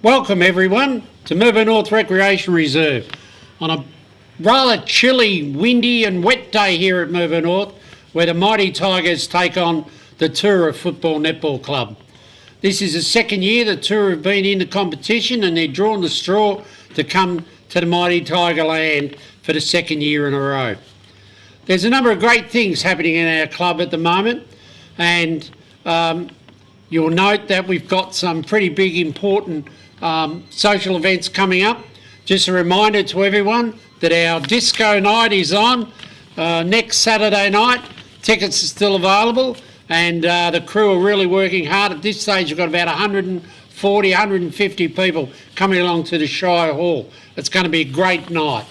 Welcome everyone to Mirboo North Recreation Reserve on a rather chilly, windy and wet day here at Mirboo North, where the Mighty Tigers take on the Toora Football Netball Club. This is the second year the Toora have been in the competition and they're drawing the straw to come to the Mighty Tiger land for the second year in a row. There's a number of great things happening in our club at the moment, and you'll note that we've got some pretty big important social events coming up. Just a reminder to everyone that our disco night is on next Saturday night. Tickets are still available, and the crew are really working hard. At this stage, we've got about 140, 150 people coming along to the Shire Hall. It's going to be a great night.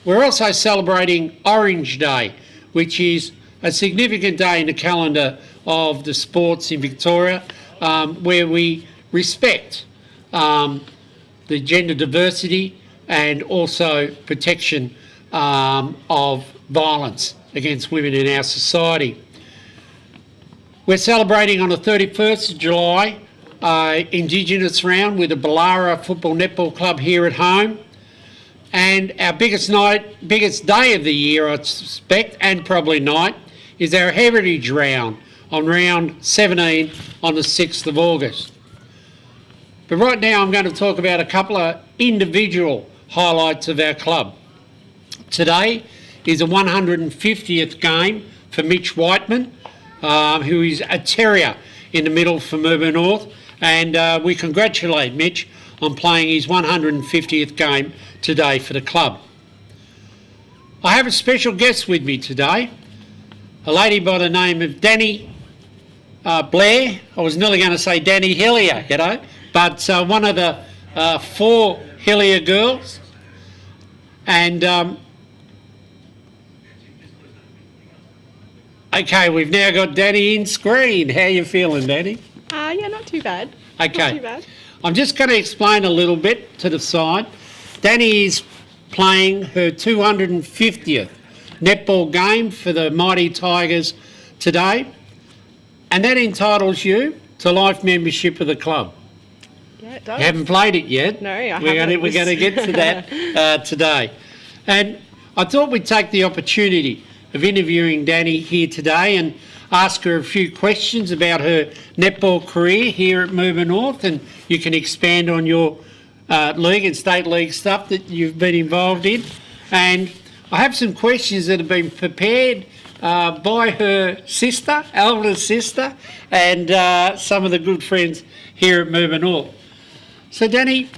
We're also celebrating Orange Day, which is a significant day in the calendar of the sports in Victoria, where we respect the gender diversity and also protection of violence against women in our society. We're celebrating on the 31st of July Indigenous round with the Ballara Football Netball Club here at home. And our biggest day of the year, I suspect, and probably night, is our Heritage round on round 17 on the 6th of August. But right now I'm going to talk about a couple of individual highlights of our club. Today is a 150th game for Mitch Whiteman, who is a terrier in the middle for Mirboo North, and we congratulate Mitch on playing his 150th game today for the club. I have a special guest with me today, a lady by the name of Danny Blair. I was nearly going to say Danny Hillier, you know, but one of the 4 Hillier girls. And okay, we've now got Danny in screen. How are you feeling, Danny? Yeah, not too bad. Okay. Not too bad. I'm just going to explain a little bit to the side. Danny is playing her 250th netball game for the Mighty Tigers today, and that entitles you to life membership of the club. Yeah, it does. You haven't played it yet. No, I haven't. We're going to get to that today. And I thought we'd take the opportunity of interviewing Danny here today and ask her a few questions about her netball career here at Mirboo North, and you can expand on your league and state league stuff that you've been involved in. And I have some questions that have been prepared by her sister, elder sister, and some of the good friends here at Mirboo North. So Danny,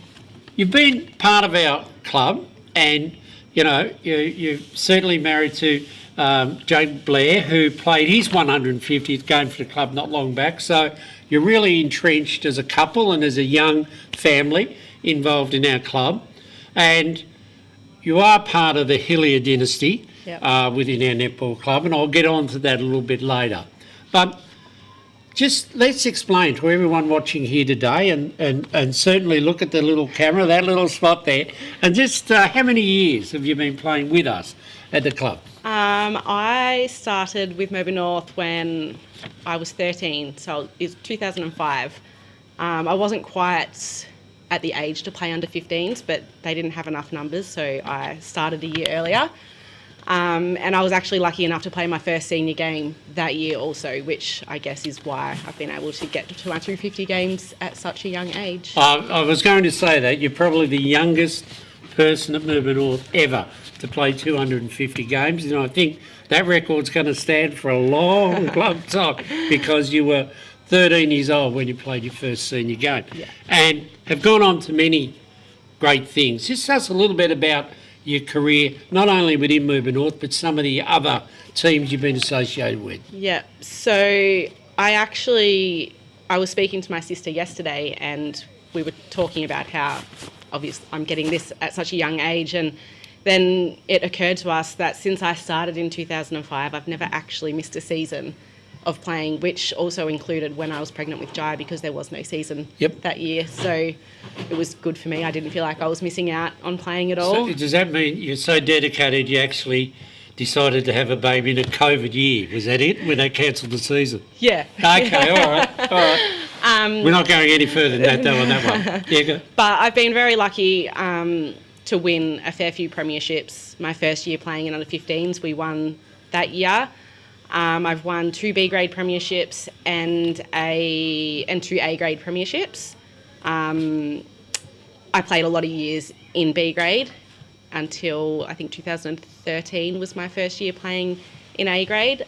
you've been part of our club, and you know you're certainly married to Danny Blair, who played his 150th game for the club not long back. So you're really entrenched as a couple and as a young family involved in our club, and you are part of the Hillier dynasty. Yep. Within our netball club, and I'll get on to that a little bit later. But just let's explain to everyone watching here today, and certainly look at the little camera, that little spot there, and just how many years have you been playing with us at the club? I started with Mirboo North when I was 13, so it's 2005. I wasn't quite at the age to play under 15s, but they didn't have enough numbers, so I started a year earlier. And I was actually lucky enough to play my first senior game that year also, which I guess is why I've been able to get to 250 games at such a young age. I was going to say that you're probably the youngest person at Mirboo North ever to play 250 games, and I think that record's going to stand for a long, long time, because you were 13 years old when you played your first senior game. Yeah. And have gone on to many great things. Just tell us a little bit about your career, not only within Mirboo North, but some of the other teams you've been associated with. Yeah, so I was speaking to my sister yesterday, and we were talking about how obviously I'm getting this at such a young age, and then it occurred to us that since I started in 2005, I've never actually missed a season of playing, which also included when I was pregnant with Jai, because there was no season that year. So it was good for me. I didn't feel like I was missing out on playing at all. So does that mean you're so dedicated you actually decided to have a baby in a COVID year? Was that it, when they cancelled the season? Yeah. Okay, all right. We're not going any further than that, though, on that one. Yeah, go. But I've been very lucky to win a fair few premierships. My first year playing in under-15s, we won that year. I've won 2 B grade premierships and 2 A grade premierships. I played a lot of years in B grade until I think 2013 was my first year playing in A grade,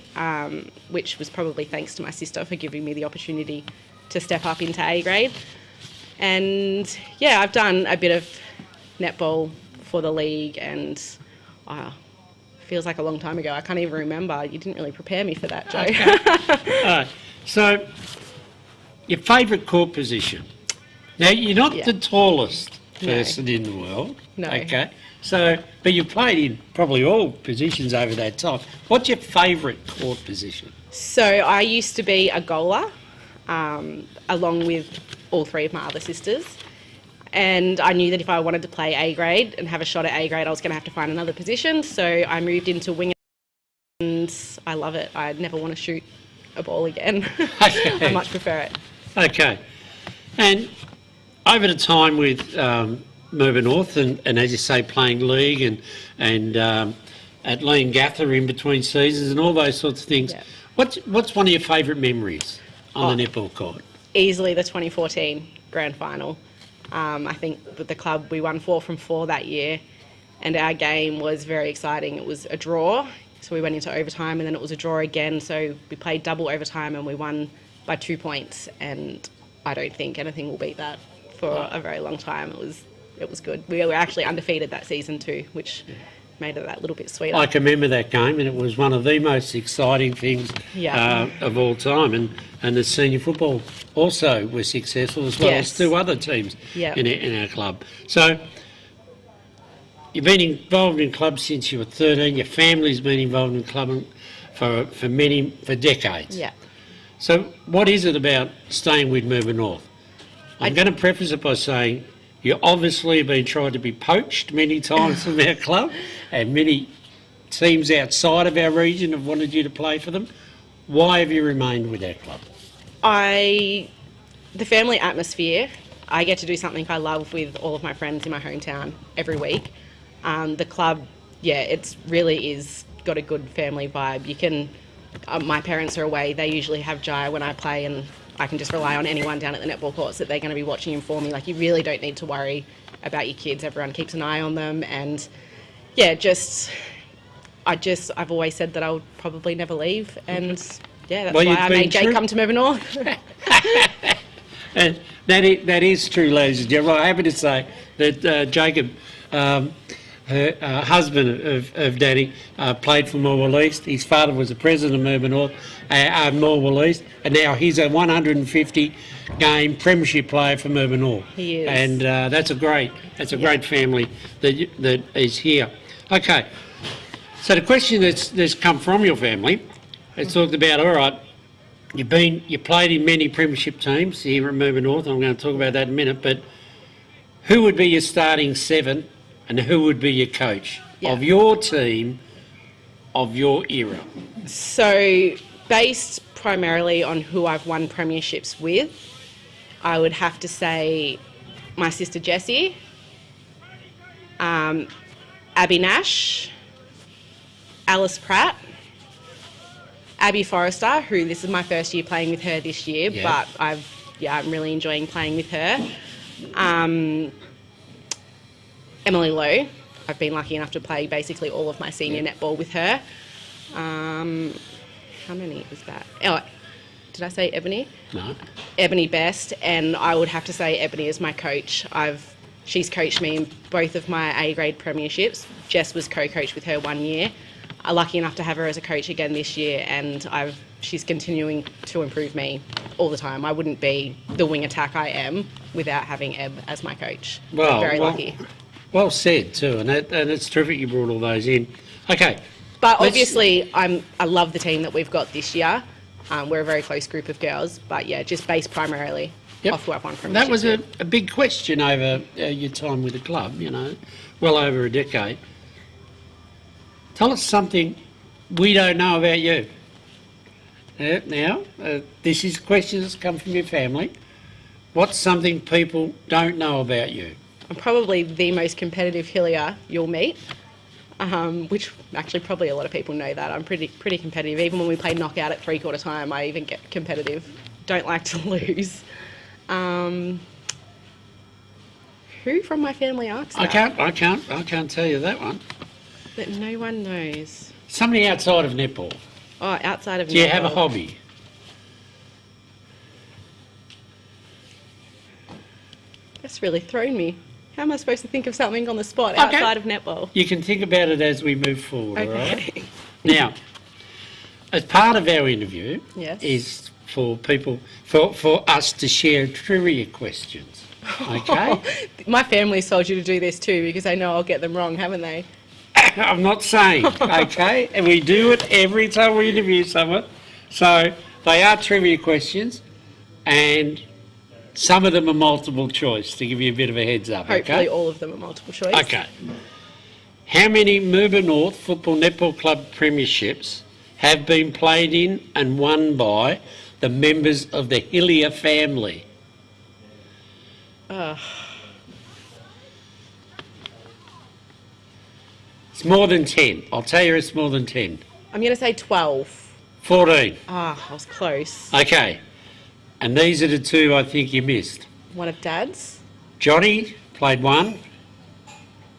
which was probably thanks to my sister for giving me the opportunity to step up into A grade. And yeah, I've done a bit of netball for the league, and feels like a long time ago. I can't even remember. You didn't really prepare me for that, Joe. Okay. All right. So, your favourite court position? Now, you're not the tallest person in the world. No. Okay. So, but you've played in probably all positions over that time. What's your favourite court position? So I used to be a goaler, along with all 3 of my other sisters. And I knew that if I wanted to play A grade and have a shot at A grade, I was going to have to find another position. So I moved into winger, and I love it. I never want to shoot a ball again. Okay. I much prefer it. Okay. And over the time with Mirboo North, and as you say, playing league and at Leongatha in between seasons and all those sorts of things, what's one of your favourite memories on the netball court? Easily the 2014 grand final. I think with the club we won 4 from 4 that year, and our game was very exciting. It was a draw, so we went into overtime, and then it was a draw again. So we played double overtime and we won by 2 points, and I don't think anything will beat that for a very long time. It was good. We were actually undefeated that season too, which made it that little bit sweeter. I can remember that game, and it was one of the most exciting things of all time. And the senior football also was successful, as well as 2 other teams in our club. So you've been involved in clubs since you were 13. Your family's been involved in clubbing for decades. Yeah. So what is it about staying with Mirboo North? I'm going to preface it by saying you obviously have been trying to be poached many times from our club, and many teams outside of our region have wanted you to play for them. Why have you remained with our club? The family atmosphere. I get to do something I love with all of my friends in my hometown every week. The club, it's really is got a good family vibe. You can. My parents are away. They usually have Jaya when I play, and I can just rely on anyone down at the netball courts that they're going to be watching and for me. Like, you really don't need to worry about your kids. Everyone keeps an eye on them, and I've always said that I would probably never leave, and that's why I made Jake come to Mirboo North. And that is true, ladies and gentlemen. I'm happy to say that Jacob, her husband of Danny, played for Mirboo East. His father was the president of Mirboo North, Mirboo East, and now he's a 150-game premiership player for Mirboo North. He is, and that's a great family that is here. Okay, so the question that's come from your family, it's talked about. All right, you played in many premiership teams here at Mirboo North. I'm going to talk about that in a minute, but who would be your starting 7? And who would be your coach of your team, of your era? So, based primarily on who I've won premierships with, I would have to say my sister Jessie, Abby Nash, Alice Pratt, Abby Forrester, who this is my first year playing with her this year, but I'm really enjoying playing with her. Emily Lowe. I've been lucky enough to play basically all of my senior netball with her. How many was that? Oh, did I say Ebony? No. Ebony Best, and I would have to say Ebony is my coach. She's coached me in both of my A grade premierships. Jess was co-coach with her 1 year. I'm lucky enough to have her as a coach again this year, and she's continuing to improve me all the time. I wouldn't be the wing attack I am without having Eb as my coach. I'm very lucky. Well said too, and it's terrific you brought all those in. Okay. But obviously, I love the team that we've got this year. We're a very close group of girls, but just based primarily off who I've won from. That was a big question over your time with the club, well over a decade. Tell us something we don't know about you. Now, this is questions that come from your family. What's something people don't know about you? I'm probably the most competitive hillier you'll meet, which actually probably a lot of people know that. I'm pretty competitive. Even when we play knockout at three-quarter time, I even get competitive. Don't like to lose. Who from my family asks that? I can't tell you that one. That no one knows. Somebody outside of netball. Oh, outside of Do you have a netball. hobby? That's really thrown me. How am I supposed to think of something on the spot outside of netball? You can think about it as we move forward, all right? Okay. Now, as part of our interview Yes. is for people, for us to share trivia questions, okay? My family's told you to do this too because they know I'll get them wrong, haven't they? I'm not saying, okay? And we do it every time we interview someone. So they are trivia questions, and some of them are multiple choice, to give you a bit of a heads up, Hopefully okay? all of them are multiple choice. Okay. How many Mirboo North Football Netball Club premierships have been played in and won by the members of the Hillier family? It's more than 10. I'll tell you it's more than 10. I'm going to say 12. 14. Ah, I was close. Okay. And these are the two I think you missed. One of Dad's Johnny played one.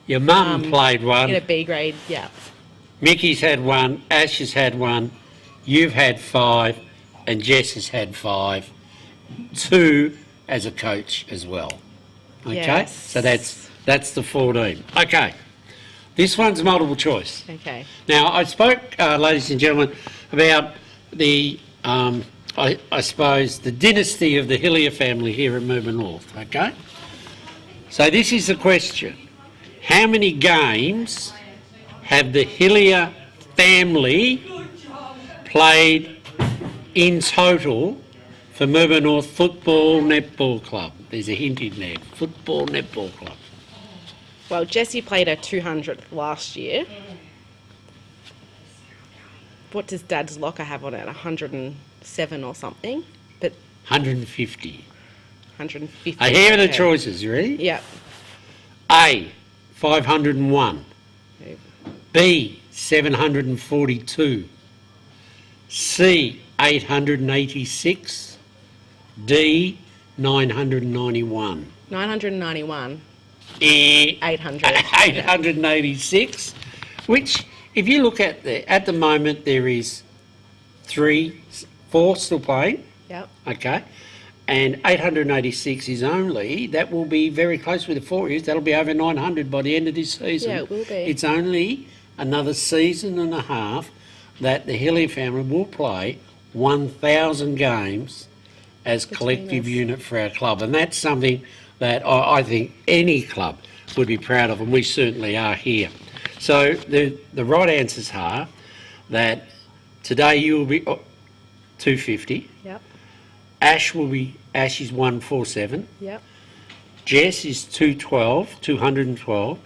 Your mum played one. in a B grade, yeah. Mickey's had one. Ash has had one. You've had 5. And Jess has had 5. 2 as a coach as well. Okay? Yes. So that's the 14. Okay. This one's multiple choice. Okay. Now, I spoke, ladies and gentlemen, about the, I suppose, the dynasty of the Hillier family here at Mirboo North, okay? So this is the question. How many games have the Hillier family played in total for Mirboo North Football Netball Club? There's a hint in there. Football Netball Club. Well, Jessie played her 200th last year. What does Dad's locker have on it? 107 or something? But 150. 150. Here are the okay. choices. You ready? Yeah. A, 501. Okay. B, 742. C, 886. D, 991. 991. 800. 886, which, if you look at the moment, there is 4 still playing, Yep. okay, and 886 is only, that will be very close with the 4 years, that'll be over 900 by the end of this season. Yeah, it will be. It's only another season and a half that the Hillier family will play 1,000 games as collective us. unit for our club, and that's something that I think any club would be proud of, and we certainly are here. So the right answers are that today you will be 250, Yep. Ash is 147, Yep. Jess is 212,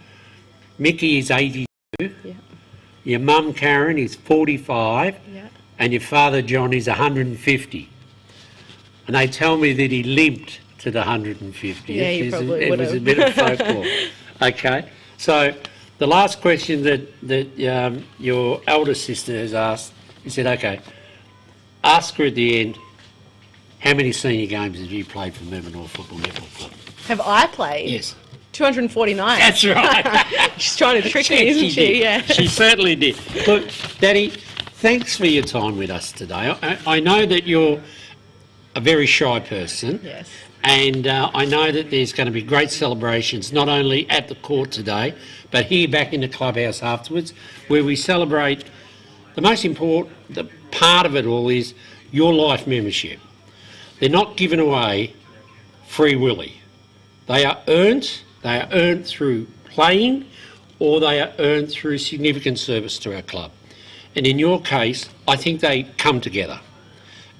Mickey is 82, Yep. your mum Karen is 45, Yep. and your father John is 150. And they tell me that he limped to the 150. Yeah, he probably It would was a have. bit of folklore. Okay, so the last question that your elder sister has asked, he said, okay, ask her at the end, how many senior games have you played for Mirboo North Football Netball Club? Have I played? Yes. 249. That's right. She's trying to trick me, isn't she? did. Yeah. She certainly did. Look, Danny, thanks for your time with us today. I know that you're a very shy person. Yes. And I know that there's going to be great celebrations, not only at the court today, but here back in the clubhouse afterwards, where we celebrate the most important part of it all is your life membership. They're not given away free willy. They are earned through playing, or they are earned through significant service to our club. And in your case, I think they come together.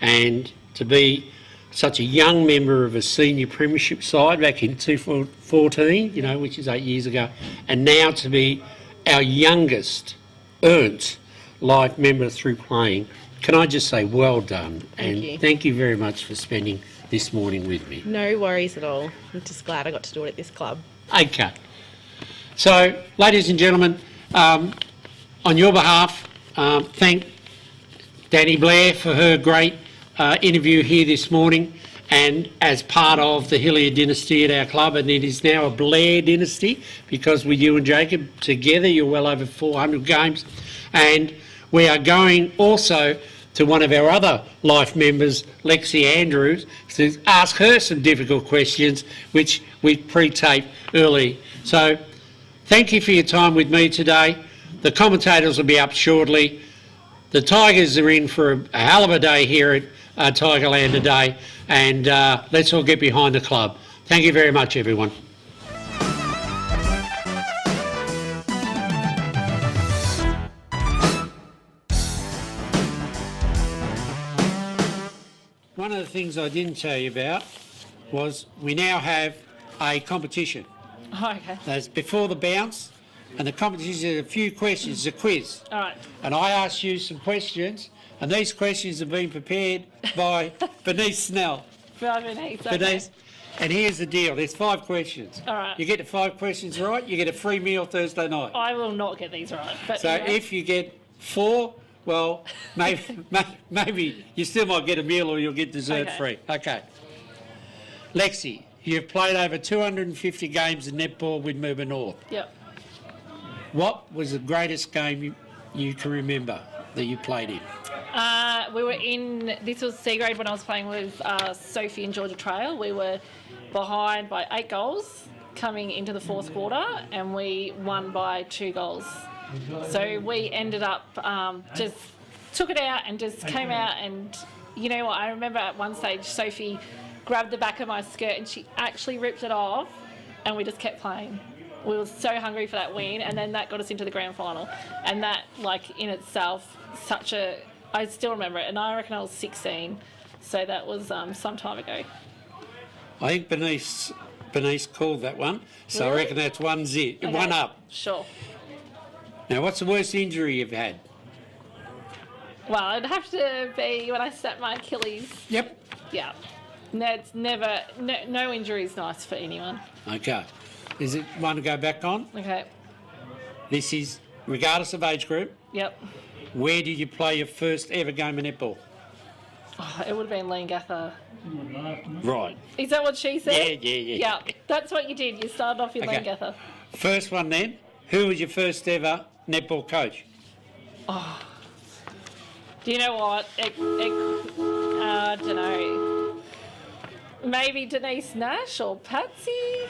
And to be such a young member of a senior premiership side back in 2014, you know, which is 8 years ago, and now to be our youngest earned life member through playing, can I just say well done. Thank you. Thank you very much for spending this morning with me. No worries at all. I'm just glad I got to do it at this club. Okay. So, ladies and gentlemen, on your behalf, thank Danny Blair for her great interview here this morning, and as part of the Hillier dynasty at our club, and it is now a Blair dynasty because with you and Jacob together you're well over 400 games, and we are going also to one of our other life members, Lexi Andrews, to ask her some difficult questions which we pre-taped early. So thank you for your time with me today. The commentators will be up shortly. The Tigers are in for a hell of a day here at Tigerland today, and let's all get behind the club. Thank you very much, everyone. One of the things I didn't tell you about was we now have a competition. Oh, okay. That's before the bounce, and the competition is a few questions, it's a quiz. All right. And I asked you some questions, and these questions have been prepared by Bernice Snell. Bernice, okay. Bernice, and here's the deal, there's 5 questions. All right. You get the 5 questions right, you get a free meal Thursday night. I will not get these right. But So if you get 4, well, maybe you still might get a meal or you'll get dessert Okay. free. Okay. Lexi, you've played over 250 games of netball with Mirboo North. Yep. What was the greatest game you can remember that you played in? We were in, this was C grade when I was playing with Sophie and Georgia Trail. We were behind by 8 goals coming into the 4th quarter, and we won by 2 goals. So we ended up just took it out and just came out, and you know what, I remember at one stage Sophie grabbed the back of my skirt and she actually ripped it off, and we just kept playing. We were so hungry for that win, and then that got us into the grand final, and that, like, in itself, I still remember it, and I reckon I was 16, so that was some time ago. I think Bernice called that one, so I Really? reckon that's 1-0, Okay. 1 up. Sure. Now, what's the worst injury you've had? Well, it'd have to be when I snapped my Achilles. Yep. Yeah. That's never, no injury is nice for anyone. Okay. Is it one to go back on? Okay. This is, regardless of age group, Yep. where did you play your first ever game of netball? Oh, it would have been Leongatha. Right. Is that what she said? Yeah. Yeah, that's what you did. You started off in Okay. Leongatha. First one then, who was your first ever netball coach? Do you know what? I don't know. Maybe Denise Nash or Patsy?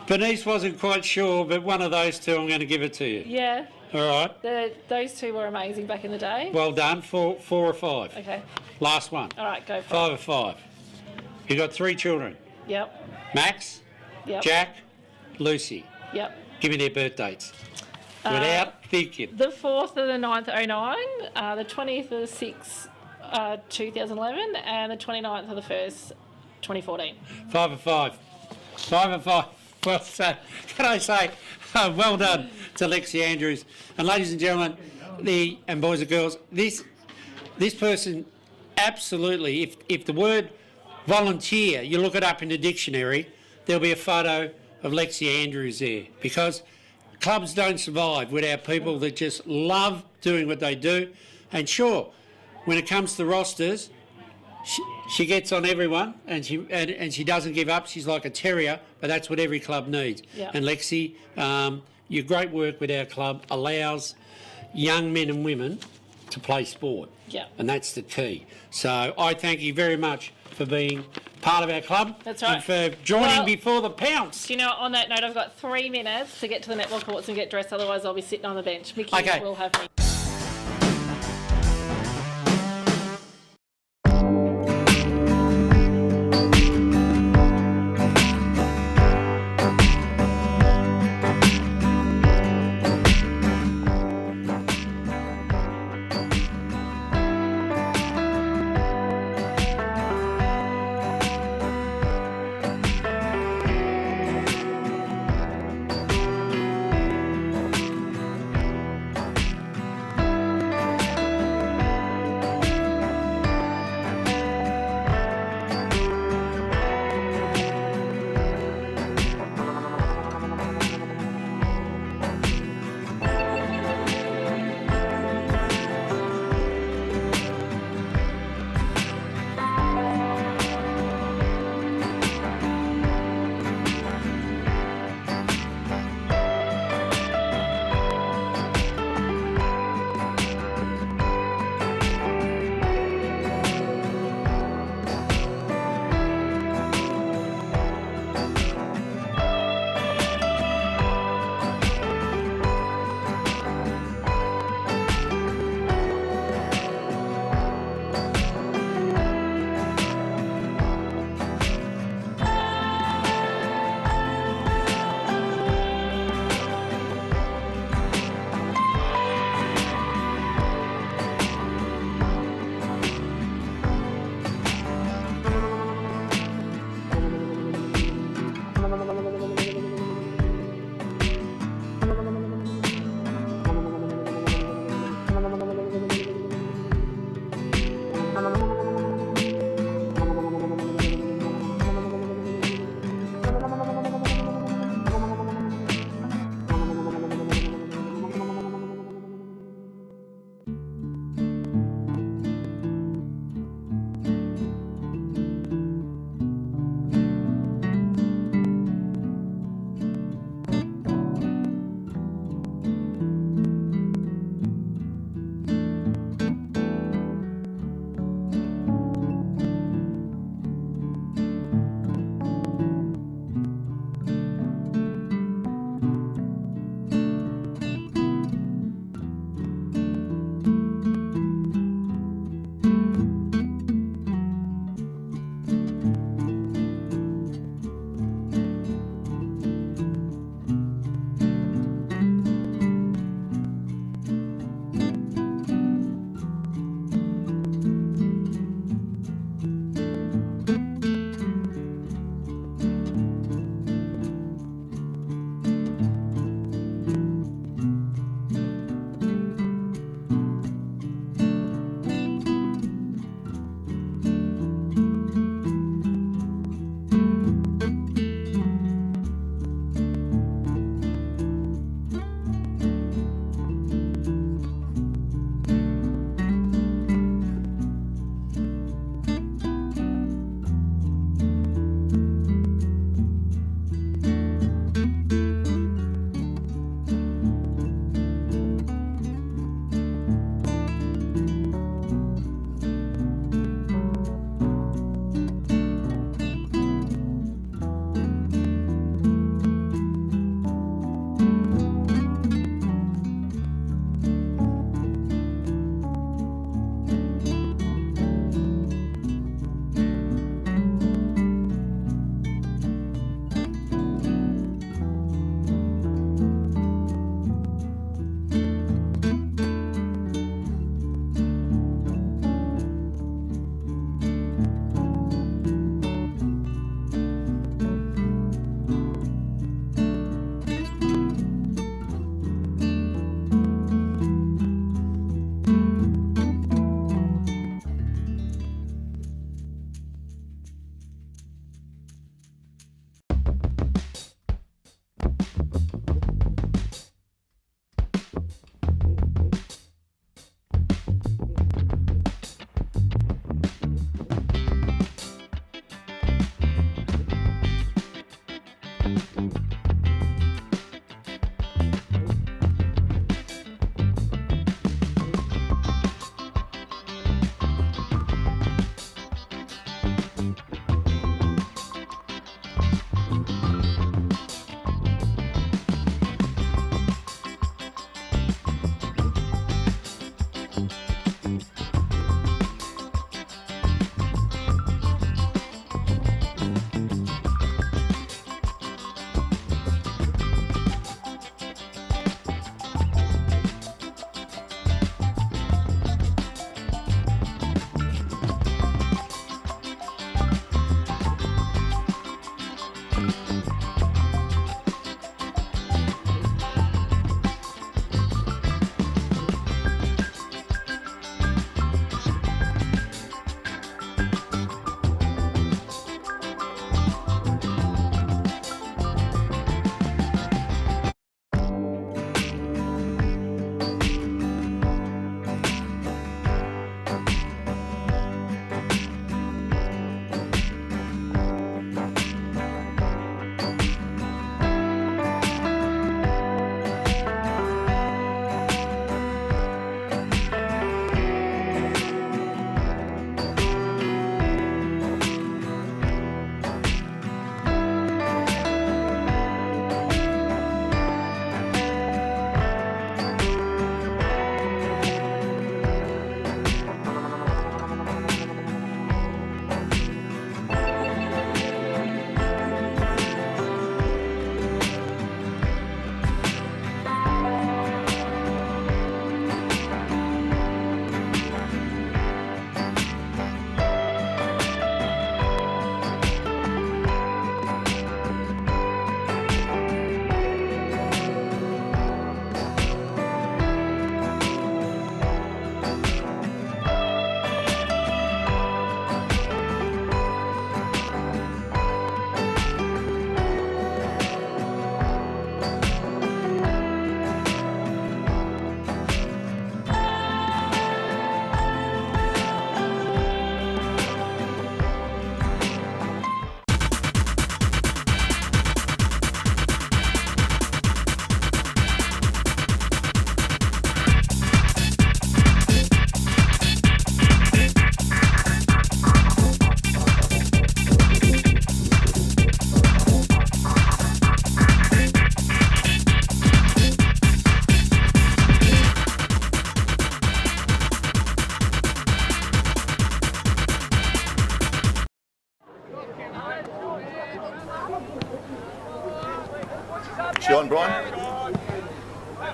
Bernice wasn't quite sure, but one of those two, I'm going to give it to you. Yeah. All right. Those two were amazing back in the day. Well done. 4 or 5. Okay. Last one. All right, go for 5 or 5. You got 3 children. it. Yep. Max, Yep. Jack, Lucy. Yep. Give me their birth dates. Without thinking. The 4th of the 9th, 09, the 20th of the 6th, 2011, and the 29th of the 1st, 2014. 5 or 5. 5 or 5. Well, so can I say, well done to Lexi Andrews. And ladies and gentlemen, and boys and girls, this person absolutely, if the word volunteer, you look it up in the dictionary, there'll be a photo of Lexi Andrews there, because clubs don't survive without people that just love doing what they do. And sure, when it comes to rosters, she gets on everyone, and she doesn't give up. She's like a terrier, but that's what every club needs. Yeah. And Lexi, your great work with our club allows young men and women to play sport. Yeah. And that's the key. So I thank you very much for being part of our club. That's right. And for joining Well, before the pounce. Do you know, on that note, I've got 3 minutes to get to the netball courts and get dressed, otherwise I'll be sitting on the bench. Mickey Okay. will have me.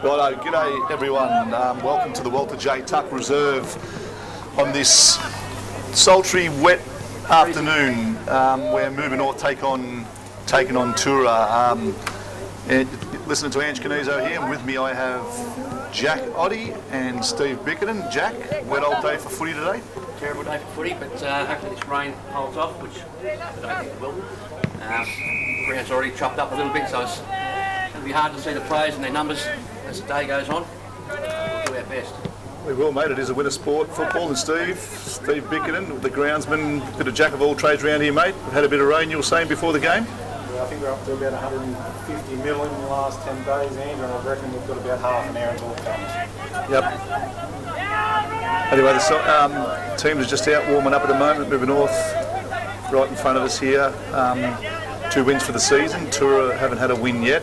Righto, g'day everyone. Welcome to the Walter J. Tuck Reserve on this sultry, wet afternoon where Mirboo North taking on Toora. Listening to Ange Canizo here, and with me I have Jack Oddie and Steve Bickerton. Jack, wet old day for footy today? Terrible day for footy, but hopefully this rain holds off, which I don't think it will. Ground's already chopped up a little bit, so it's going to be hard to see the players and their numbers as the day goes on. We'll do our best. We will, mate. It is a winter sport, football, and Steve Bickerton, the groundsman, bit of jack of all trades around here, mate. We've had a bit of rain, you were saying, before the game? I think we're up to about 150 mil in the last 10 days, Andrew, and I reckon we've got about half an hour until it comes. Yep. Anyway, the team is just out warming up at the moment. Mirboo North right in front of us here. 2 wins for the season. Toora haven't had a win yet.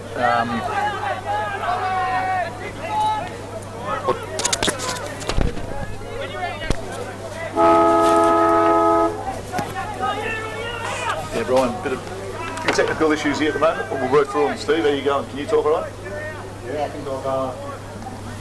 Yeah, Brian, bit of few technical issues here at the moment, but we'll work through them. Steve, how are you going? Can you talk all right? Yeah, I think I've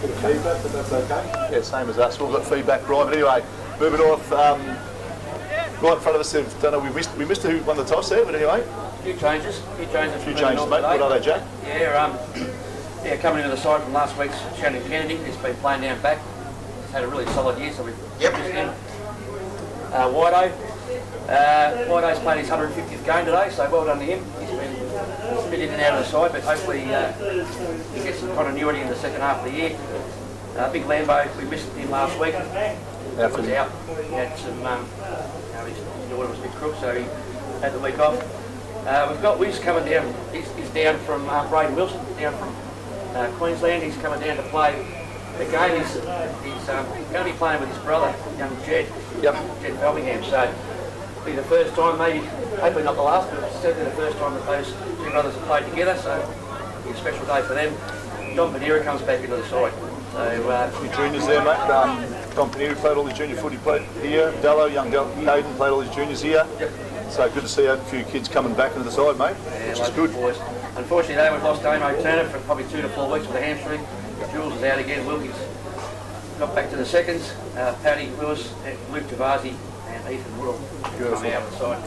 bit of feedback, but that's okay. Yeah, same as us. We've got feedback, Brian. But anyway, Mirboo North, right in front of us. Don't know, we missed who won the toss there, but anyway. A few changes, mate. What are they, Jack? Yeah, coming into the side from last week's Shannon Kennedy, he's been playing down back. He's had a really solid year, so we've missed him. Whiteo's played his 150th game today, so well done to him. He's been a bit in and out of the side, but hopefully he gets some continuity in the second half of the year. Big Lambo, we missed him last week. He was out. He had some, his daughter was a bit crook, so he had the week off. We've got Wiz coming down. He's down from Braden Wilson, down from Queensland. He's coming down to play the game. He's going to be playing with his brother, young Jed. Jed Bellingham. So it'll be the first time, maybe, hopefully not the last, but certainly the first time that those 2 brothers have played together. So it'll be a special day for them. Don Panera comes back into the side. So your juniors there, mate. Don Panera played all his junior footy here. Dallo, young Hayden played all his juniors here. Yep. So good to see a few kids coming back into the side, mate. Yeah, which is good. Boys. Unfortunately, though, we've lost Damo Turner for probably 2 to 4 weeks with a hamstring. Jules is out again. Wilkie's got back to the seconds. Paddy Lewis, Luke Tavazi, and Ethan Woodall coming out of the side.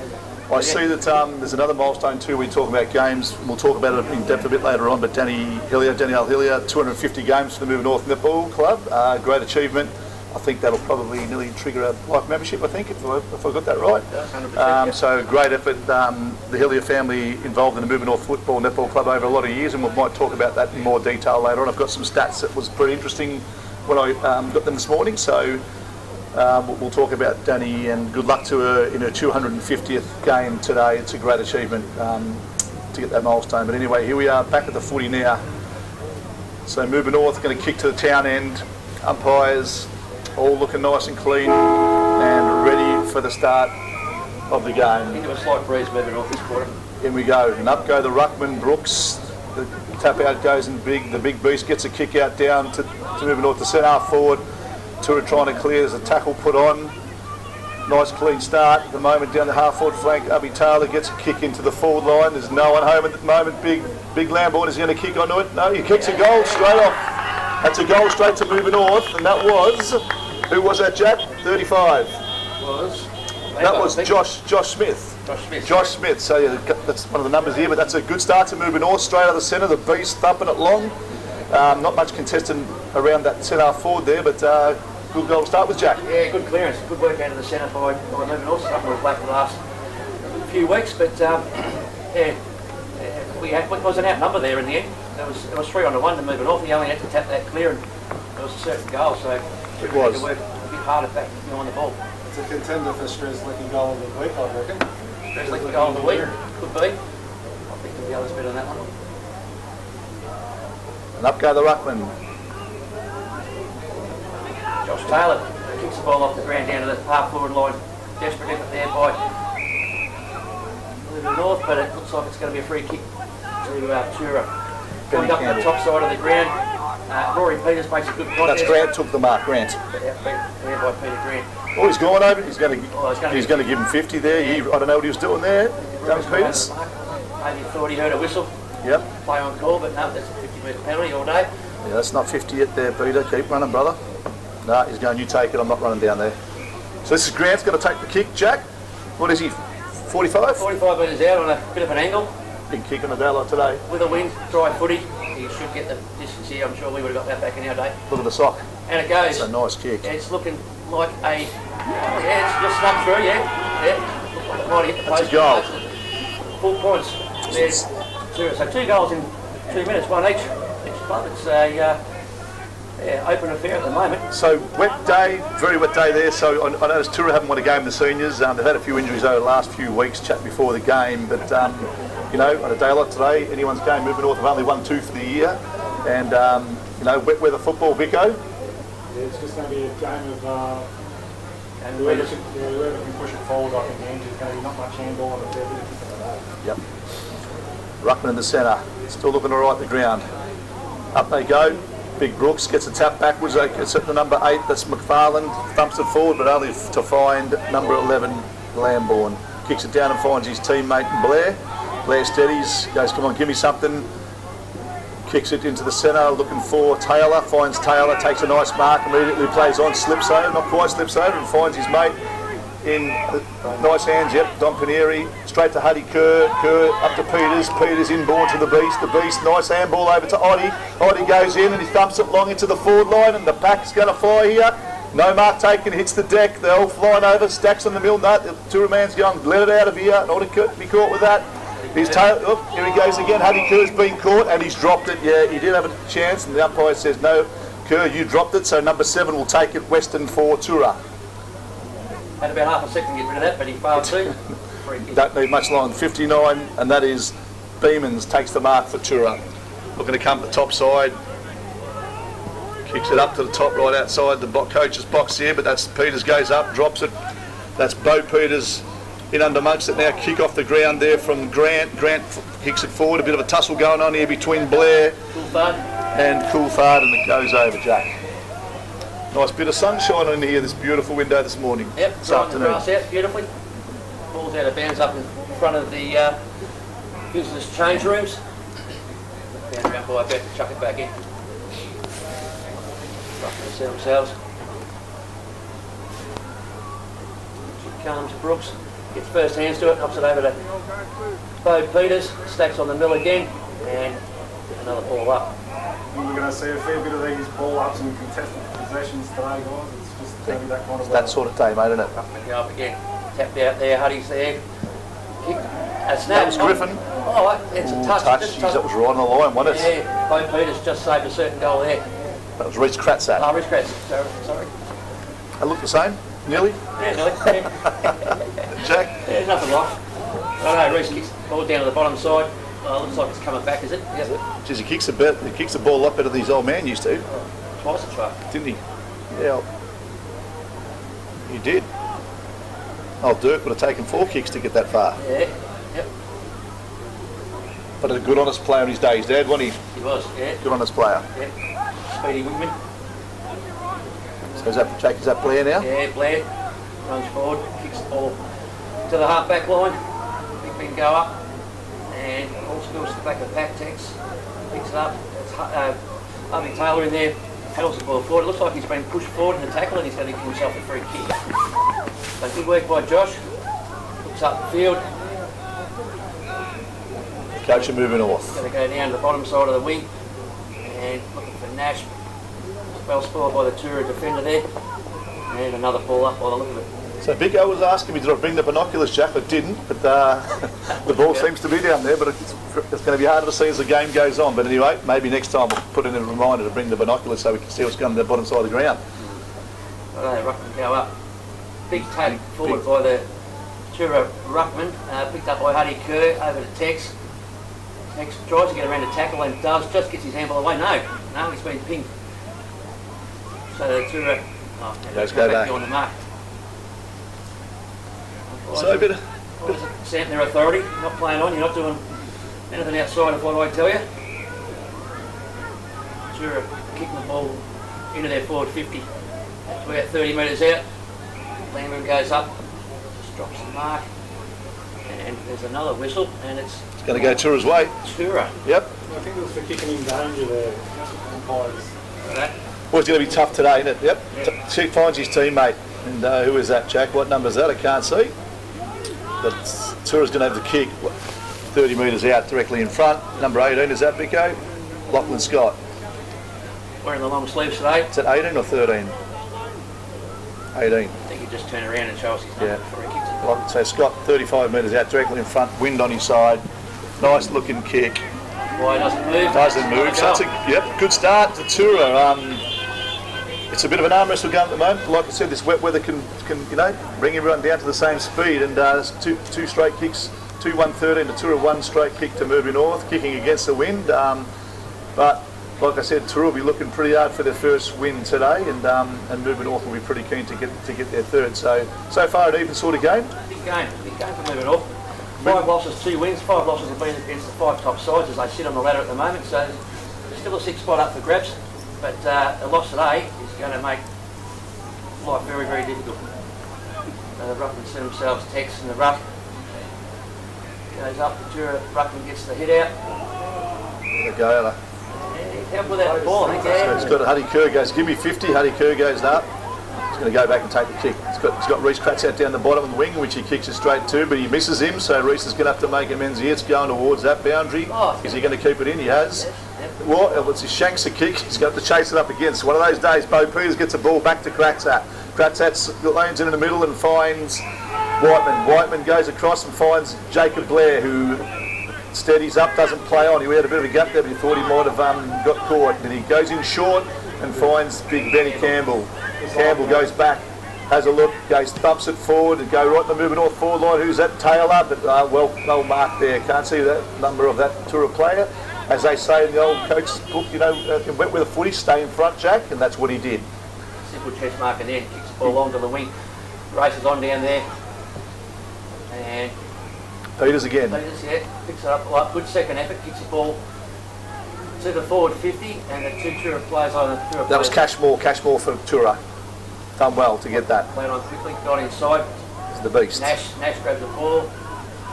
I see that there's another milestone too. We talk about games. We'll talk about it in depth a bit later on. But Daniel Hillier, 250 games for the Mirboo North Netball Club. Great achievement. I think that'll probably nearly trigger a life membership, I think, if I got that right. 100%, So great effort. The Hillier family involved in the Mirboo North Football Netball Club over a lot of years, and we might talk about that in more detail later on. I've got some stats that was pretty interesting when I got them this morning. So we'll talk about Danny, and good luck to her in her 250th game today. It's a great achievement to get that milestone. But anyway, here we are back at the footy now. So Mirboo North going to kick to the town end. Umpires all looking nice and clean and ready for the start of the game. Into a slight breeze moving off this quarter. In we go, and up go the ruckman Brooks. The tap out goes in big. The big beast gets a kick out down to Mirboo North to centre half forward. Toora trying to clear. There's a tackle put on. Nice clean start. At the moment down the half forward flank, Abby Taylor gets a kick into the forward line. There's no one home at the moment. Big Lamborn is going to kick onto it. No, he kicks a goal straight off. That's a goal straight to Mirboo North, and that was, who was that, Jack? 35. That was Josh Smith. Josh Smith. So yeah, that's one of the numbers here, but that's a good start to Mirboo North, straight out of the centre. The beast thumping it long. Not much contesting around that centre forward there, but good goal to start with, Jack. Yeah, good clearance. Good work out of the centre by Mirboo North. Something we've lacked the last few weeks, but we was an outnumber there in the end. It was 3-on-1 to Mirboo North. He only had to tap that clear, and it was a certain goal. So it was. To work a bit harder back on the ball. It's a contender for Strezlicki goal of the week, I reckon. Strezlicki goal of the week could be. I think the others better than that one. And up go the ruckman. Josh Taylor kicks the ball off the ground down to the half forward line. Desperate effort there by Mirboo North, but it looks like it's going to be a free kick to Toora. Coming up the top side of the ground, Rory Peters makes a good contest. That's Grant took the mark, Grant. There by Peter Grant. Oh, he's gone over. He's going to give him 50 there. I don't know what he was doing there. Young Peters. Maybe thought he heard a whistle. Yep. Play on call, but no, that's a 50-metre penalty all day. Yeah, that's not 50 yet there, Peter. Keep running, brother. No, he's going, you take it, I'm not running down there. So this is Grant's going to take the kick, Jack. What is he, 45? 45 metres out on a bit of an angle. Big kick on the daylight today. With a wind, dry footy, he should get the distance here. I'm sure we would have got that back in our day. Look at the sock. And it goes. It's a nice kick. It's looking like a, yeah, it's just snuck through, yeah. Look like it might hit the post. That's a goal. Full points. There's two. So 2 goals in 2 minutes, one each club. It's a open affair at the moment. So wet day, very wet day there. So I noticed Toora haven't won a game, the seniors. They've had a few injuries over the last few weeks, chat before the game. But, you know, on a day like today, anyone's game. Mirboo North have only won 2 for the year. And, you know, wet weather football, Vico. Yeah, it's just going to be a game of whoever can push it forward. I think the end is going to be not much handball and a fair bit of kicking of that. Yep. Ruckman in the centre, still looking all right at the ground. Up they go. Big Brooks gets a tap backwards. It's at the number 8. That's McFarlane. Thumps it forward, but only to find number 11, Lambourne. Kicks it down and finds his teammate Blair. Blair steadies, goes, come on, give me something. Kicks it into the centre, looking for Taylor. Finds Taylor, takes a nice mark, immediately plays on, slips over, not quite slips over, and finds his mate in nice hands. Yep, Don Panieri, straight to Huddy Kerr, up to Peters. Peters inborn to the Beast, nice handball over to Oddie. Oddie goes in and he thumps it long into the forward line, and the pack's going to fly here. No mark taken, hits the deck, they're all flying over, stacks on the mill nut. The Toora man's going, let it out of here, not to be caught with that. His tail, oh, here he goes again. Huddy Kerr's been caught and he's dropped it. Yeah, he did have a chance, and the umpire says, no, Kerr, you dropped it, so number 7 will take it Western for Toora. Had about half a second to get rid of that, but he failed too. Don't need much longer than 59, and that is Beamans takes the mark for Toora. Looking to come to the top side. Kicks it up to the top right outside the coach's box here, but that's Peters goes up, drops it. That's Bo Peters in under amongst it now. Kick off the ground there from Grant. Grant kicks it forward. A bit of a tussle going on here between Blair and Coulthard, and it goes over, Jack. Nice bit of sunshine in here, this beautiful window this morning. Yep, this afternoon. Grass out beautifully. Ball's out of bounds up in front of the business change rooms. Down around by about to chuck it back in. Roughly to see themselves. She comes Brooks, gets first hands to it, knocks it over to Bo Peters, stacks on the mill again, and another ball up. We're going to see a fair bit of these ball ups and contested possessions today, guys. It's just going to be that kind of It's that sort of day, mate, isn't it? Go up again. Tapped out there, Huddy's there. Kick. A snap. That was Griffin. Oh, it's a touch. Jeez, that was right on the line, wasn't it? Yeah, Bo Peters just saved a certain goal there. That was Reece Kratzak. Oh, Reece Kratzak, sorry. They look the same, nearly. Yeah, nearly. Yeah. Jack? Yeah, nothing wrong. I know, Reece kicks the ball down to the bottom side. Looks like it's coming back, is it? Yep. Jeez, he kicks the ball a lot better than his old man used to. Twice a try. Didn't he? Yeah. He did. Oh, Dirk would have taken 4 kicks to get that far. Yeah, yep. But a good honest player in his day. His dad, wasn't he? He was, yeah. Good honest player. Yeah. Speedy Wickman. So is that Blair now? Yeah, Blair runs forward, kicks the ball to the half-back line. Big Ben go up, and also goes to the back of the pack, takes, picks it up. It's Harvey Taylor in there, paddles the ball forward. It looks like he's been pushed forward in the tackle, and he's going to give himself a free kick. So good work by Josh. Looks up the field. Coach are moving north. Going to go down to the bottom side of the wing, and looking for Nash. Well spoiled by the Toora defender there, and another ball up by the look of it. So Vico was asking me, did I bring the binoculars, Jack? I didn't, but the ball seems to be down there, but it's going to be harder to see as the game goes on. But anyway, maybe next time we'll put in a reminder to bring the binoculars so we can see what's going on the bottom side of the ground. Right, Ruckman go up. Big take forward by the Toora Ruckman, picked up by Huddy Kerr over to Tex. Tex tries to get around the tackle and does, just gets his handball away. No, he's been pinged. So the Toora let's go back on the mark. So a bit of Samp their authority, not playing on, you're not doing anything outside of what I tell you. Toora kicking the ball into their forward 50. We're at 30 metres out. Lambourne goes up, just drops the mark. And there's another whistle, and it's going to go Toora's way. Toora. Yep. I think it was for kicking in danger there. Umpires. Well, it's going to be tough today, isn't it? Yep. He finds his teammate. And who is that, Jack? What number is that? I can't see. But Toora's going to have the kick 30 metres out directly in front. Number 18, is that Vico? Lachlan Scott. Wearing the long sleeves today. Is that 18 or 13? 18. I think he just turned around and showed us his number before he kicks it. So Scott, 35 metres out directly in front, wind on his side. Nice looking kick. Why doesn't move? Doesn't move. So that's good start to Toora. It's a bit of an arm wrestle game at the moment. Like I said, this wet weather can bring everyone down to the same speed. And two straight kicks, 2-1-13 to Toora, one straight kick to Mirboo North, kicking against the wind. But like I said, Toora will be looking pretty hard for their first win today, and Mirboo North will be pretty keen to get their third. So far an even sort of game. Big game for Mirboo North. 5 losses, 2 wins. 5 losses have been against the 5 top sides as they sit on the ladder at the moment. So there's still a 6th spot up for grabs. But a loss today is going to make life very, very difficult. The Ruckman set themselves text in the ruck. Goes up, the Toora Ruckman gets the hit out. There we go. Help with that ball, I think. So he's got Huddy Kerr goes, give me 50, Huddy Kerr goes up. He's going to go back and take the kick. He's got Reece Kratz out down the bottom of the wing, which he kicks it straight to, but he misses him, so Reece is going to have to make amends here. It's going towards that boundary. Is he going to keep it in? He has. Well, it's his shanks a kick. He's got to chase it up again. So one of those days, Bo Peters gets a ball back to Kratzat. Kratzat lanes in the middle and finds Whiteman. Whiteman goes across and finds Jacob Blair, who steadies up, doesn't play on. He had a bit of a gap there, but he thought he might have got caught. And he goes in short and finds big Benny Campbell. Campbell goes back, has a look, thumps it forward and go right to the Mirboo North forward line. Who's that? Taylor, but well marked there. Can't see that number of that Toora player. As they say in the old coach's book, went with a footy, stay in front, Jack, and that's what he did. Simple chest marker there, kicks the ball onto the wing, races on down there, and Peters again. Peters, picks it up, good second effort, kicks the ball to the forward 50, and the 2 Toora players on the Toora. That was Cashmore for Toora. Done well to get that. Played on quickly, got inside. It's the beast. Nash grabs the ball,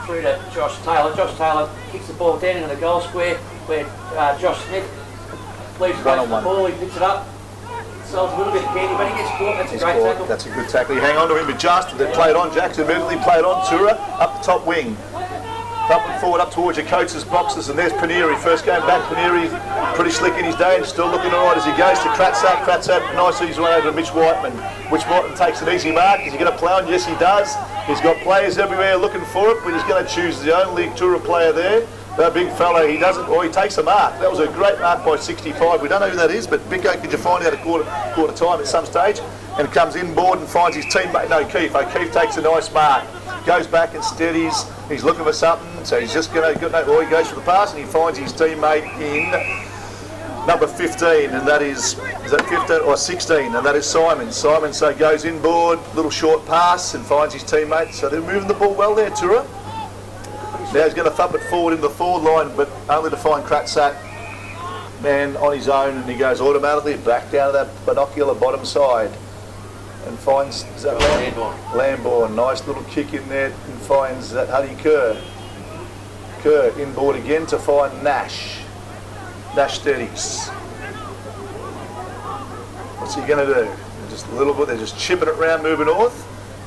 through to Josh Taylor. Josh Taylor kicks the ball down into the goal square, where Josh Smith leaves the ball, he picks it up, sells a little bit of candy, but he gets caught. That's a great tackle. That's a good tackle. You hang on to him, but just they played on. Jackson immediately played on. Toora up the top wing, thumping forward up towards your coach's boxes, and there's Paneri. First game back, Paneri pretty slick in his day and still looking all right as he goes to Kratzat. Kratzat nice easy one over to Mitch Whiteman. Mitch Whiteman takes an easy mark. Is he going to play on? Yes, he does. He's got players everywhere looking for it, but he's going to choose the only Toora player there. That big fella, he doesn't, or he takes a mark. That was a great mark by 65. We don't know who that is, but Bingo, could you find out a quarter time at some stage? And comes inboard and finds his teammate, O'Keefe. O'Keefe takes a nice mark, goes back and steadies. He's looking for something, so he's just going to, or he goes for the pass and he finds his teammate in number 15, and that is that 15 or 16, and that is Simon. Simon so goes inboard, little short pass, and finds his teammate. So they're moving the ball well there, Toora. Now he's going to thump it forward in the forward line, but only to find Kratzat, man, on his own, and he goes automatically back down to that binocular bottom side and finds, is that Lambourne. Nice little kick in there and finds that Huddy Kerr. Kerr inboard again to find Nash. Nash steadies. What's he going to do? Just a little bit, they're just chipping it around Mirboo North.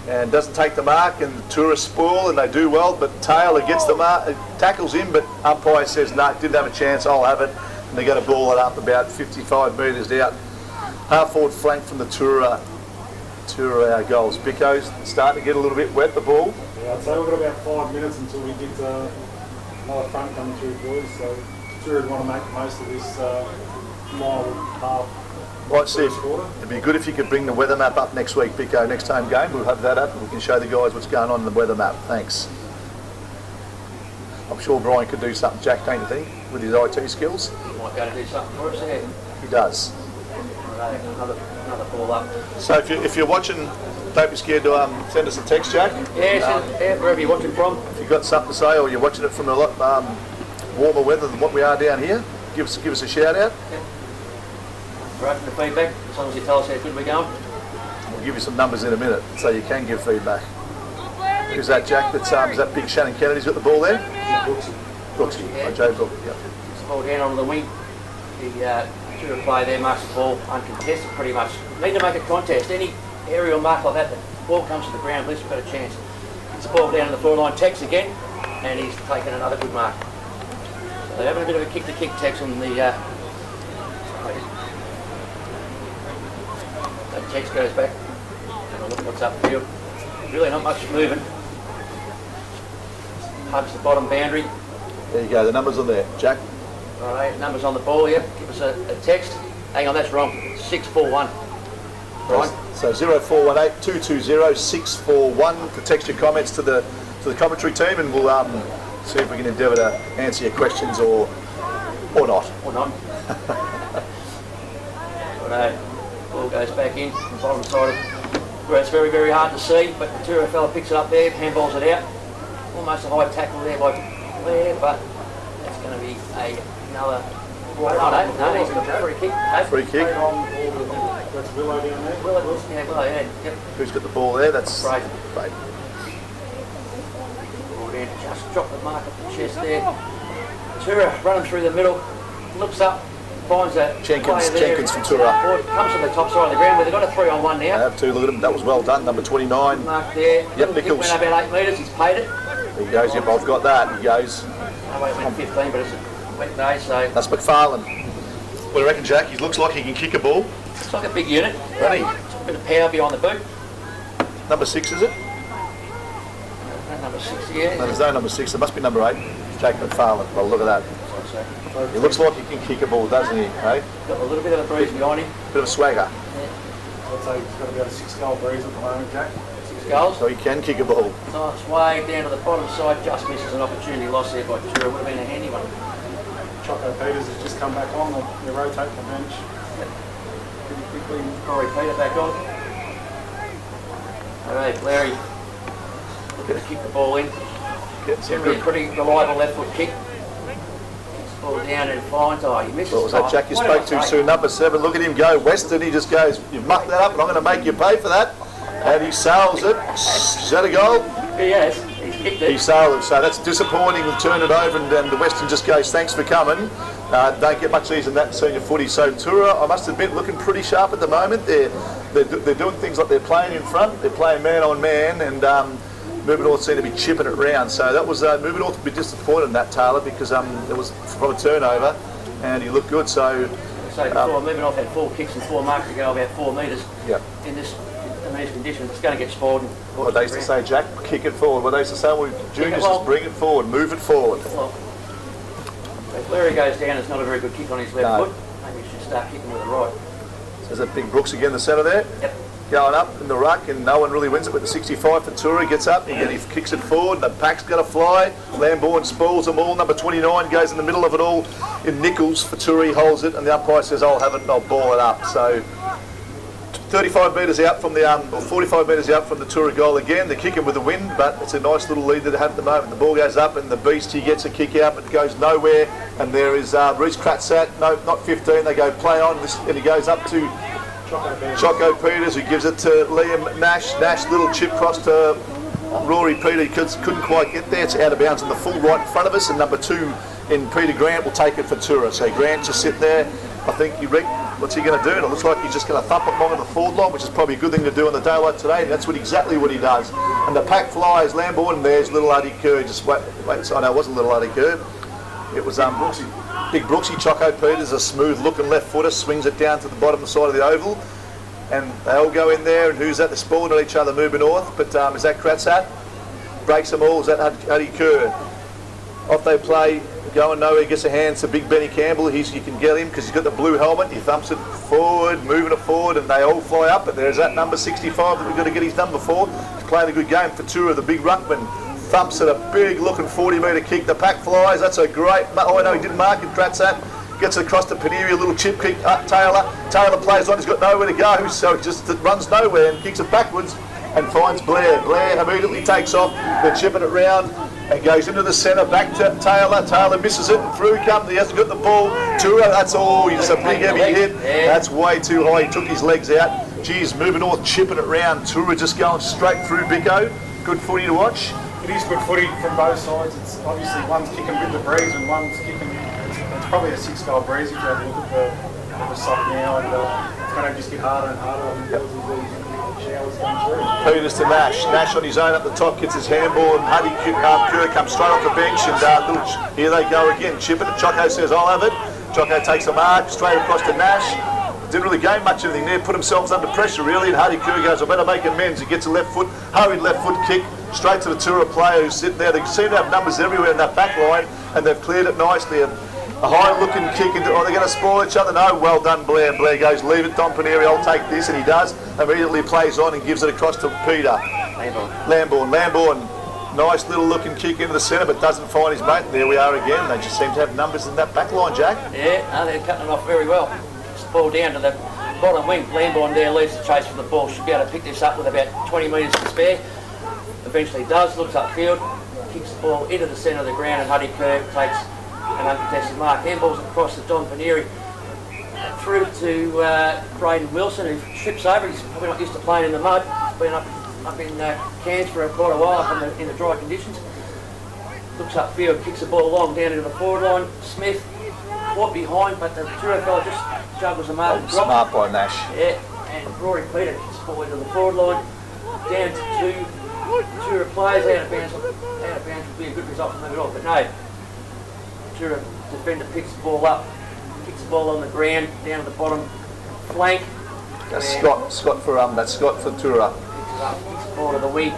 And doesn't take the mark, and Toora spoil, and they do well, but Taylor gets the mark, tackles him, but umpire says, no, didn't have a chance, I'll have it. And they're going to ball it up about 55 metres out. Half forward flank from the Toora goals. Bicko's starting to get a little bit wet, the ball. Yeah, I'd say we've got about 5 minutes until we get another front coming through, boys, so Toora want to make the most of this mile half. Right, Steve, it'd be good if you could bring the weather map up next week, Bicko. Next home game, we'll have that up and we can show the guys what's going on in the weather map. Thanks. I'm sure Brian could do something, Jack, don't you think, with his IT skills? He might go to do something for us there. He does. Another ball up. So if you're watching, don't be scared to send us a text, Jack. Yeah, wherever you're watching from. If you've got something to say or you're watching it from a lot warmer weather than what we are down here, give us a shout out. Yep. We're open to feedback, as long as you tell us how good we're going. We'll give you some numbers in a minute so you can give feedback. Who's that, Jack? That's is that big Shannon Kennedy's got the ball there? Brooksy. Yeah. Joe Brook. Yeah. It's the ball down onto the wing. The Toora play there marks the ball uncontested pretty much. Need to make a contest. Any aerial mark like that, the ball comes to the ground, at least we've got a chance. It's the ball down to the forward line. Tex again, and he's taken another good mark. So they're having a bit of a kick-to-kick, Tex on the... So Tex goes back. Have a look what's up the field. Really not much moving. Hugs the bottom boundary. There you go. The numbers on there, Jack. Right, numbers on the ball here. Give us a text. Hang on, that's wrong. 641. Right. So 0418 220 641 to text your comments to the commentary team, and we'll see if we can endeavour to answer your questions or not. Or not. Right, ball goes back in, the bottom side where it's very, very hard to see, but the Toora fella picks it up there, handballs it out. Almost a high tackle there by Blair, but that's going to be another... No, he's got a free kick. Free kick. That's Willow down there. Willow, yeah. Yep. Who's got the ball there? That's Braden. Braden. Ball down, just dropped the mark at the chest there. Toora running through the middle, looks up, finds a player there. Jenkins from Toora. Comes to the top side of the ground where they've got a 3-on-1 now. They have to. Look at him. That was well done. Number 29. Mark there. Yep, Little kick Nichols. went about 8 metres, he's paid it. There he goes. Yep, I've got that. He goes. No way it went 15, but it's a wet day, so... That's McFarlane. What do you reckon, Jack? He looks like he can kick a ball. It's like a big unit. Doesn't he? A bit of power behind the boot. Number 6, is it? Number 6, yeah. No, there's no number 6. There must be number 8. Jack McFarlane. Well, look at that. He looks like he can kick a ball, doesn't he? Hey? Got a little bit of a breeze behind him. Bit of a swagger. I'd say he's got about a 6-goal breeze at the moment, Jack. 6 goals. So he can kick a ball. Nice wave down to the bottom side. Just misses an opportunity lost there by Toora. Would have been a handy one. Choco Peters has just come back on. They rotate the bench. Pretty quickly, Corey Peter back on. Alright, Larry looking to kick the ball in. Getting some Really good. pretty reliable left foot kick. Kicks the ball down and finds. Oh, he misses. What was that, Jack? You spoke too soon. Number 7. Look at him go. Weston, he just goes, you've mucked that up and I'm going to make you pay for that. And he sails it. Is that a goal? Yes, he's kicked it. He sailed it. So that's disappointing. We'll turn it over and the Weston just goes, thanks for coming. Don't get much easier than that in senior footy. So Toora, I must admit, looking pretty sharp at the moment. They're doing things like they're playing in front. They're playing man on man, and Mirboo North seem to be chipping it round. So that was Mirboo North would be disappointed in that, Taylor, because it was from a turnover, and he looked good. So before moving off had 4 kicks and 4 marks to go about 4 metres. Yep. In these conditions, it's going to get spoiled. What they used to say, Jack, kick it forward. What they used to say, well, juniors, just bring it forward, move it forward. Well, if Larry goes down, it's not a very good kick on his left No. foot. Maybe he should start kicking with the right. So there's that big Brooks again in the centre there. Yep. Going up in the ruck, and no one really wins it with the 65 for Toora. Gets up, and he kicks it forward, and the pack's going to fly. Lambourne spoils them all. Number 29 goes in the middle of it all. In Nichols for Toora, he holds it, and the umpire says, I'll have it and I'll ball it up. So 35 metres out from the, or 45 metres out from the Toora goal again. They're kicking with the wind, but it's a nice little lead that they have at the moment. The ball goes up, and the Beast, he gets a kick out, but it goes nowhere. And there is Reece Kratzat, no, not 15. They go play on, and he goes up to Choco Peters, who gives it to Liam Nash. Nash, little chip cross to Rory Peter. He couldn't quite get there. It's out of bounds in the full right in front of us, and number 2 in Peter Grant will take it for Toora. So Grant just sit there. I think what's he going to do? And it looks like he's just going to thump it along the forward line, which is probably a good thing to do in the daylight today. And that's exactly what he does. And the pack flies. Lambourne, and there's little Uddy Kerr. Just wait. I know it wasn't little Uddy Kerr. It was Big Brooksy. Choco Peters, a smooth looking left footer, swings it down to the bottom side of the oval. And they all go in there, and who's that? They're spawning at each other, moving north. But is that Kratzat? Breaks them all. Is that Uddy Kerr? Off they play, going nowhere, gets a hand to Big Benny Campbell. You can get him because he's got the blue helmet. He thumps it forward, moving it forward, and they all fly up. But there's that number 65 that we've got to get his number for. He's playing a good game for Toora, the big ruckman. Thumps it, a big looking 40-metre kick. The pack flies. That's a great... Oh, I know he didn't mark it, Kratzat. Gets it across to Paneri, a little chip kick. Taylor plays on, he's got nowhere to go, so he just runs nowhere and kicks it backwards and finds Blair. Blair immediately takes off. They're chipping it round and goes into the centre, back to Taylor. Taylor misses it, and through comes, he hasn't got the ball. Toora, that's all, he's a big heavy hit. That's way too high, he took his legs out. Geez, moving north, chipping it round. Toora just going straight through Bicco. good footy to watch? It is good footy from both sides. It's obviously one's kicking with the breeze and one's kicking. It's probably a 6-goal breeze if you have a look at the side now, and it's going to just get harder and harder. I think these showers come through. Peters to Nash. Nash on his own up the top gets his handball, and Huddy Kerr comes straight off the bench, and here they go again. Chip it. Choco says, "I'll have it." Choco takes a mark straight across to Nash. Didn't really gain much of anything there. Put themselves under pressure really, and Huddy Kerr goes, "I better make amends." He gets a left foot, hurried left foot kick straight to the Toora player who's sitting there. They seem to have numbers everywhere in that back line, and they've cleared it nicely. A high-looking kick into. Oh, they're going to spoil each other. No, well done, Blair. Blair goes, "Leave it, Don Paneri. I'll take this," and he does. Immediately plays on and gives it across to Peter. Lambourne. Nice little looking kick into the centre, but doesn't find his mate. There we are again. They just seem to have numbers in that back line, Jack. Yeah, no, they're cutting it off very well. It's the ball down to the bottom wing. Lambourne there leads the chase for the ball. Should be able to pick this up with about 20 metres to spare. Eventually does. Looks upfield. Kicks the ball into the centre of the ground, and Huddy Kerr takes an uncontested mark. Handballs across to Don Paneri. Through to Braden Wilson, who trips over. He's probably not used to playing in the mud. He's been up in Cairns for quite a while up in the dry conditions. Looks upfield, kicks the ball long down into the forward line. Smith caught behind, but the Toora fella just juggles the mark and drops. Smart by Nash. Yeah, and Rory Peter kicks the ball into the forward line. Down to two Toora players out of bounds. Out of bounds would be a good result from them at all, but no. Toora defender picks the ball up, kicks the ball on the ground, down to the bottom flank. That's Scott for Toora. Kicks the ball to the wing.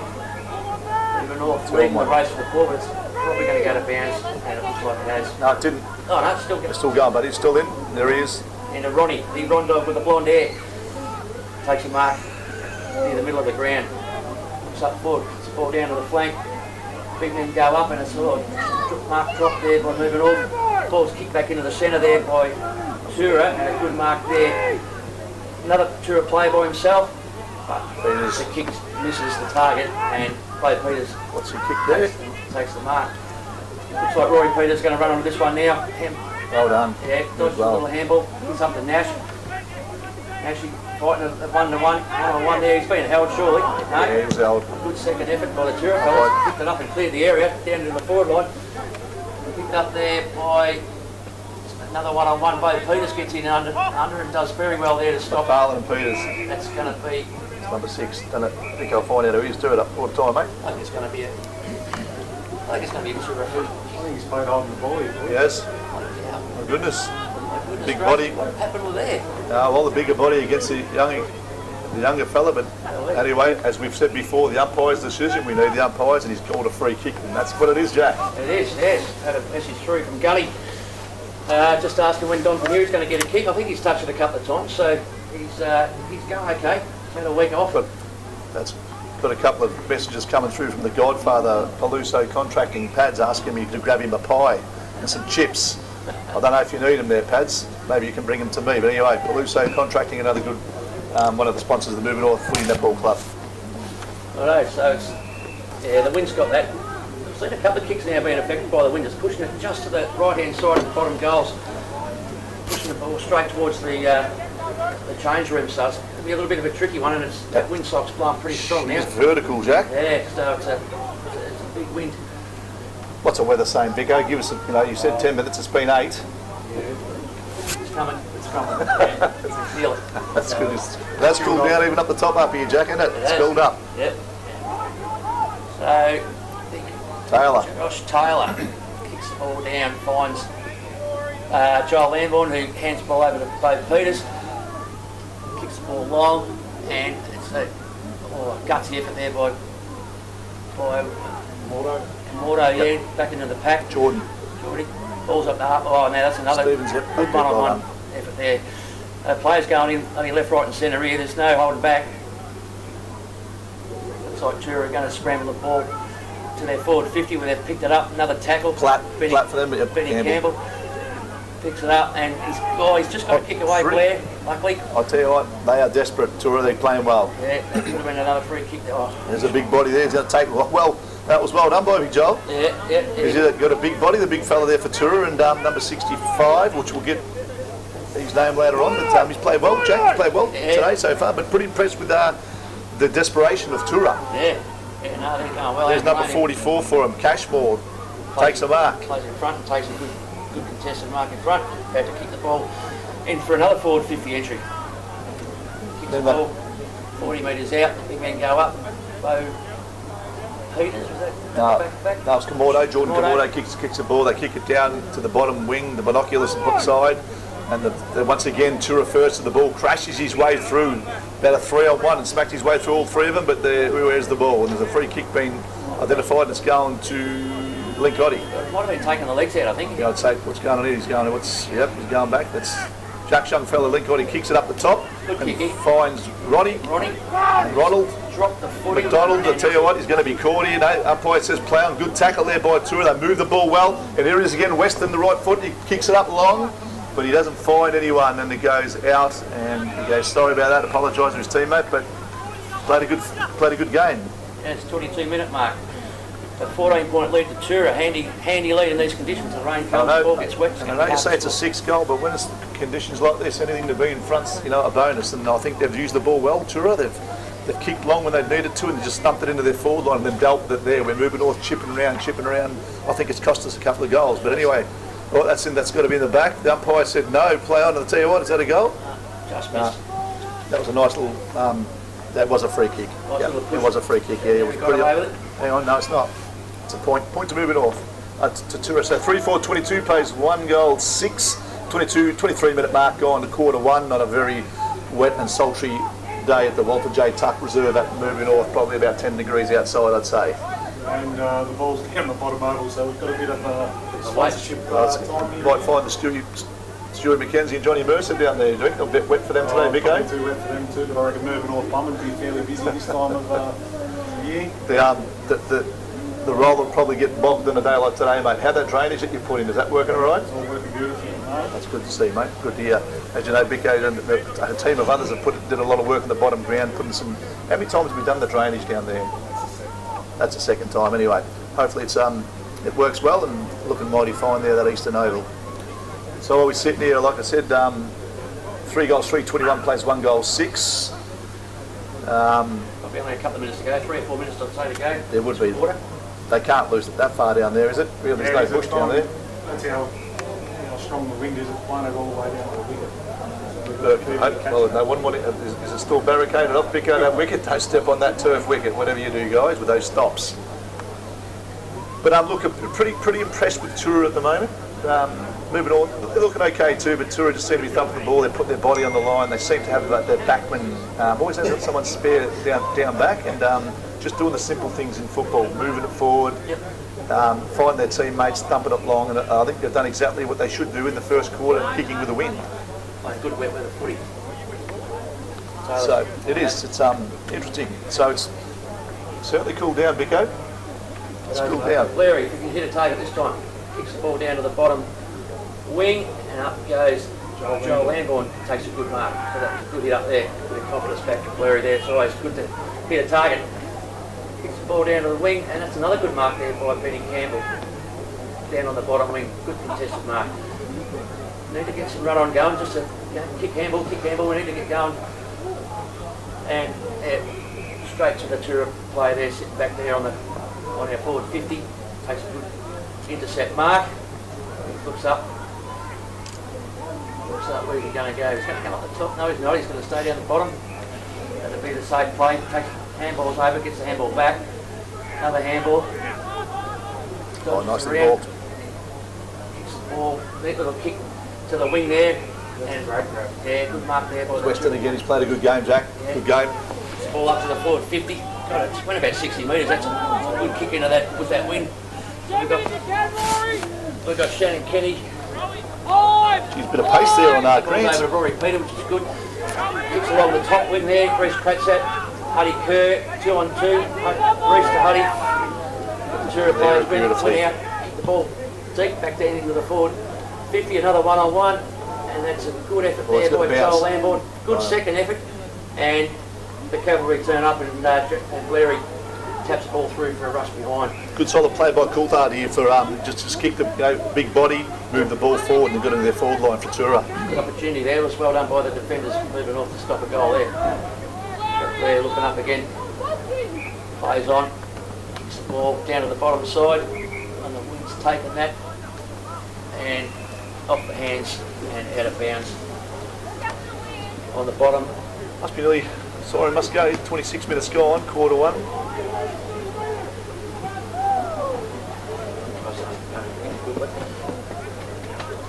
Moving north, leading the race for the ball, but it's probably going to go to bounds, and it looks like it has. No, it didn't. Oh no, it's still going. It's still going, but he's still in. There he is. And Ronnie, the Rondog with the blonde hair, takes a mark near the middle of the ground. Looks up forward, kicks the ball down to the flank. Big men go up, and it's a little mark drop there by moving off. Ball's kicked back into the centre there by Toora, and a good mark there. Another Toora player by himself, but the kick misses the target, and Clay Peters What's he kicked there? takes the mark. Looks like Rory Peters going to run on this one now. Well done. Yeah, dodges a little handball, gets up to Nash. Nash fighting a one-on-one there. He's been held surely. No. Yeah, he was held. Good second effort by the Toora fellas. Picked it up and cleared the area down to the forward line. Picked up there by another one-on-one. Both Peters gets in under and does very well there to stop. Barlin and Peters. That's going to be. It's number 6. Don't it? I think I'll find out who he is. Do it up all the time, mate. I think it's going to be a. I think it's going to be a Toora food. I think he's played holding the ball. Yes. Yeah. My goodness. Goodness Big gracious, body. What happened with there? Well, the bigger body against the younger fella, but anyway, as we've said before, the umpire's decision. We need the umpires, and he's called a free kick, and that's what it is, Jack. It is, yes. Had a message through from Gully, just asking when Don Paneri's going to get a kick. I think he's touched it a couple of times, so he's going okay. He's had a week off. But that's got a couple of messages coming through from the Godfather, Paluso Contracting. Pad's asking me to grab him a pie and some chips. I don't know if you need them there, Pads. Maybe you can bring them to me. But anyway, Paluso Contracting, another good one of the sponsors of the Moving North Footy Netball Club. Righto, so it's, the wind's got that. I've seen a couple of kicks now being affected by the wind. It's pushing it just to the right-hand side of the bottom goals. Pushing the ball straight towards the change room, so it's going to be a little bit of a tricky one, and that windsock's blowing pretty strong now. It's vertical, Jack. Yeah, so it's a big wind. What's the weather saying, Vico? Give us, you said 10 minutes, it's been 8. It's coming, it's coming. Yeah, feel it. That's good. That's cooled down even up the top up here, Jack, isn't it? It's filled up. Yep. So, Taylor. Josh Taylor kicks the ball down, finds Joel Lambourne, who hands the ball over to both Peters. Kicks the ball long, and it's a gutsy effort there by Mordo, yeah, back into the pack. Jordan. Balls up the half. Oh, now that's another Stevens, yep. good one-on-one effort there. Players going in, only left, right and centre here. There's no holding back. Looks like Toora are going to scramble the ball to their forward 50 where they've picked it up. Another tackle. Flat for them. But Benny Campbell picks it up, and he's just got to kick away, Blair, luckily. I'll tell you what, they are desperate, Toora. They're playing well. Yeah, that could have been another free kick. Oh. There's a big body there. He's going to take it. Well, that was well done by Big Joel. Yeah. He's got a big body, the big fella there for Toora, and number 65, which we'll get his name later on. But he's played well, Jack. He's played well today so far, but pretty impressed with the desperation of Toora. Yeah. Yeah, no, they're going well. There's number 44 for him, Cashmore. Takes a mark. Plays in front and takes a good contested mark in front. About to kick the ball in for another forward 50 entry. Kicks the ball 40 metres out. The big men go up. Bo Peters, was that? No, Back? no, it's Camordo. Jordan Camordo kicks the ball. They kick it down to the bottom wing, the binoculars side. And once again, Toora first to the ball, crashes his way through about a 3-on-1 and smacks his way through all three of them, but where's the ball? And there's a free kick being identified, and it's going to Linkotti. Might have been taking the legs out, I think. Yeah, I'd say what's going on here? He's going back. That's Jack young fella Linkotti kicks it up the top and finds Ronnie. Ronald. Dropped the footy. McDonald, I tell you what, he's going to be caught here. Umpire says plough. Good tackle there by Toora. They move the ball well. And here it is again, Weston, the right foot. He kicks it up long, but he doesn't find anyone, and it goes out. And he goes, sorry about that, apologise to his teammate, but played a good game. And it's 22-minute mark. A 14-point lead to Toora. Handy lead in these conditions. The rain comes, the ball gets wet. And I know you say it's a 6 goal, but when it's conditions like this, anything to be in front's, a bonus. And I think they've used the ball well, Toora. They've kicked long when they needed to, and they just stumped it into their forward line and then dealt with it there. We're moving north, chipping around. I think it's cost us a couple of goals. But anyway, that's got to be in the back. The umpire said no, play on, and I'll tell you what, is that a goal? Just missed. That was a nice little, that was a free kick. It was a free kick, yeah. It was got away with it? Hang on, no, it's not. It's a point to move it off. To Toora. So 3-4-22 plays 1 goal, 6, 23-minute mark gone to quarter 1 on a very wet and sultry day at the Walter J. Tuck Reserve at Mirboo North, probably about 10 degrees outside, I'd say. And the ball's down the bottom oval, so we've got a bit of sponsorship time here. Might find the Stuart McKenzie and Johnny Mercer down there, do you think? A bit wet for them today, Vic, Probably too wet for them too, but I reckon Mirboo North Bum would be fairly busy this time of year. The roll will probably get bogged in a day like today, mate. How that drainage that you put in, is that working all right? It's all working beautifully, mate. That's good to see, mate. Good to hear. As you know, Bicko and a team of others have did a lot of work on the bottom ground, putting some. How many times have we done the drainage down there? That's the second time, anyway. Hopefully it works well and looking mighty fine there, that Eastern Oval. So while we're sitting here, like I said, 3 goals, 3-21 plays 1 goal, 6. Probably only a couple of minutes to go, 3 or 4 minutes to say to go. There would be. They can't lose it that far down there, is it? Really, there's no bush down there. That's how strong the wind is. It's blown it all the way down to the wicket. Well, no one is it still barricaded off? Pick out that wicket. Don't step on that turf wicket. Whatever you do, guys, with those stops. But look, pretty impressed with Toora at the moment. Moving on, they're looking okay too. But Toora just seem to be thumping the ball. They put their body on the line. They seem to have their backman always have someone spare down back and. Just doing the simple things in football, moving it forward, find their teammates, thumping it long, and I think they've done exactly what they should do in the first quarter, kicking with the wind. Like good wet weather footy. So it is. It's interesting. So it's certainly cooled down, Bicko. It's cooled down. Larry, if you can hit a target this time, kicks the ball down to the bottom wing, and up goes Joel Lambourne. Takes a good mark. So that was a good hit up there. Bit of confidence back to Larry there. It's always good to hit a target. Kicks the ball down to the wing, and that's another good mark there by Benny Campbell. Down on the bottom wing, good contested mark. Need to get some run on going, just to kick handball, we need to get going. And straight to the Toora player there, sitting back there on our forward 50. Takes a good intercept mark. Looks up where he's going to go. He's going to come up the top. No, he's not. He's going to stay down the bottom. That'll be the safe play. Takes handballs over, gets the handball back. Another handball. Nicely ball. Kicks the ball. Neat little kick to the wing there. And good mark there. Weston again, he's played a good game, Jack. Yeah. Good game. Ball up to the forward 50. God, it went about 60 metres. That's a good kick into that with that wind. We've got Shannon Kenny. He's a bit of pace there on Grant. Over to Rory Peter, which is good. Kicks along the top wing there. Reece Pratsat, Huddy Kerr, 2-on-2. Reece to Huddy. The Toora players went out, kick the ball deep back down into the forward 50. Another 1-on-1, and that's a good effort there by Joel Lambourne. Good second effort, and the cavalry turn up and Larry taps the ball through for a rush behind. Good solid play by Coulthard here for just kick the big body, move the ball forward and got into their forward line for Toora. Good opportunity there, was well done by the defenders moving off to stop a goal there. Blair looking up again, plays on, ball down to the bottom side, and the wind's taken that, and off the hands and out of bounds on the bottom. Must be nearly, sorry, must go, 26 minutes gone, quarter one.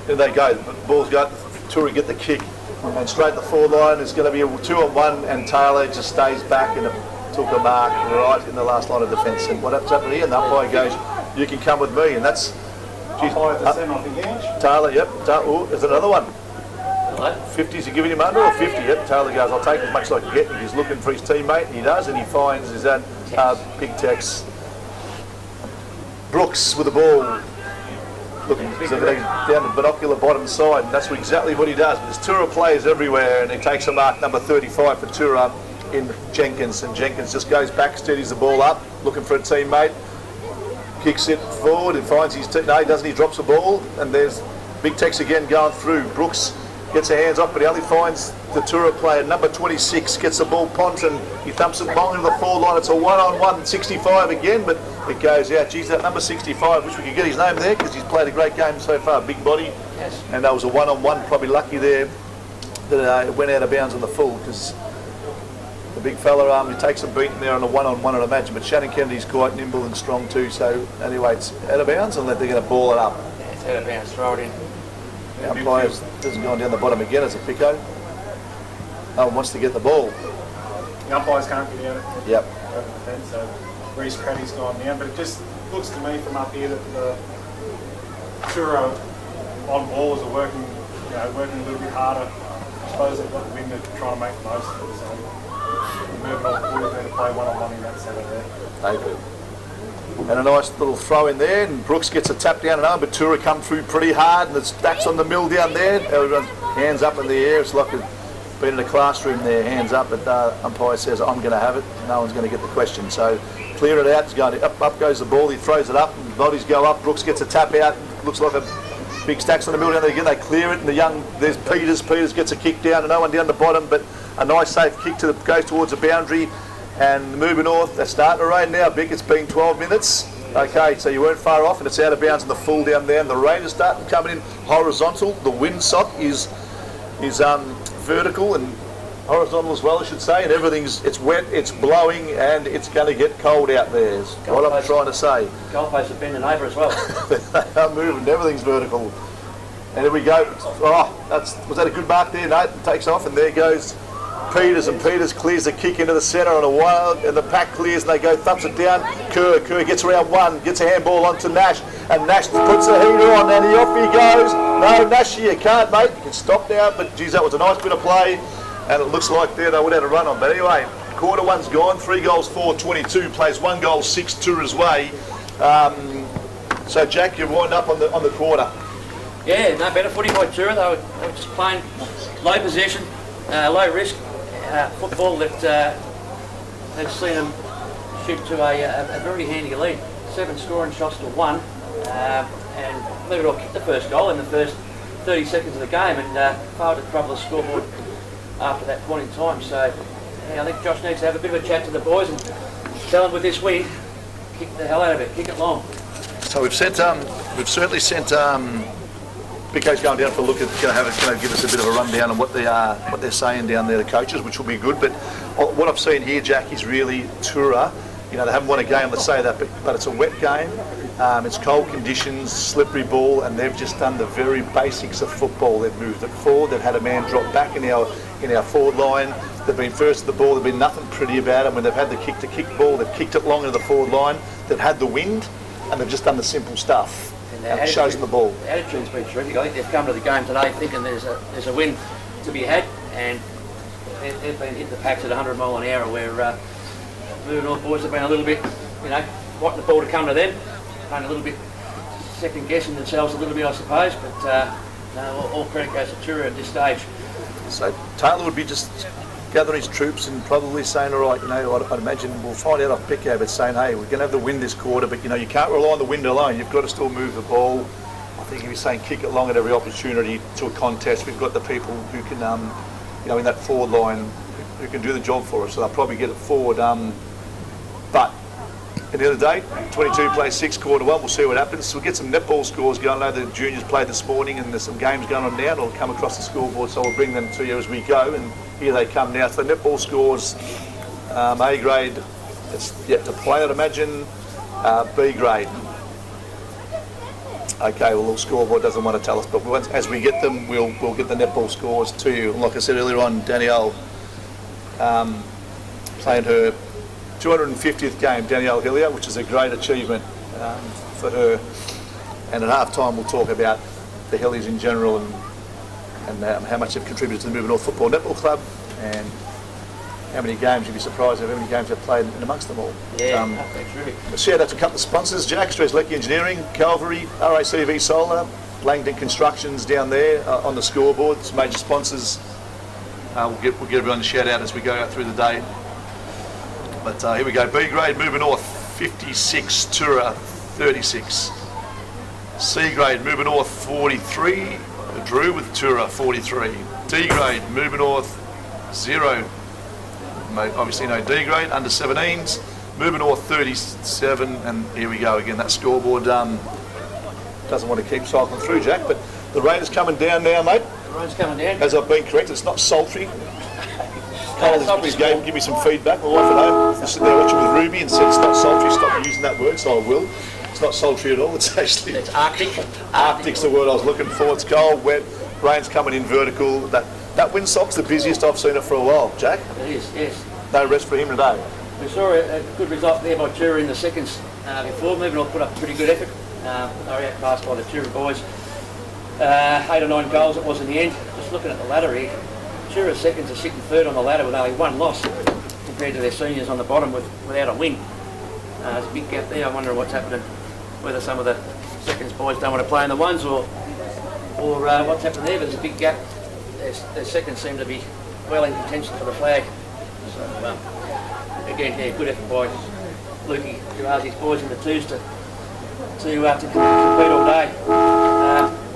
There they go, the ball's got, Toora get the kick, and straight the forward line, there's going to be a 2-on-1, and Taylor just stays back and took a mark right in the last line of defence. And what's happening here? And the umpire goes, you can come with me, and that's... Umpire to send off the bench. Taylor, yep, oh, there's another one. Hello? 50s, you giving him under or 50? Yep, Taylor goes, I'll take as much as I can get. And he's looking for his teammate, and he does, and he finds his big Tex. Brooks with the ball. Looking down the binocular bottom side, and that's exactly what he does. There's Toora players everywhere, and he takes a mark, number 35 for Toora in Jenkins, and Jenkins just goes back, steadies the ball up, looking for a teammate, kicks it forward and finds his no, he doesn't, he drops the ball, and there's Big Tex again going through. Brooks gets her hands up, but he only finds the Toora player, number 26, gets the ball, Pont, and he thumps it long into the forward line. It's a one-on-one, 65 again, but it goes out. Geez, that number 65, wish we could get his name there, because he's played a great game so far, big body. Yes. And that was a one-on-one, probably lucky there that it went out of bounds on the full, because the big fella, he takes a beating there on a one-on-one, I'd imagine, but Shannon Kennedy's quite nimble and strong too, so anyway, it's out of bounds, and they're going to ball it up. Yeah, it's out of bounds, throw it in. The umpire hasn't gone down the bottom again as a picko. No one wants to get the ball. The umpires can't get out Yep. over the fence, so Reece Craddy's gone down. But it just looks to me from up here that the Toora on balls are working, working a little bit harder. I suppose they've got the wind, they're trying to make the most of it. So moving on forward, they're going to play one-on-one in that centre there. They do. And a nice little throw in there, and Brooks gets a tap down and over, but Toora come through pretty hard, and the stacks on the mill down there. Everyone's hands up in the air. It's like being in a classroom there, hands up, but umpire says, I'm going to have it. No one's going to get the question. So clear it out. It's going up goes the ball. He throws it up, and bodies go up. Brooks gets a tap out. Looks like a big stacks on the mill down there again. They clear it, and there's Peters. Peters gets a kick down, and no one down the bottom, but a nice safe kick goes towards the boundary. And moving north, they're starting to rain now, Vic. It's been 12 minutes. Okay, so you weren't far off, and it's out of bounds in the full down there. And the rain is starting coming in horizontal. The windsock is vertical and horizontal as well, I should say. And it's wet, it's blowing, and it's going to get cold out there. Is what I'm trying to say. Goalposts have been over as well. They are moving. Everything's vertical. And here we go. Oh, was that a good mark there? No, it takes off, and there goes Peters, and Peters clears the kick into the centre on a wild, and the pack clears, and they go, thumps it down. Kerr gets around one, gets a handball onto Nash, and Nash puts the heater on, and off he goes. No, Nash, you can't, mate. You can stop now, but geez, that was a nice bit of play, and it looks like there they would have a run on. But anyway, quarter one's gone, 3 goals, 4-22, plays 1 goal, 6 Toora's way. So Jack, you're winding up on the quarter. Yeah, no better footy by Toora. They were just playing low possession, low risk. Football that has seen them shoot to a very handy lead. 7 scoring shots to 1, and Mirboo kicked the first goal in the first 30 seconds of the game, and failed to trouble the scoreboard after that point in time. So yeah, I think Josh needs to have a bit of a chat to the boys and tell them with this win, kick the hell out of it, kick it long. So we've certainly sent Pico's going down for a look at going to give us a bit of a rundown on what they're saying down there, the coaches, which will be good. But what I've seen here, Jack, is really Toora. They haven't won a game, let's say that, but it's a wet game. It's cold conditions, slippery ball, and they've just done the very basics of football. They've moved it forward. They've had a man drop back in our forward line. They've been first to the ball. There's been nothing pretty about it. When they've had the kick ball, they've kicked it long into the forward line. They've had the wind, and they've just done the simple stuff. And it shows them the ball. The attitude's been terrific. I think they've come to the game today thinking there's a win to be had, and they've been hitting the packs at 100 mile an hour, where Mirboo North boys have been a little bit, wanting the ball to come to them, a little bit second guessing themselves a little bit, I suppose. But all credit goes to Toora at this stage. So Taylor would be just gathering his troops and probably saying, all right, I'd imagine we'll find out off Pico, but saying, hey, we're going to have the wind this quarter, but you can't rely on the wind alone. You've got to still move the ball. I think he'd be saying kick it long at every opportunity to a contest. We've got the people who can, in that forward line, who can do the job for us. So they'll probably get it forward. But At the end of the day, 22 plays 6, quarter 1. We'll see what happens. So we'll get some netball scores going. I know the juniors played this morning and there's some games going on now. It'll come across the scoreboard, so we'll bring them to you as we go. And here they come now. So the netball scores, A grade, it's yet to play, I'd imagine. B grade. Okay, well, the scoreboard doesn't want to tell us, but once, as we get them, we'll get the netball scores to you. And like I said earlier on, Danielle playing her 250th game, Danielle Hillier, which is a great achievement for her. And at half time we'll talk about the Hilliers in general and how much they've contributed to the Mirboo North Football Netball Club and how many games. You'd be surprised at how many games they've played in amongst them all. Yeah, terrific. A shout out to a couple of sponsors, Jack, Lexi Engineering, Calvary, RACV Solar, Langdon Constructions down there on the scoreboard. It's major sponsors. We'll get everyone a shout out as we go out through the day. But here we go, B grade, Mirboo North, 56, Toora, 36. C grade, Mirboo North, 43, Drew with Toora, 43. D grade, Mirboo North, 0. Obviously no D grade, under 17s. Mirboo North, 37, and here we go again, that scoreboard doesn't want to keep cycling through, Jack, but the rain is coming down now, mate. The rain's coming down. As I've been correct, it's not sultry. Give me some feedback. My wife at home was sitting there watching with Ruby and said it's not sultry. Stop using that word, so I will. It's not sultry at all. It's actually It's Arctic. Arctic's the word I was looking for. It's cold, wet, rain's coming in vertical. That windsock's the busiest I've seen it for a while, Jack. It is, yes. No rest for him today. We saw a good result there by Toora in the seconds before. Mirboo North put up a pretty good effort. They were outclassed by the Toora boys. 8 or 9 goals it was in the end. Just looking at the ladder here, Toora seconds are sitting third on the ladder with only 1 loss compared to their seniors on the bottom without a win. There's a big gap there. I'm wondering what's happening, whether some of the seconds boys don't want to play in the ones or what's happening there, but there's a big gap. Their seconds seem to be well in contention for the flag. So, again, yeah, good effort by Lukey Juazi's boys in the twos to compete all day.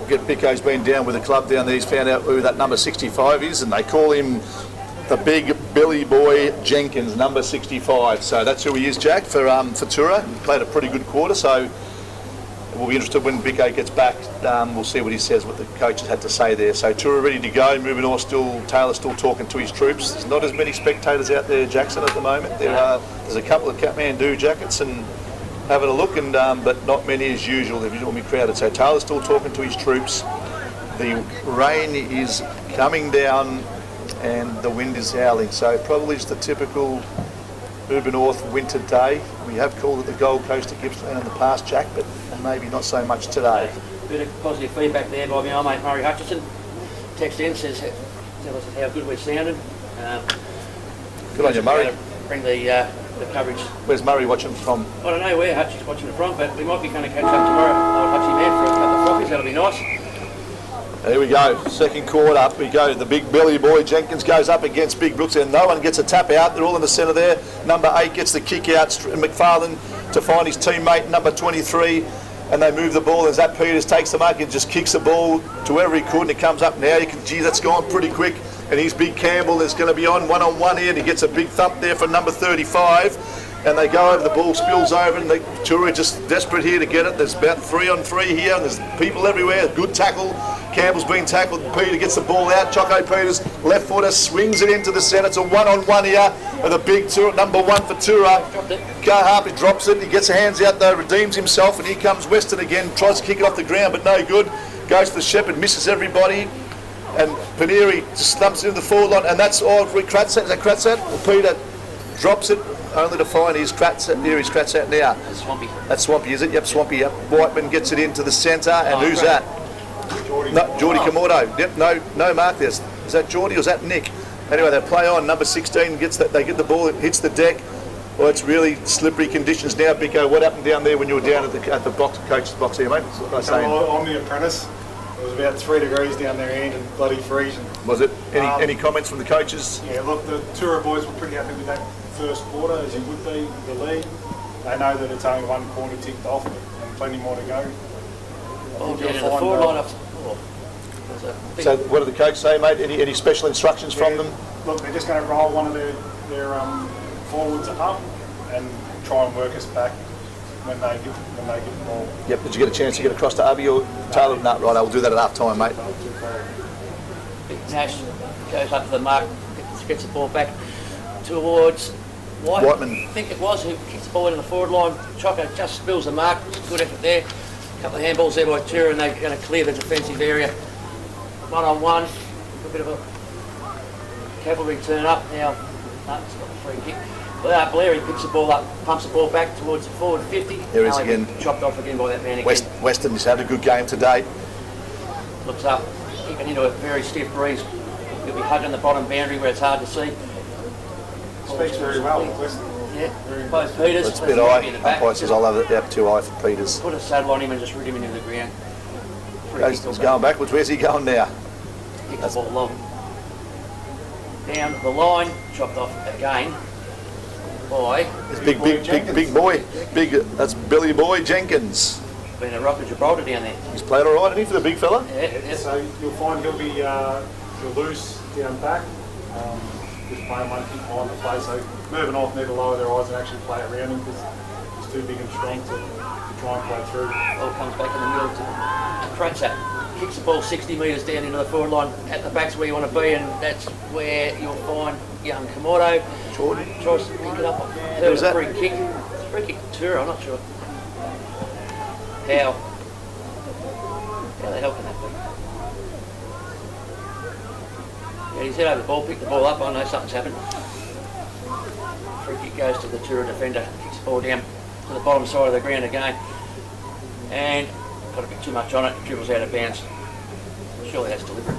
Bicko's been down with the club down there. He's found out who that number 65 is, and they call him the big Billy Boy Jenkins, number 65. So that's who he is, Jack, for Toora. He played a pretty good quarter, so we'll be interested when Bicko gets back. We'll see what he says, what the coaches had to say there. So Toora ready to go. Moving on, Taylor's still talking to his troops. There's not as many spectators out there, Jackson, at the moment. There's a couple of Kathmandu jackets and having a look, and but not many as usual. They're normally crowded. So Taylor's still talking to his troops. The rain is coming down and the wind is howling. So probably just a typical Mirboo North winter day. We have called it the Gold Coast at Gippsland in the past, Jack, but maybe not so much today. A bit of positive feedback there by my old mate Murray Hutchison. Text in says, tell us how good we're sounding. Good on you, Murray. Bring the coverage. Where's Murray watching from? I don't know where Hutch is watching it from, but we might be going to catch up tomorrow. Old Hutchie man for a couple of frockies, that'll be nice. There we go, second quarter, up we go. The big Billy Boy Jenkins goes up against Big Brooks and no one gets a tap out. They're all in the centre there. Number 8 gets the kick out, McFarlane to find his teammate, number 23, and they move the ball as that Peters takes the mark and just kicks the ball to wherever he could, and it comes up now. You can, gee, that's gone pretty quick. And he's Big Campbell is going to be on one-on-one here, and he gets a big thump there for number 35. And they go over, the ball spills over, and the Toora just desperate here to get it. There's about 3-on-3 here, and there's people everywhere. Good tackle. Campbell's being tackled. Peter gets the ball out. Choco Peters, left footer, swings it into the centre. It's a one-on-one here with a big Toora, number 1 for Toora. Harper drops it. He gets the hands out though, redeems himself, and here comes Weston again. Tries to kick it off the ground, but no good. Goes to the Shepherd, misses everybody. And Paneri just slumps into the forward line, and that's all. Kratzat, is that Kratzat? Well, Peter drops it, only to find his Kratzat. There he's Kratzat now. That's Swampy. That's Swampy, is it? Yep, Swampy. Yep. Whiteman gets it into the centre, and who's that? Geordie. No, Geordie Kamordo. Yep, no mark there. Is that Geordie or is that Nick? Anyway, they play on. Number 16 gets that. They get the ball. It hits the deck. Well, it's really slippery conditions now, Bicko. What happened down there when you were down at the box, coach's box here, mate? What was I saying? I'm the apprentice. It was about 3 degrees down their end and bloody freezing. Was it? Any comments from the coaches? Yeah, look, the Toora boys were pretty happy with that first quarter, as you would be with the lead. They know that it's only one quarter ticked off, and plenty more to go. So what did the coach say, mate? Any special instructions from them? Look, they're just going to roll one of their forwards up and try and work us back when they get the ball. Yep, did you get a chance to get across to Abby or Taylor? No, right, I'll do that at half time, mate. Nash goes up to the mark, gets the ball back towards Whiteman. I think it was, who kicks the ball into the forward line. Choco just spills the mark. Good effort there. A couple of handballs there by Toora, and they're going to clear the defensive area. 1-on-1. A bit of a cavalry turn up. Now, no, it's not a free kick. Blair, he picks the ball up, pumps the ball back towards the forward 50. There he is again. Chopped off again by that man again. Weston's had a good game today. Looks up, kicking into a very stiff breeze. He'll be hugging the bottom boundary where it's hard to see. Speaks very well, Weston. Yeah, both Peters. It's a bit high. Umpire says I'll have it up too high for Peters. Put a saddle on him and just rid him into the ground. He's going backwards. Where's he going now? Kick the ball long. Down the line, chopped off again by It's big boy. That's Billy Boy Jenkins. been a rock of Gibraltar down there. He's played all right, isn't he, for the big fella? Yeah. So you'll find he'll be loose down back. Just playing one kick behind the play. So moving off, need to lower their eyes and actually play around him because he's too big and strong to try and play through. Ball comes back in the middle to Kratzer. Kicks the ball 60 metres down into the forward line. At the back's where you want to be, and that's where you'll find young Komodo. Jordan. Tries to pick it up. Who was that? Free kick. Free kick to Toora, I'm not sure. How the hell can that be? Yeah, he's head over the ball, picked the ball up. I know something's happened. Free kick goes to the Toora defender. Kicks the ball down to the bottom side of the ground again. And got a bit too much on it, dribbles out of bounds. Surely that's deliberate.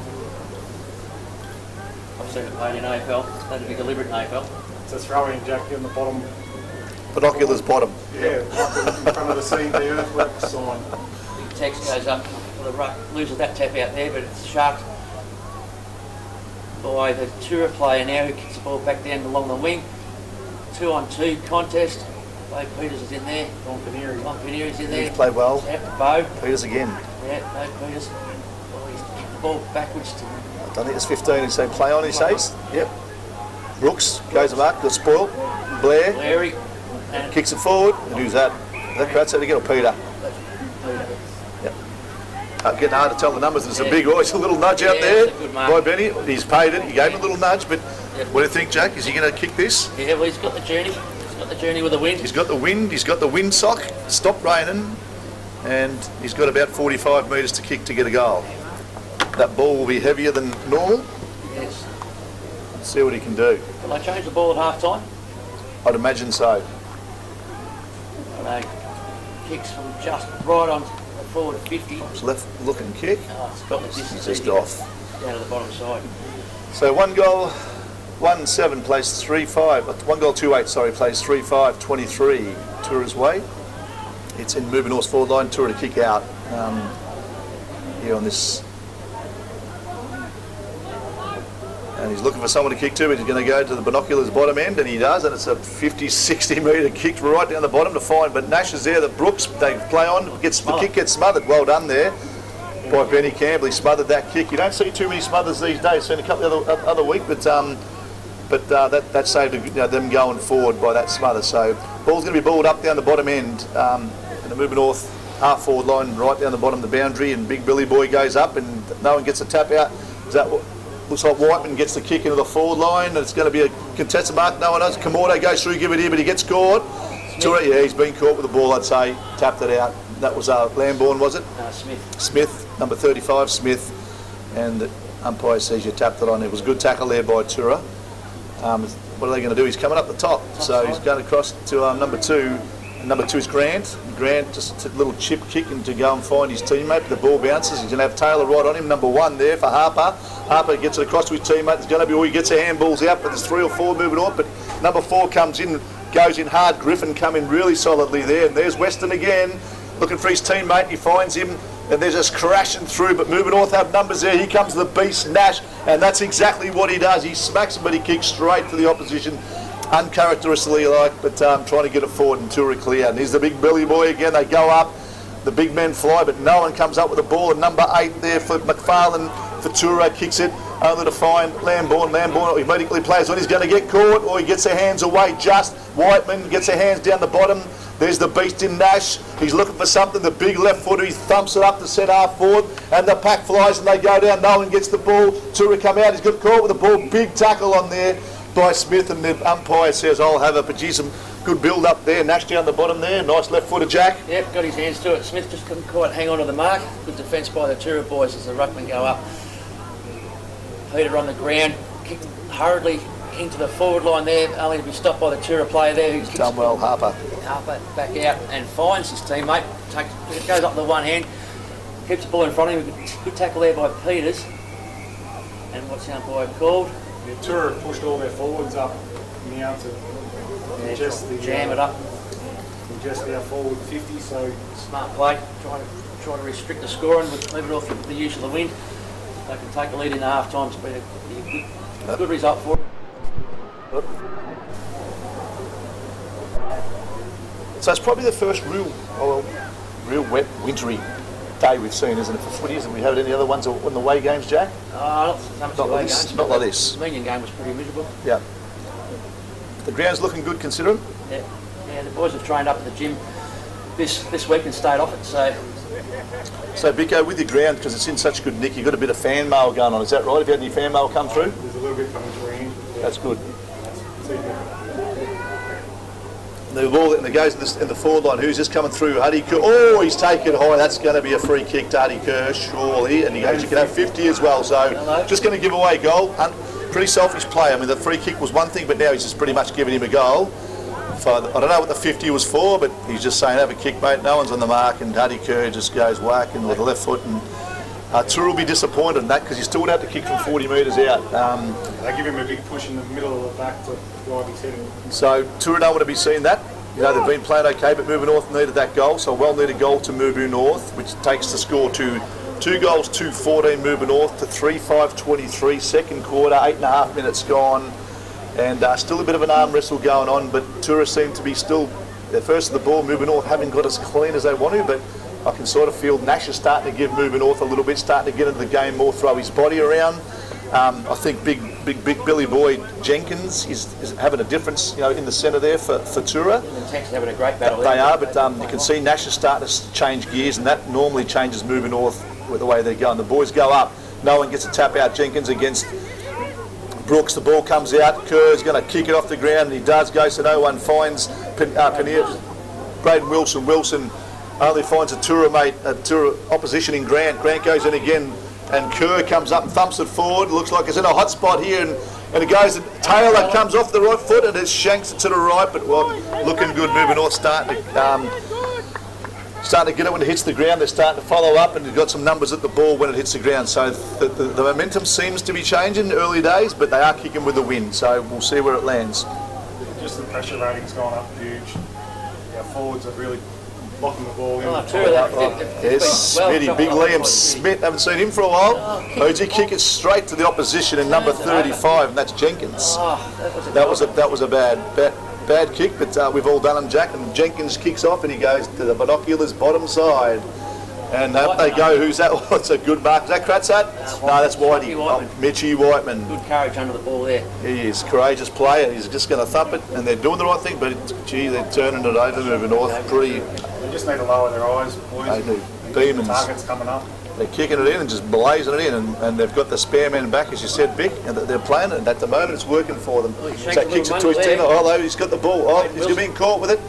I've seen it played in AFL. That'd be deliberate in AFL. It's a throwing jack in the bottom. Binoculars bottom. Yeah, in front of the scene, the earthwork sign. Big text goes up for the ruck, loses that tap out there, but it's sharked by the Toora player now who kicks the ball back down along the wing. 2-on-2 contest. Bo Peters is in there. Don Pineri's in there. He's played well. Yeah, Bo. Peters again. Yeah, Bo Peters. Oh, he's kicked the ball backwards to I don't think it's 15. He's saying play on, he says. Yep. Brooks goes to mark, got spoiled. Blair Larry. And kicks it forward. And who's that? Is that Kratzer again or Peter? Yep. Getting hard to tell the numbers. There's a big, it's a little nudge out there it's a good mark. by Benny. He's paid it. He gave him a little nudge, but what do you think, Jack? Is he going to kick this? Yeah, well, he's got the journey. He's got the journey with the wind. He's got the wind. He's got the windsock. Stopped raining, and he's got about 45 metres to kick to get a goal. That ball will be heavier than normal. Yes. Let's see what he can do. Will they change the ball at half time? I'd imagine so. And kicks from just right on the forward 50. It's left looking kick. Oh, it's got the distance He's just easy. off. Down to the bottom side. So 1 goal, 1-7 plays 3-5. 1 goal, 2-8, sorry, plays 3-5, 23 Toora's way. It's in Mirboo North's forward line. Toora to kick out here on this. And he's looking for someone to kick to, but he's going to go to the binoculars bottom end, and he does, and it's a 50-60 metre kick right down the bottom to find, but Nash is there, that Brooks, they play on, the kick gets smothered. Well done there by Benny Campbell. He smothered that kick. You don't see too many smothers these days. Seen a couple the other week, but that saved them going forward by that smother. So ball's going to be balled up down the bottom end, and the Mirboo North half forward line right down the bottom of the boundary, and Big Billy Boy goes up, and no one gets a tap out. Is that what? Looks like Whiteman gets the kick into the forward line, and it's going to be a contested mark. No one knows. Komodo goes through, give it here, but he gets caught. Toora, yeah, he's been caught with the ball, I'd say. Tapped it out. That was Lambourne, was it? Smith. Smith, number 35, Smith. And the umpire says you tapped it on. It was a good tackle there by Toora. What are they going to do? He's coming up the top. So he's going across to number 2. Number 2 is Grant. Grant just a little chip kick and to go and find his teammate. The ball bounces. He's going to have Taylor right on him. Number 1 there for Harper. Harper gets it across to his teammate. It's going to be he gets the handballs out, but there's 3 or 4 moving on. But number 4 comes in, goes in hard. Griffin come in really solidly there. And there's Weston again, looking for his teammate. He finds him, and they're just crashing through. But Mirboo North have numbers there. Here comes the beast Nash, and that's exactly what he does. He smacks him, but he kicks straight for the opposition. Uncharacteristically but trying to get it forward and Toora clear. And here's the Big Billy Boy again. They go up, the big men fly, but no one comes up with the ball. And number 8 there for McFarlane for Toora kicks it. only to find Lambourne immediately plays on. He's going to get caught, or he gets their hands away just. Whiteman gets their hands down the bottom. There's the beast in Nash. He's looking for something. The big left footer. He thumps it up to centre half forward, and the pack flies and they go down. No one gets the ball. Toora come out. He's got caught with the ball. Big tackle on there by Smith, and the umpire says, I'll have it. But geez, some good build up there. Nash down the bottom there. Nice left footer, Jack. Yep, got his hands to it. Smith just couldn't quite hang on to the mark. Good defence by the Toora boys as the ruckmen go up. Peter on the ground, kicked hurriedly into the forward line there, only to be stopped by the Toora player there who's Done well, Harper. Harper back out and finds his teammate. Goes up the one hand, keeps the ball in front of him. Good tackle there by Peters. And what's the umpire called? Yeah, Toora pushed all their forwards up now to just jam it up. Just our forward 50. So Smart play, trying to restrict the scoring, with leave it off the use of the wind. They can take a lead in half time. It's been a good result for them. So it's probably the first real wet, wintry day we've seen, isn't it, for footy? Have we had any other ones in the away games, Jack? Not so much Not away like this. games, Not but like this. The Dominion game was pretty miserable. Yeah. The ground's looking good, considering. Yeah, the boys have trained up at the gym this week and stayed off it. So Bicko, with your ground, because it's in such good nick, you've got a bit of fan mail going on. Is that right? Have you had any fan mail come through? there's a little bit coming through in. That's good. The ball and it goes in the forward line. Who's this coming through? Huddy Kerr. Oh, he's taken high. That's going to be a free kick to Huddy Kerr, surely. And he goes, you can have 50 as well. So just going to give away a goal. Pretty selfish play. I mean, the free kick was one thing, but now he's just pretty much giving him a goal. I don't know what the 50 was for, but he's just saying, have a kick, mate. No one's on the mark, and Huddy Kerr just goes whacking with the left foot. And Toora will be disappointed in that because he still would have to kick from 40 metres out. They give him a big push in the middle of the back to drive his head in. So Toora don't want to be seeing that. You know, they've been playing okay, but Mirboo North needed that goal. So a well-needed goal to Mirboo North, which takes the score to 2 goals, 2-14 Mirboo North to 3-5-23, second quarter, 8.5 minutes gone. And still a bit of an arm wrestle going on, but Toora seem to be still they're first of the ball. Mirboo North haven't got as clean as they want to, but I can sort of feel Nash is starting to give Mirboo North a little bit, starting to get into the game more, throw his body around. I think big Billy Boy Jenkins is having a difference, you know, in the centre there for Toora. The Texans having a great battle. They are, but you can see Nash is starting to change gears, and that normally changes Mirboo North with the way they're going. The boys go up. No one gets a tap out. Jenkins against Brooks. The ball comes out. Kerr's going to kick it off the ground, and he does go, so no one finds Panir. Braden Wilson only finds a Toora opposition in Grant. Grant goes in again, and Kerr comes up and thumps it forward. Looks like it's in a hot spot here, and it goes. Taylor comes off the right foot and it shanks it to the right, but well, looking good. Moving north, starting to get it when it hits the ground. They're starting to follow up, and they've got some numbers at the ball when it hits the ground. So the momentum seems to be changing early days, but they are kicking with the wind. So we'll see where it lands. Just the pressure rating's gone up huge. Our forwards are really blocking the ball in. Yes, Smitty, big Liam Smith. Haven't seen him for a while. OG kick it straight to the opposition in number 35, and that's Jenkins. That was a bad kick, but we've all done them, Jack. And Jenkins kicks off, and he goes to the binoculars bottom side. And up they go. Who's that? What's a good mark? Is that Kratzat? No, that's Whitey. Mitchie Whiteman. Good courage under the ball there. He is courageous player. He's just going to thump it, and they're doing the right thing. But gee, they're turning it over, moving north. Pretty. They just need to lower their eyes, boys. They do. Demons. Targets coming up. They're kicking it in and just blazing it in, and they've got the spare man back, as you said, Vic, and they're playing it. And at the moment, it's working for them. Oh, So he kicks it to his team. Oh, he's got the ball. Oh, he's being caught with it.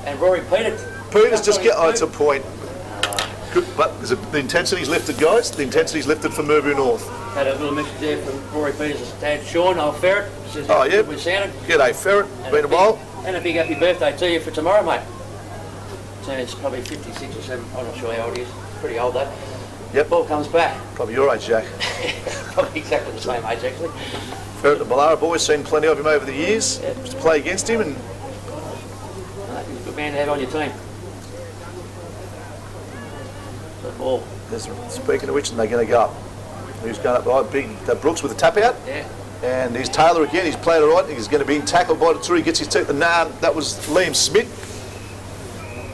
And Rory Peters. Peters just get. Oh, it's a point. Good, but the intensity's lifted, guys. The intensity's lifted for Mirboo North. Had a little message there from Rory Peters' dad, Sean, old Ferret. Says, Oh, yeah. We sounded. G'day, Ferret. Been a while. And a big happy birthday to you for tomorrow, mate. Turns probably 56 or 7. I'm not sure how old he is. Pretty old, though. Yep. Ball comes back. Probably your age, Jack. Probably exactly the same age, actually. Ferret, the Ballara boys, seen plenty of him over the years. Yeah. Just play against him, and He's a good man to have on your team. The ball. speaking of which, they're going to go up. Who's going up? Right, big Brooks with a tap out. Yeah. And he's Taylor again. He's played all right. He's going to be tackled by the Toora. He gets his teeth. Nah, that was Liam Smith.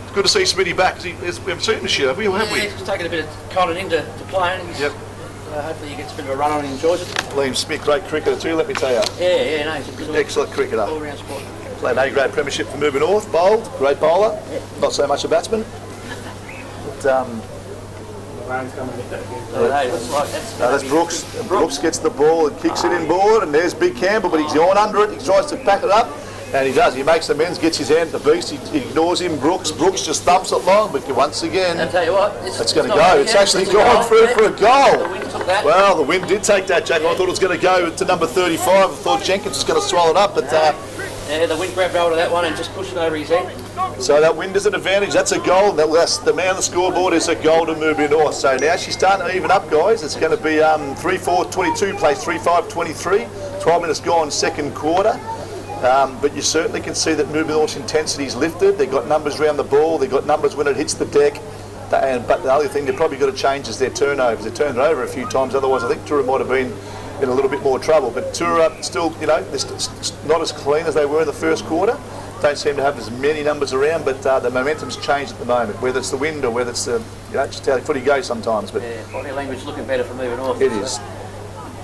It's good to see Smitty back. We haven't seen him this year, have we? He's taken a bit of cotton into playing. He's Yep. hopefully he gets a bit of a run on and enjoys it. Liam Smith, great cricketer too, let me tell you. Yeah, no, he's a good Excellent cricketer. all-round sport. Played an A-grade premiership for Mirboo North, bowled, great bowler. Not so much a batsman. But, Rain's coming in. that's Brooks. Brooks gets the ball and kicks it inboard, and there's Big Campbell, but he's gone under it. He tries to pack it up, and he does. He makes amends, gets his hand at the beast. He ignores him. Brooks just thumps it long, but once again, I'll tell you what, it's going to go. It's actually gone through for a goal. The wind took that. Well, the wind did take that, Jack. I thought it was going to go to number 35. I thought Jenkins was going to swallow it up, but Yeah, the wind grabbed hold of that one and just pushed it over his head. so that wind is an advantage. That's a goal. The man on the scoreboard is a goal to Mirboo North. So now she's starting to even up, guys. It's going to be 3-4-22 plays 3-5-23. 12 minutes gone, second quarter. But you certainly can see that Mirboo North's intensity's lifted. They've got numbers around the ball. They've got numbers when it hits the deck. But the other thing they've probably got to change is their turnovers. They turned it over a few times. Otherwise, I think Toora might have been in a little bit more trouble. But Toora still, they're not as clean as they were in the first quarter. Don't seem to have as many numbers around, but the momentum's changed at the moment. Whether it's the wind or whether it's just how the footy goes sometimes. But Yeah, body language looking better for moving North. it is.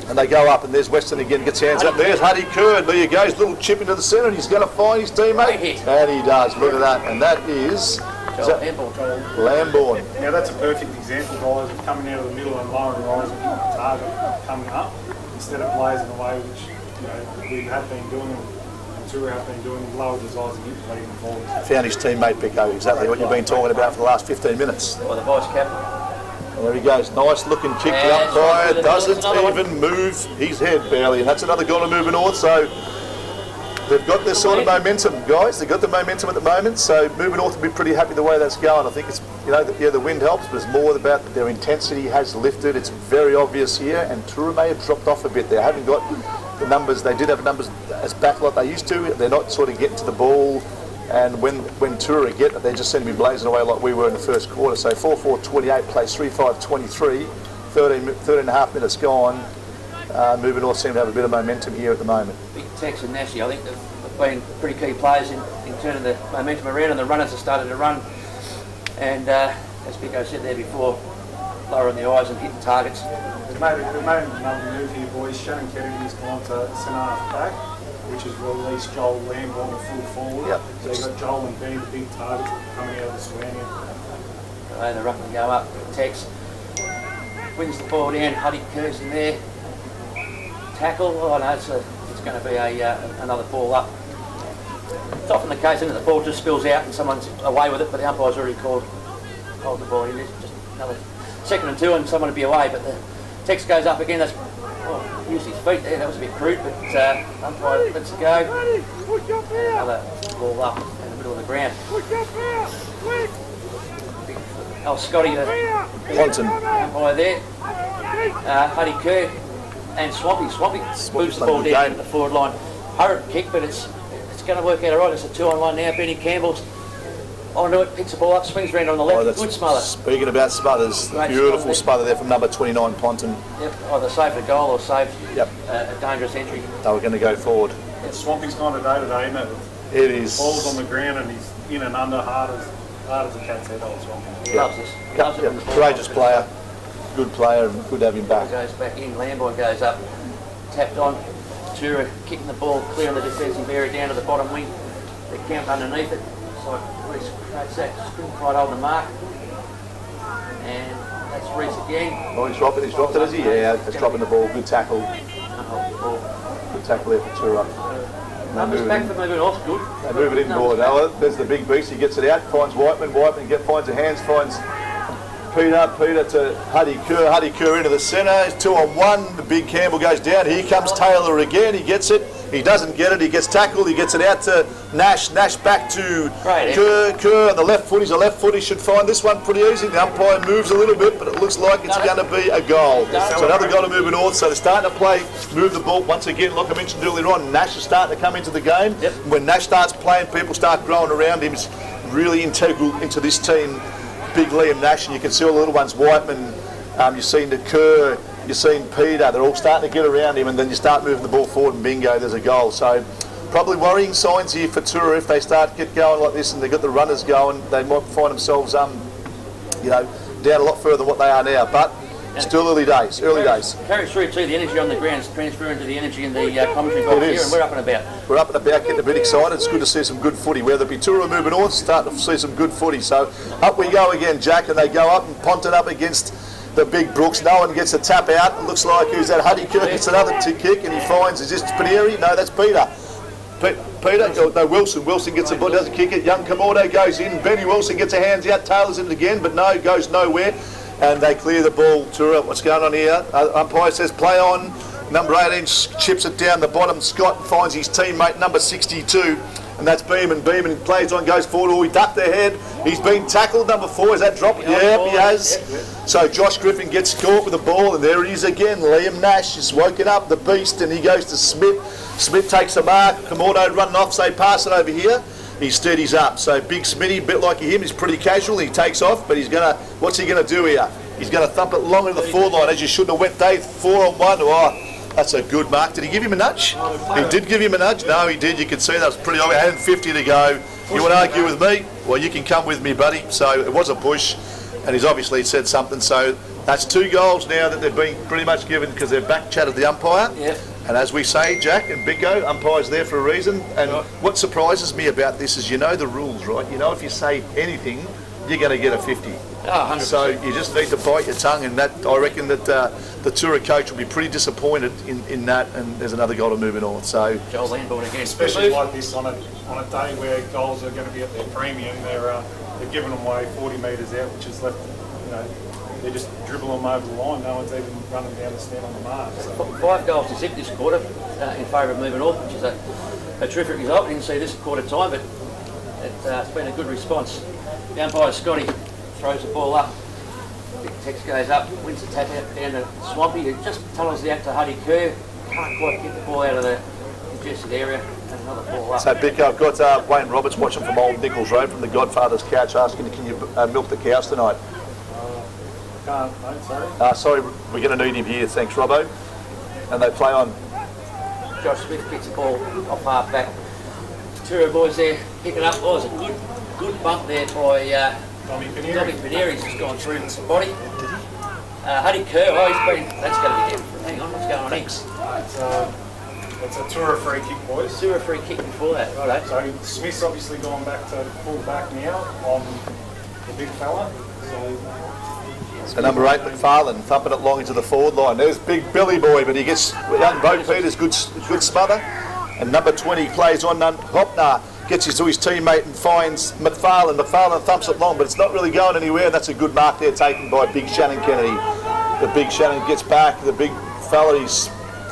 And they go up, and there's Weston again, gets hands up. There's Huddy Kerr. There you go, his little chip into the centre, and he's going to find his teammate. Great hit. And he does. Look at that. And that is Lambourne. Now that's a perfect example, guys, of coming out of the middle and lower and rising target coming up instead of blazing away, which we have been doing and Toora have been doing, lower desires and leading forward. Found his teammate, Pico. Exactly what you've been talking about for the last 15 minutes. By the vice captain. And there he goes. Nice looking kick. The Yeah, umpire that's doesn't another even move his head barely. And that's another goal to Mirboo North. So they've got this sort of momentum, guys. They've got the momentum at the moment. So Mirboo North will be pretty happy the way that's going. I think it's, the wind helps, but it's more about their intensity has lifted. It's very obvious here. And Toora may have dropped off a bit. They haven't got the numbers. They did have numbers as back like they used to. They're not sort of getting to the ball. And when Toora get it, they just seem to be blazing away like we were in the first quarter. So 4-4-28 plays 3-5-23, 13 and a half minutes gone. Mirboo North seem to have a bit of momentum here at the moment. Big Tex and Nashi, I think they've been pretty key players in turning the momentum around, and the runners have started to run. And as Pico said there before, lowering the eyes and hitting targets. We've made another move here, boys. Shannon Kennedy's gone to centre half back, which has released Joel Lambourne to full forward. Yep. So you've got Joel and Ben, the big targets coming out of the swing. And they're up and go up. Tex wins the ball down. Huddy Kerr's in there. Tackle. Oh no, it's going to be another ball up. It's often the case, isn't it? The ball just spills out and someone's away with it, but the umpire's already called the ball in. There's just another second and two, and someone would be away. But the Tex goes up again. That's used his feet there. That was a bit crude, but umpire lets it go. Another ball up in the middle of the ground. Oh, Scotty, the Ponton. umpire there. Huddy Kerr and Swampy. Swampy moves the ball down the forward line. Hurried kick, but it's going to work out all right. It's a 2-on-1 now. Benny Campbell's onto it, picks the ball up, swings round on the left. Good smother. Speaking about smothers, beautiful smother there from number 29, Ponton. Yep, either saved a goal or saved Yep. a dangerous entry. They were going to go forward. Swampy's gone today, isn't it? It is. Ball's on the ground and he's in and under hard as a cat's head, old Swampy. Loves this. Loves it when the ball Courageous comes player, good player, and good to have him back. Goes back in, Lambourne goes up, tapped on. Toora kicking the ball, clearing the defensive area down to the bottom wing. They count underneath it. So Reece creates that, couldn't quite hold the mark. And that's Reece again. Oh, he's dropped it, is he? Yeah, he's dropping the ball. Good tackle. Can't hold the ball. Good tackle there for Toora. Numbers back for moving off, good. They move it inboard. Now, there's the big beast. He gets it out, finds Whiteman. Finds the hands, finds Peter to Huddy Kerr into the centre. It's 2-on-1. The big Campbell goes down. Here comes Taylor again. He gets it. He doesn't get it. He gets tackled. He gets it out to Nash. Nash back to Kerr on the left foot. He's a left foot. He should find this one pretty easy. The umpire moves a little bit, but it looks like it's going to be a goal. So another goal to Mirboo North. So they're starting to play, move the ball. Once again, like I mentioned earlier on, Nash is starting to come into the game. Yep. When Nash starts playing, people start growing around him. He's really integral into this team. Big Liam Nash, and you can see all the little ones, Whiteman, you've seen the Kerr, you've seen Peter, they're all starting to get around him, and then you start moving the ball forward and bingo, there's a goal. So probably worrying signs here for Toora. If they start get going like this and they've got the runners going, they might find themselves down a lot further than what they are now. But Still early days, early days. Carries through too, the energy on the ground is transferring to the energy in the commentary box here, and we're up and about. We're up and about, getting a bit excited. It's good to see some good footy. Whether it be Toora or Mirboo North, starting to see some good footy. So up we go again, Jack, and they go up and punt it up against the big Brooks. No one gets a tap out. It looks like who's that? Huddy Kirk gets another kick, and he finds, is this Panieri? No, that's Peter. Peter, no, Wilson. Wilson gets a ball, doesn't kick it. Young Kamordo goes in. Benny Wilson gets a hands out. Taylor's in it again, but no, goes nowhere. And they clear the ball. Toora, what's going on here? Umpire says play on. Number 18 chips it down the bottom. Scott finds his teammate, number 62. And that's Beeman. Beeman plays on, goes forward. Oh, he ducked the head. He's been tackled. Number 4, is that drop? Yeah, he has. So Josh Griffin gets caught with the ball, and there he is again. Liam Nash is woken up, the beast, and he goes to Smith. Smith takes a mark. Kamordo running off, say pass it over here. He steadies up. So big Smitty, bit like him, he's pretty casual. He takes off, but he's gonna. What's he gonna do here? He's gonna thump it long into the forward line, as you should have. Wet day, 4 on 1. Oh, that's a good mark. Did he give him a nudge? He did give him a nudge. No, he did. You can see that was pretty obvious. 150 to go. You want to argue with me? Well, you can come with me, buddy. So it was a push, and he's obviously said something. So that's 2 goals now that they've been pretty much given because they've back chatted the umpire. Yep. And as we say, Jack and Bingo, umpire's there for a reason. And what surprises me about this is you know the rules, right? You know if you say anything, you're going to get a 50. Oh, 100%. So you just need to bite your tongue, and that I reckon that the Toora coach will be pretty disappointed in that. And there's another goal to moving on. So Joel Landborn again. Especially like this on a day where goals are going to be at their premium, they're giving them away 40 metres out, which is left, they just dribble them over the line. No one's even running down the stand on the mark. So. 5 goals to zip this quarter in favour of moving off, which is a terrific result. We didn't see this at quarter time, but it's been a good response. The umpire Scotty throws the ball up. Big Tex goes up, wins the tap out down to Swampy. It just tunnels it out to Huddy Kerr. Can't quite get the ball out of the congested area. And another ball up. So, Bick, I've got Wayne Roberts watching from Old Nichols Road from the Godfather's couch asking, can you milk the cows tonight? Can't, mate, sorry. Sorry, we're going to need him here. Thanks, Robbo. And they play on. Josh Smith kicks the ball off half back. Toora boys there picking up. Oh, it was a good bump there by Tommy Panieri. He's just gone through his body. Huddy Kerr, that's going to be different. Hang on, what's going on next? It's a Toora free kick, boys. Toora free kick before that, righto. So Smith's obviously gone back to full back now on the big fella. So number 8, McFarlane, thumping it long into the forward line. There's big Billy Boy, but he gets young Bo Peters, good smother. And number 20 plays on Hopner, gets to his teammate and finds McFarlane. McFarlane thumps it long, but it's not really going anywhere. That's a good mark there taken by Big Shannon Kennedy. The Big Shannon gets back. The big fella, he's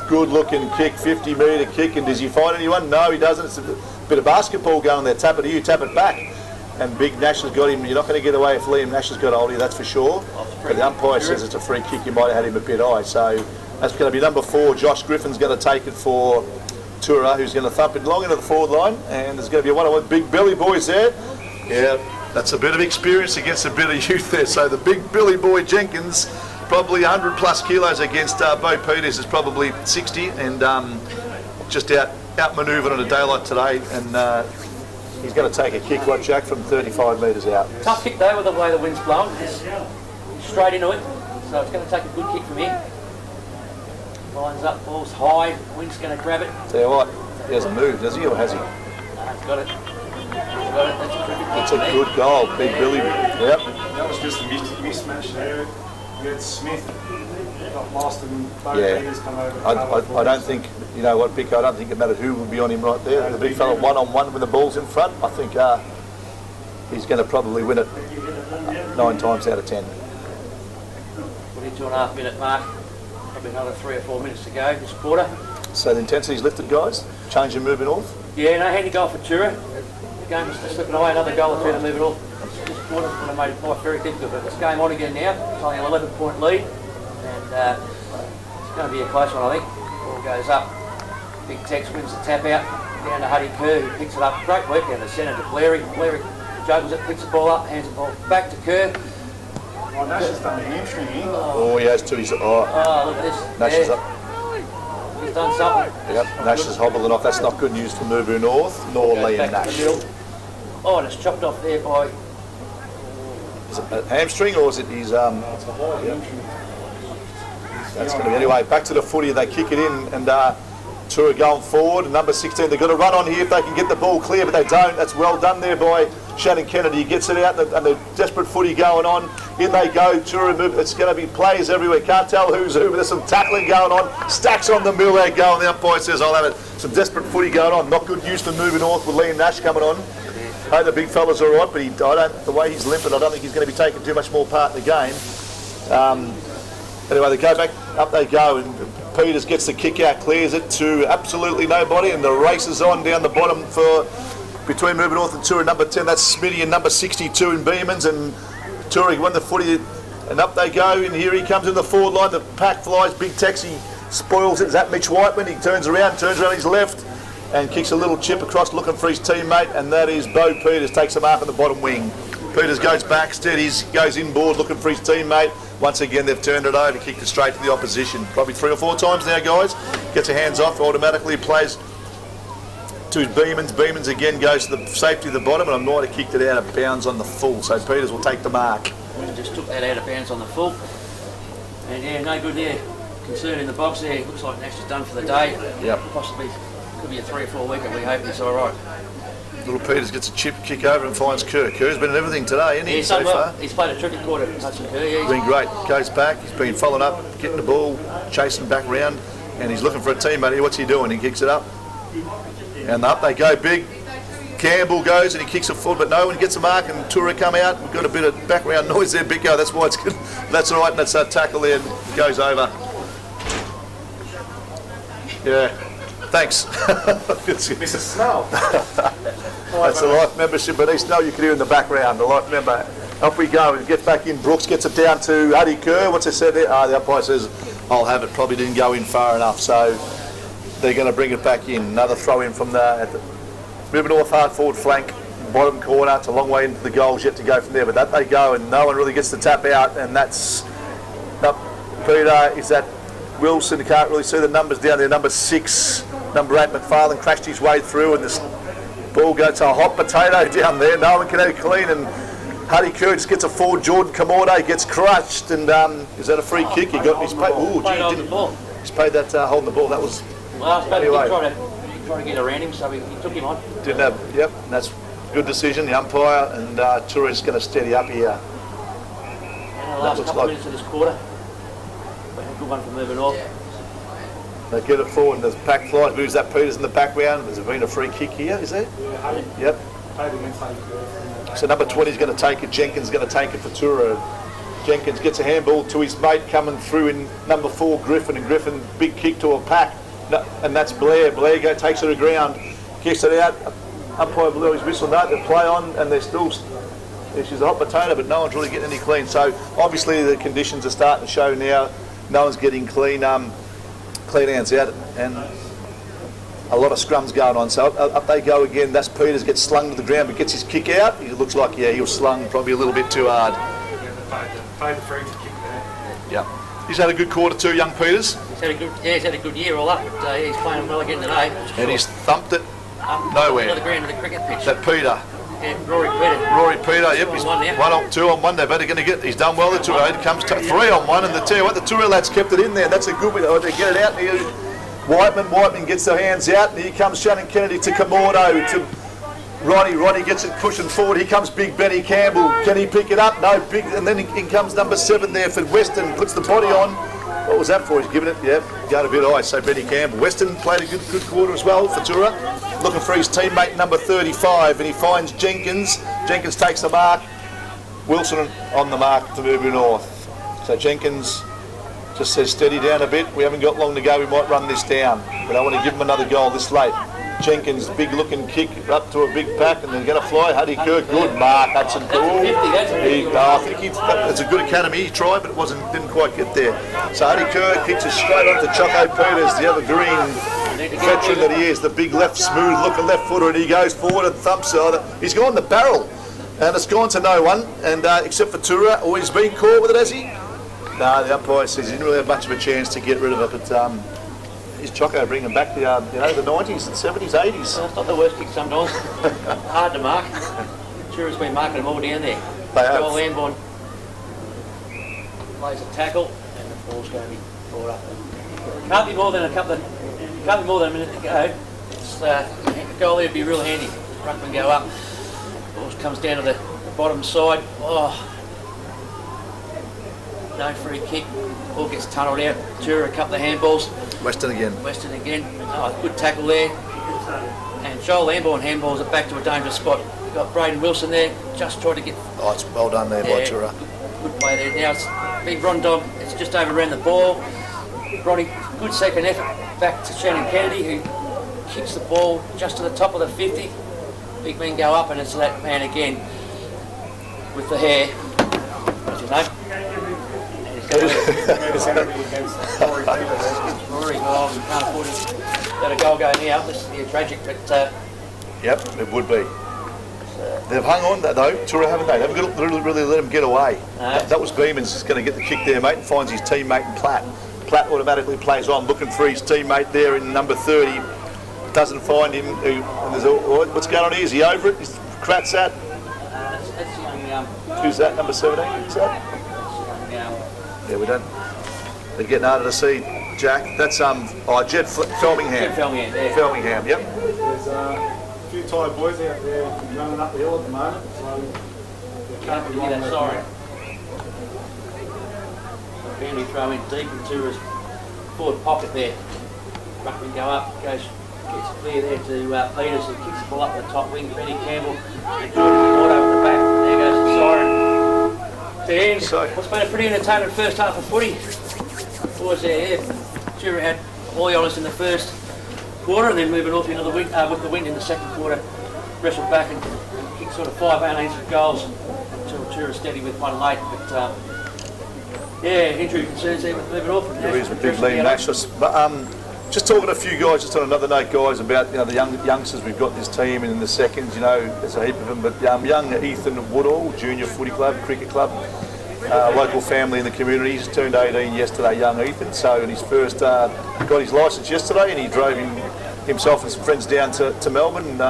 good looking kick, 50-metre kick. And does he find anyone? No, he doesn't. It's a bit of basketball going there. Tap it to you, tap it back. And Big Nash has got him. You're not going to get away if Liam Nash has got hold of you, that's for sure. But the umpire says it's a free kick. You might have had him a bit high. So that's going to be number 4. Josh Griffin's going to take it for Toora, who's going to thump it long into the forward line. And there's going to be a one-on-one. Big Billy Boys there. Yeah, that's a bit of experience against a bit of youth there. So the big Billy Boy Jenkins, probably 100 plus kilos against Bo Peters, is probably 60, and just outmanoeuvred on a day like today. And he's going to take a kick, what, Jack, from 35 metres out. Tough kick though with the way the wind's blowing. It's straight into it, so it's going to take a good kick from him. Lines up, ball's high, wind's going to grab it. Tell you what, he hasn't moved, does he, or has he? He's got it. That's a terrific kick. That's a good goal, Big Billy. Yep. That was just a mismatch there. You had Smith got lost and Bo Peters come over. I don't think, you know what, Pico, I don't think it mattered who would be on him right there. The big fella one-on-one when the ball's in front. I think he's going to probably win it 9 times out of 10. 22.5 minute mark. Probably another 3 or 4 minutes to go this quarter. So the intensity's lifted, guys. Change and moving off. Yeah, no, handy goal for Toora. The game was slipping away. Another goal or 2 to move it off. This quarter would have made it life very difficult. But it's game on again now. It's only an 11-point lead, and it's going to be a close one, I think. Ball goes up. Big Tex wins the tap out down to Huddy Kerr, who picks it up. Great work down the centre to Blair. Blair juggles it, picks the ball up, hands the ball back to Kerr. Oh, Nash has done a hamstring here. Oh, he has too. He's, look at this. Nash is up. He's done something. Yep, Nash is hobbling off. That's not good news for Mirboo North, nor Liam Nash. Oh, and it's chopped off there by... Is it a hamstring or is it his... It's a high hamstring. That's going to be anyway. Back to the footy. They kick it in, and Toora going forward. Number 16. They've got to run on here if they can get the ball clear, but they don't. That's well done there by Shannon Kennedy. He gets it out, and the desperate footy going on. In they go. Toora move. It's going to be players everywhere. Can't tell who's who, but there's some tackling going on. Stacks on the mill. They go, and the umpire says, "I'll have it." Some desperate footy going on. Not good news for moving north with Liam Nash coming on. Hey, the big fella's all right, but the way he's limping, I don't think he's going to be taking too much more part in the game. Anyway, they go back, up they go, and Peters gets the kick out, clears it to absolutely nobody, and the race is on down the bottom for between Mirboo North and Toora. Number 10, that's Smitty, and number 62 in Beemans, and Toora won the footy, and up they go, and here he comes in the forward line. The pack flies, big taxi spoils it. Is that Mitch Whiteman? He turns around his left, and kicks a little chip across looking for his teammate, and that is Bo Peters, takes a mark on the bottom wing. Peters goes back, steadies, goes inboard looking for his teammate. Once again, they've turned it over, kicked it straight to the opposition. Probably 3 or 4 times now, guys. Gets her hands off, automatically plays to Beemans. Beemans again goes to the safety of the bottom, and I might have kicked it out of bounds on the full, so Peters will take the mark. Just took that out of bounds on the full. And yeah, no good there. Concern in the box there. Looks like Nash is done for the day. Yep. Possibly could be a 3 or 4 weeker. We hope he's all right. Little Peters gets a chip, kick over and finds Kerr. Kerr's been in everything today, isn't he, Yeah, so far? He's played a terrific quarter, Hudson Kerr. Yeah, He's been great. Goes back, he's been following up, getting the ball, chasing back round, and he's looking for a teammate here. What's he doing? He kicks it up. And up they go big. Campbell goes and he kicks it forward, but no one gets a mark, and Toora come out. We've got a bit of background noise there, Bicko. That's why it's good. That's all right, and that's a tackle there and goes over. Yeah. Thanks. Mrs. Snell. That's the life membership, but East Snow you can hear in the background, the life member. Up we go, and get back in. Brooks gets it down to Huddy Kerr. What's it said there? The umpire says, I'll have it. Probably didn't go in far enough, so they're going to bring it back in. Another throw in from the Mirboo North hard forward flank, bottom corner. It's a long way into the goals yet to go from there, but that they go, and no one really gets the tap out, and that's Peter. Is that Wilson? You can't really see the numbers down there. Number 6, number 8, McFarlane crashed his way through, and this ball goes to a hot potato down there. No one can have it clean, and Huddy Kerr just gets a forward. Jordan Kamorde gets crushed, and is that a free kick? He got his paid. Oh, gee, didn't. He's paid that holding the ball. That was. Well, I suppose anyway. He tried to get around him, so he took him on. Didn't have. Yep, and that's good decision. The umpire, and Toura's going to steady up here. And the last couple of minutes of this quarter, been a good one for Mirboo North. They get it forward, and the pack flies, moves that Peters in the background. There's been a free kick here, is there? Yeah, yep. paid against Huddy Kerr. So number 20 is going to take it. Jenkins is going to take it for Toora. Jenkins gets a handball to his mate coming through in number 4, Griffin, and Griffin big kick to a pack, and that's Blair. Blair takes it to the ground, kicks it out. Umpire blew his whistle. No, they play on, and they're still. She's a hot potato, but no one's really getting any clean. So obviously the conditions are starting to show now. No one's getting clean hands out, and a lot of scrums going on. So up they go again. That's Peters, gets slung to the ground, but gets his kick out. He looks like, he was slung probably a little bit too hard. Paid the free to kick there. Yeah. He's had a good quarter too, young Peters. He's had a good year all up. He's playing well again today. And he's thumped it nowhere. To the ground of the cricket pitch. That Peter. Yeah, Rory Peter, yep, he's 1 on 2 on one. They're better going to get. He's done well. The Toora comes to 3 on 1, and the Toora lads kept it in there. That's a good way. They get it out. And Whiteman gets their hands out, and here comes Shannon Kennedy to Kamorde, to Ronnie. Ronnie gets it pushing forward. Here comes Big Benny Campbell. Can he pick it up? No, big. And then in comes number 7 there for Weston. Puts the body on. What was that for? He's giving it, going a bit high. So Benny Campbell. Weston played a good quarter as well for Toora. Looking for his teammate number 35, and he finds Jenkins. Jenkins takes the mark. Wilson on the mark to Mirboo North. So Jenkins just says steady down a bit. We haven't got long to go. We might run this down. But I want to give him another goal this late. Jenkins, big looking kick up to a big pack, and they're going to fly. Huddy Kerr, good mark. That's a goal. I think it's a good academy. He tried, but it didn't quite get there. So Huddy Kerr kicks it straight onto Choco Peters, the other green veteran that he is, the big left, smooth looking left footer, and he goes forward and thumps it. He's gone the barrel, and it's gone to no one, and except for Toora. Oh, he's been caught with it, has he? No, the umpire says he didn't really have much of a chance to get rid of it, but is Choco bringing back the 90s and 70s, 80s? It's not the worst kick sometimes. Hard to mark. Toura's been marking them all down there. They have. Joel Lamborn plays a tackle, and the ball's going to be quarter. Can't be more than a minute to go. It's, a goal there would be real handy. Ruckman go up. Ball comes down to the bottom side. Oh, no free kick. Ball gets tunnelled out. Toora, a couple of handballs. Weston again. Oh, good tackle there. And Joel Lamborn handballs it back to a dangerous spot. You've got Braden Wilson there. Just tried to get. Oh, it's well done there by Toora. Good play there. Now it's big Ron Dog. It's just overran the ball. Ronnie, good second effort back to Shannon Kennedy, who kicks the ball just to the top of the 50. Big men go up, and it's that man again with the hair. What's his name? Rory. Oh, we can't afford to let a goal go now. This would be tragic, but. Yep, it would be. They've hung on though, Toora, haven't they? They haven't really let him get away. No. That was Beeman's going to get the kick there, mate, and finds his teammate in Platt. Platt automatically plays on, looking for his teammate there in number 30. Doesn't find him. And there's what's going on here? Is he over it? Is Kratz at? That's young. Who's that? Number 17? Who's that? Yeah, we don't. They're getting harder to see, Jack. That's Jed Felmingham. Felmingham, yep. There's a few tired boys out there running up the hill at the moment, so they can't be Yeah, long. sorry. Family throw in deep into his forward pocket there. Ruckman go up, gets clear there to Peters, who kicks the ball up the top wing. Benny Campbell and Jordan Ward over the back. There goes the siren. To end. What's been a pretty entertaining first half of footy. Boys there, Toora had all the honours in the first quarter, and then moving off into the wind, with the wind in the second quarter. Wrestled back and kicked sort of 5 unanswered goals until Toora steady with one late. But yeah, injury concerns there with moving off. There is a big lean match. But just talking to a few guys, just on another note, guys, about the youngsters we've got in this team and in the seconds. There's a heap of them. But young Ethan Woodall, junior footy club, cricket club, local family in the community. He's turned 18 yesterday, young Ethan. So, and his first got his licence yesterday, and he drove himself and some friends down to Melbourne.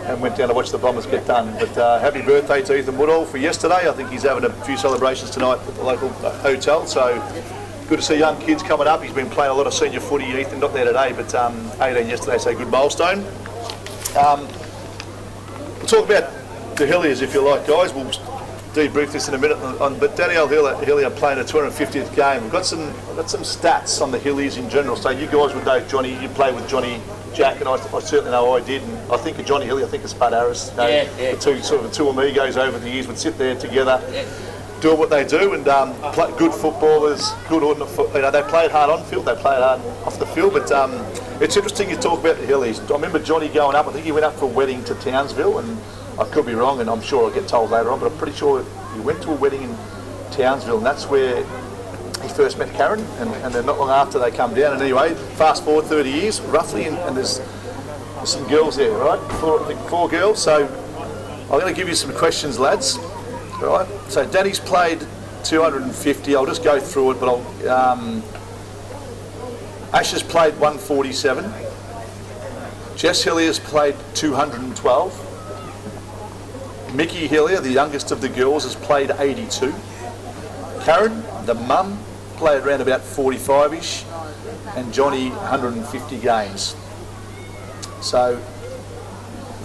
And went down to watch the Bombers get done. But happy birthday to Ethan Woodall for yesterday. I think he's having a few celebrations tonight at the local hotel. So good to see young kids coming up. He's been playing a lot of senior footy. Ethan, not there today, but 18 yesterday, so good milestone. We'll talk about the Hilliers if you like, guys. We'll debrief this in a minute. But Danielle Hillier playing a 250th game. We've got some stats on the Hilliers in general. So you guys would know Johnny. You played with Johnny, Jack, and I certainly know I did. And I think of Johnny Hillier, I think of Spud Harris. The two amigos over the years would sit there together, doing what they do, and play good footballers, good on the foot. They played hard on field, they played hard off the field. But it's interesting you talk about the Hillies. I remember Johnny going up. I think he went up for a wedding to Townsville, and I could be wrong, and I'm sure I'll get told later on, but I'm pretty sure he went to a wedding in Townsville, and that's where he first met Karen, and then not long after they come down. And anyway, fast forward 30 years, roughly, and there's some girls there, right? I think 4 girls. So I'm going to give you some questions, lads. All right. So Danny's played 250. I'll just go through it, but Ash has played 147. Jess Hillier's played 212. Mickey Hillier, the youngest of the girls, has played 82. Karen, the mum, played around about 45-ish, and Johnny 150 games. So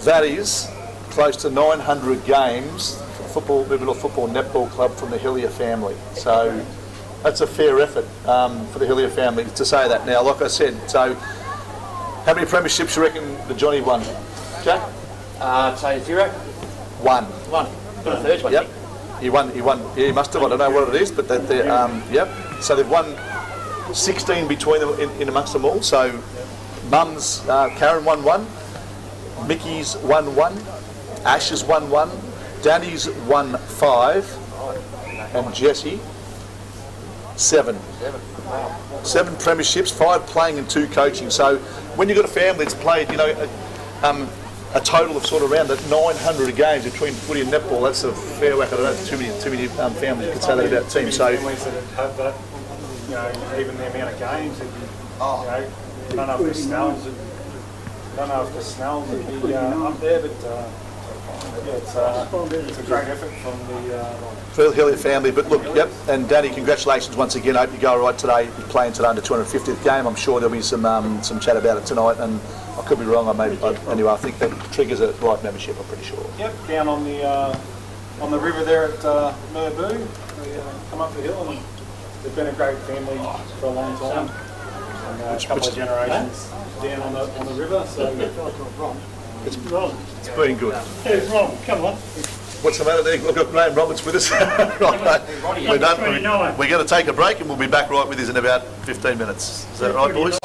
that is close to 900 games for Mirboo Football Netball Club from the Hillier family. So that's a fair effort for the Hillier family to say that. Now, like I said, so how many premierships you reckon the Johnny won? Jack? I'd say 0. One. Got a third one. Yep. He won. Yeah, he must have. I don't know what it is, but yep. So they've won 16 between them in amongst them all. So, Mum's Karen won 1, Mickey's won 1, Ash's won 1, Danny's won 5, and Jessie 7. 7 premierships, 5 playing and 2 coaching. So when you've got a family that's played, a total of sort of around 900 games between footy and netball, that's a fair whack. I don't know if too many families could say that about teams. So families that have that, even the amount of games, I don't know if the Snells would be up there, but it's a great effort from the Phil Hillier family. But look, yep, and Danny, congratulations once again. I hope you go all right today. You're playing today under 250th game. I'm sure there'll be some chat about it tonight, and I could be wrong. Anyway, I think that triggers a right membership. I'm pretty sure. Yep, down on the river there at Mirboo. They come up the hill, and they've been a great family for a long time. And a couple of generations down on the river. So it's been good. Hey, Ron, come on. What's the matter there? We've got Graham Roberts with us. Right, we're done. We're going to take a break, and we'll be back right with us in about 15 minutes. Is that right, boys?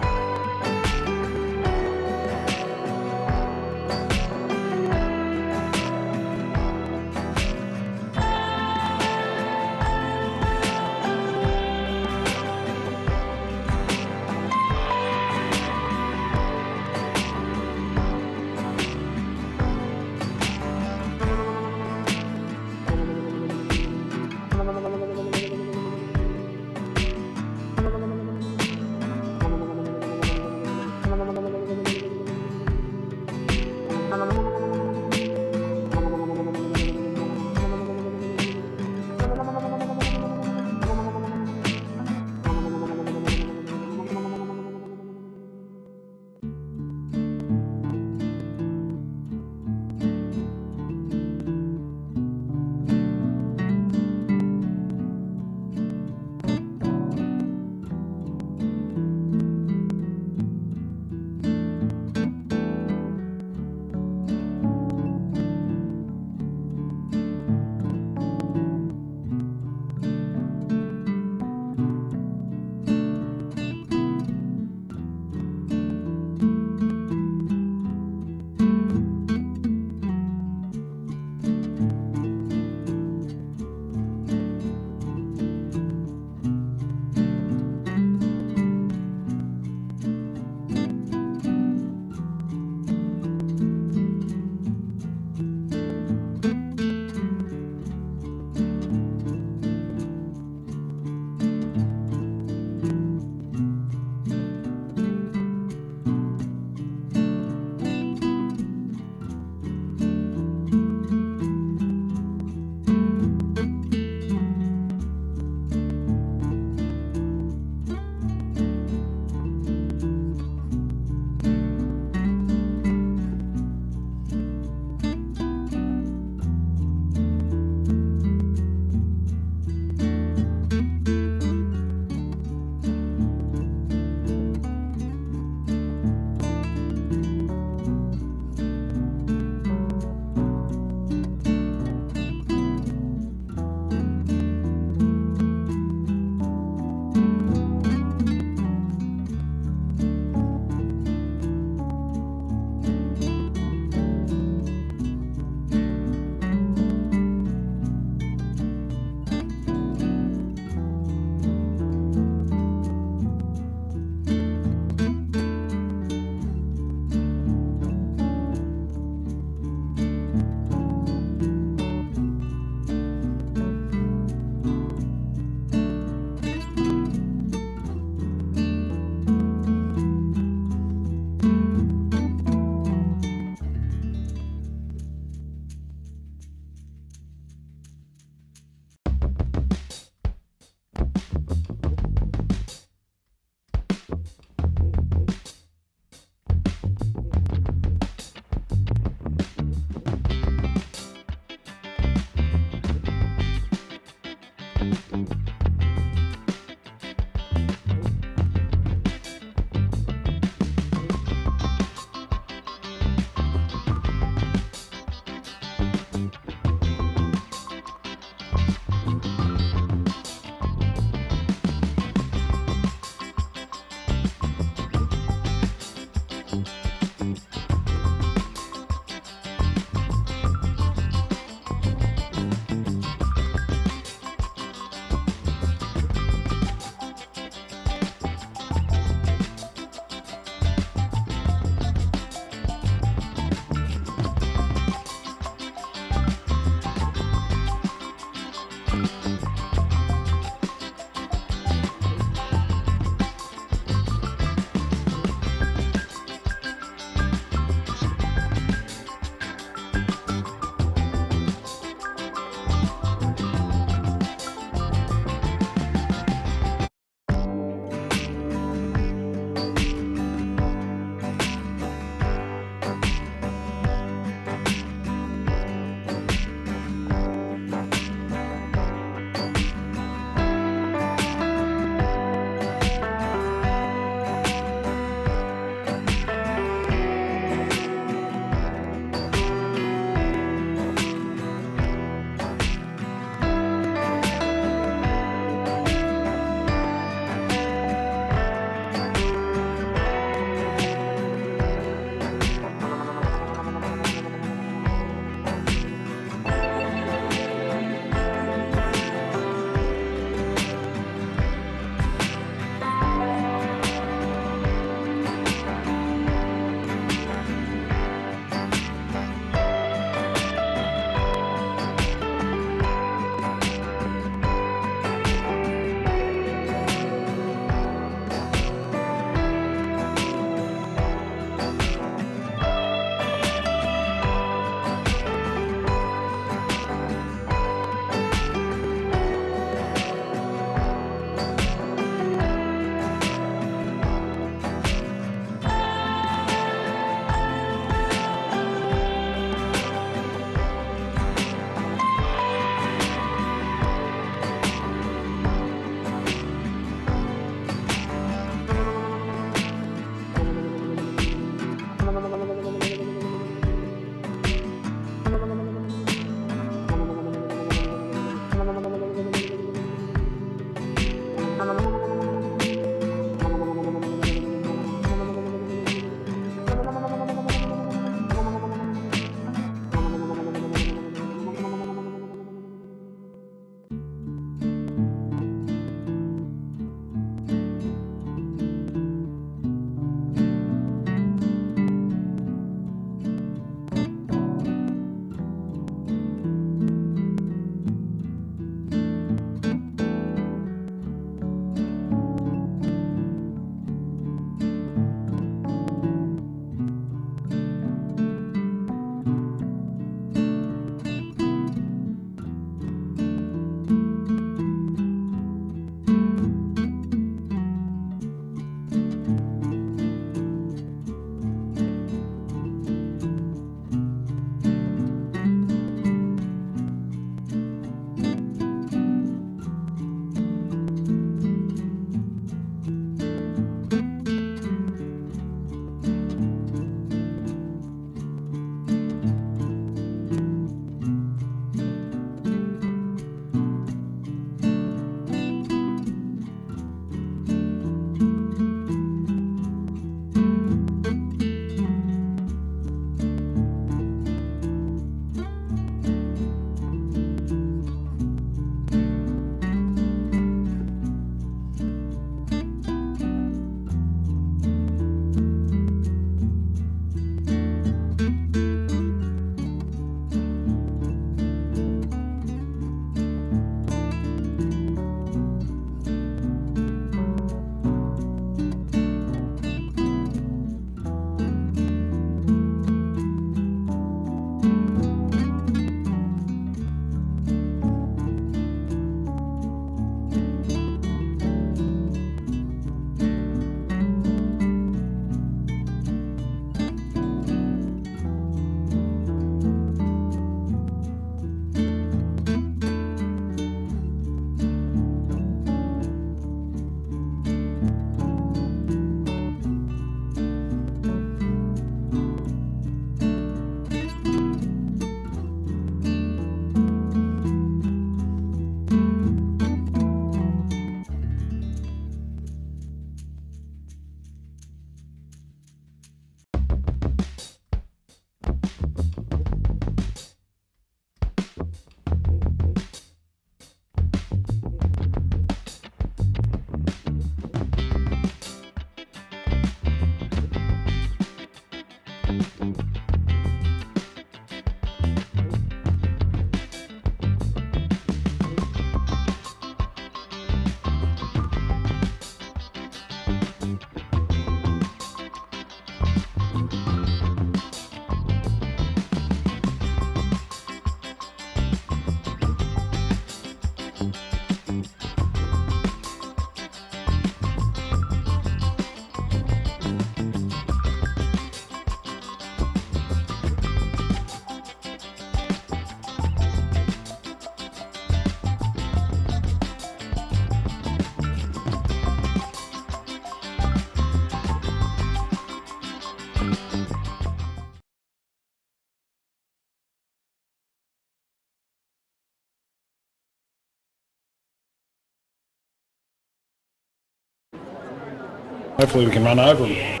hopefully we can run over them.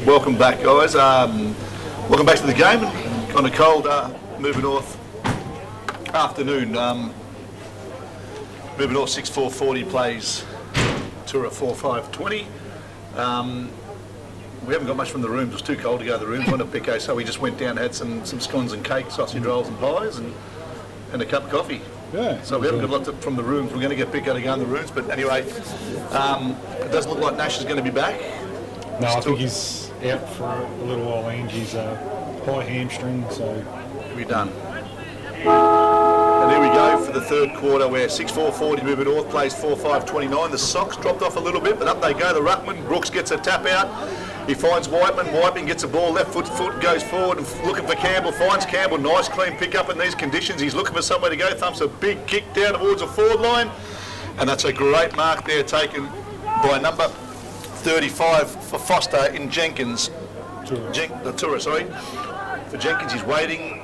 Welcome back, guys. Welcome back to the game. On a cold Mirboo North afternoon. Mirboo North 6-4-40 plays Toora 4-5-20. We haven't got much from the rooms. It was too cold to go to the rooms. Went to Pico, so we just went down and had some scones and cake, sausage rolls and pies, and a cup of coffee. Yeah. So we haven't got lots from the rooms. We're going to get Pico to go in the rooms, but anyway, it doesn't look like Nash is going to be back. No, I think he's out for a little while, Angie's high hamstring, so We're done. And here we go for the third quarter where 6-4-40 Mirboo North plays 4-5-29. The Sox dropped off a little bit, but up they go. The ruckman, Brooks gets a tap out. He finds Whiteman. Whiteman gets a ball, left foot, goes forward and looking for Campbell. Finds Campbell. Nice clean pick up in these conditions. He's looking for somewhere to go. Thumps a big kick down towards the forward line. And that's a great mark there taken by number 35 for Foster in Jenkins. Toora, sorry. For Jenkins, he's waiting.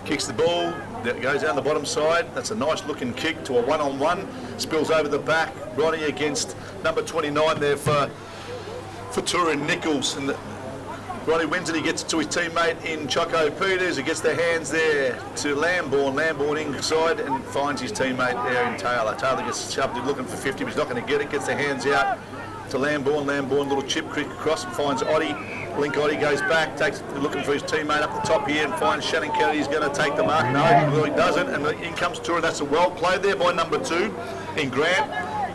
Kicks the ball. That goes down the bottom side. That's a nice looking kick to a one-on-one. Spills over the back. Ronnie against number 29 there for Toora and Nichols. And Ronnie wins it. He gets it to his teammate in Choco Peters. He gets the hands there to Lambourne. Lambourne inside and finds his teammate there in Taylor. Taylor gets shoved in looking for 50, but he's not going to get it. Gets the hands out to Lambourne. Lambourne, little chip quick across and finds Oddie. Link Oddie goes back, looking for his teammate up the top here and finds Shannon Kennedy. He's going to take the mark. No, he doesn't. And in comes Toora. That's a well played there by number 2 in Grant.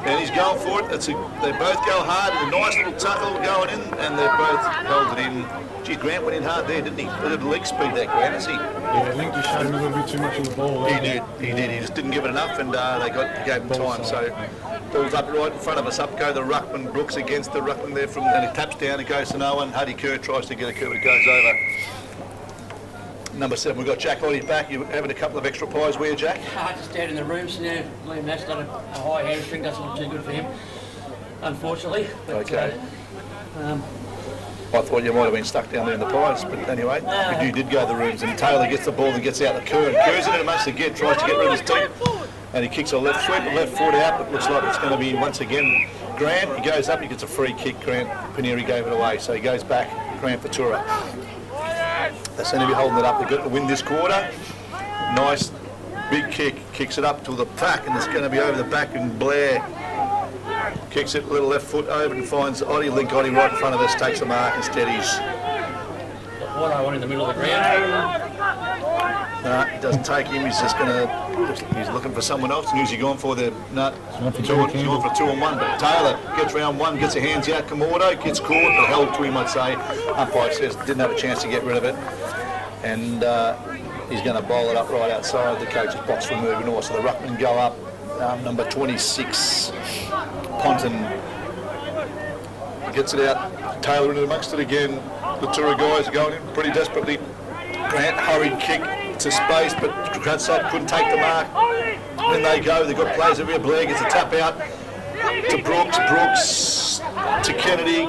And he's going for it. They both go hard. A nice little tackle going in, and they both held it in. Geez, Grant went in hard there, didn't he? A little leg speed there, Grant, is he? Yeah, Link just showed him a little bit too much of the ball. He did. He just didn't give it enough, and gave him time. So ball's up right in front of us. Up go the ruckman. Brooks against the ruckman there and it taps down. It goes to no one. Huddy Kerr tries to get a curve, but it goes over. Number 7, we've got Jack Oddie back. You're having a couple of extra pies. Where, Jack? Just out in the rooms now. Liam Nash done a high hamstring. Doesn't look too good for him, unfortunately. But, okay. I thought you might have been stuck down there in the pies, but anyway, you did go to the rooms, and Taylor gets the ball and gets out the Kerr, and Kerr's in it amongst the get, tries to get rid of his team, and he kicks a left foot out, but looks like it's going to be once again Grant. He goes up, he gets a free kick. Grant Paneri gave it away, so he goes back. Grant for Toora. They seem to be holding it up. They've got to win this quarter. Nice big kick, kicks it up to the back, and it's going to be over the back, and Blair kicks it, little left foot over and finds Oddie. Link Oddie right in front of us, takes the mark and steadies. What I want in the middle of the ground. No, he doesn't take him. He's just going to. He's looking for someone else. And who's he going for there? No, he's going for 2-on-1. But Taylor gets round one, gets the hands out. Komodo gets caught, but held to him, I'd say. Umpire says didn't have a chance to get rid of it, and he's going to bowl it up right outside the coach's box for Mirboo North. So the ruckman go up. Number 26, Ponton gets it out. Taylor in amongst it again. The Toora guys are going in pretty desperately. Grant hurried kick to space, but Gradside couldn't take the mark. When they go, they've got players over here. Blair gets a tap out to Brooks to Kennedy,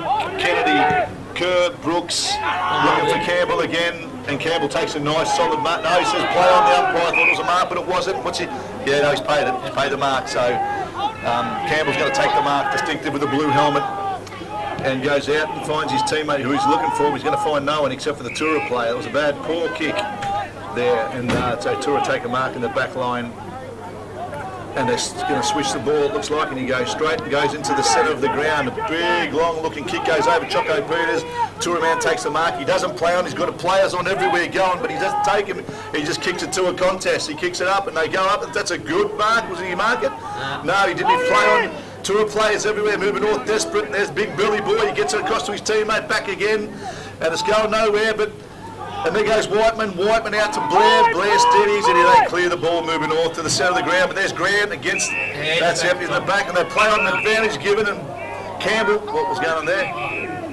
Kerr, Brooks, looking for Campbell again, and Campbell takes a nice solid mark. No, he says play on the umpire. I thought it was a mark, but it wasn't. What's it? Yeah, no, he's paid it. He's paid the mark. So Campbell's going to take the mark, distinctive with the blue helmet, and goes out and finds his teammate who he's looking for. He's going to find no one except for the Toora player. It was a bad, poor kick there, and so Toora take a mark in the back line. And they're going to switch the ball, it looks like, and he goes straight and goes into the centre of the ground. A big, long-looking kick goes over Choco Peters. Toora man takes the mark. He doesn't play on. He's got players on everywhere going, but he doesn't take him. He just kicks it to a contest. He kicks it up, and they go up. And that's a good mark. Was he mark it? No, he didn't. He play on. Toora players everywhere. Mirboo North desperate. And there's big Billy Boy. He gets it across to his teammate. Back again, and it's going nowhere. And there goes Whiteman out to Blair. Blair steadies, and they clear the ball moving north to the centre of the ground. But there's Grant against, that's empty in the back, and they play on the advantage given. And Campbell, what was going on there?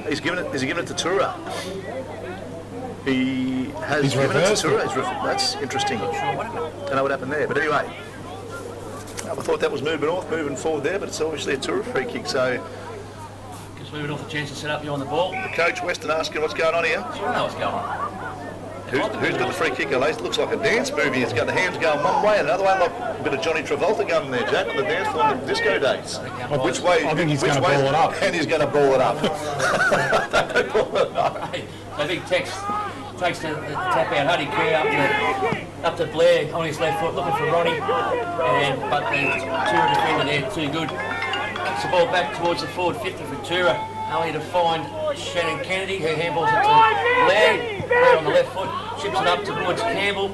Is he giving it to Toora? He has given it to Toora. That's interesting. Don't know what happened there. But anyway, I thought that was Mirboo North moving forward there, but it's obviously a Toora free kick. So Gives Mirboo North a chance to set up behind the ball. the coach Weston asking what's going on here. I don't know what's going on. Who's got the free kick? It looks like a dance movie. It's got the hands going one way and another way, like a bit of Johnny Travolta going there, Jack, on the dance floor on the disco days. Which way? I think he's going to ball it up. And he's going to ball it up. So big Tex takes the tap out, Huddy Kerr up to Blair on his left foot, looking for Ronnie, but the Toora defender there too good. Kicks the ball back towards the forward 50 for Toora, only to find Shannon Kennedy, who handballs it to Blair. Blair on the left foot, chips it up towards Campbell.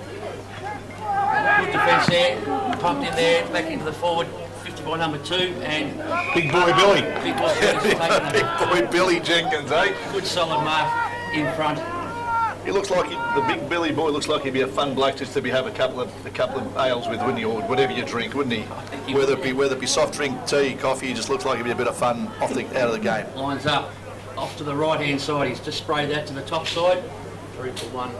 Good defence there, pumped in there, back into the forward 50 by number 2, and Big boy Billy. Big boy Billy's taking Big boy Billy Jenkins, eh? good solid mark in front. He looks like the big Billy boy looks like he'd be a fun bloke just to have a couple of ales with, wouldn't he, or whatever you drink, wouldn't he? Whether it be soft drink, tea, coffee, he just looks like he'd be a bit of fun out of the game. Lines up, off to the right hand side. He's just sprayed that to the top side. 3 for 1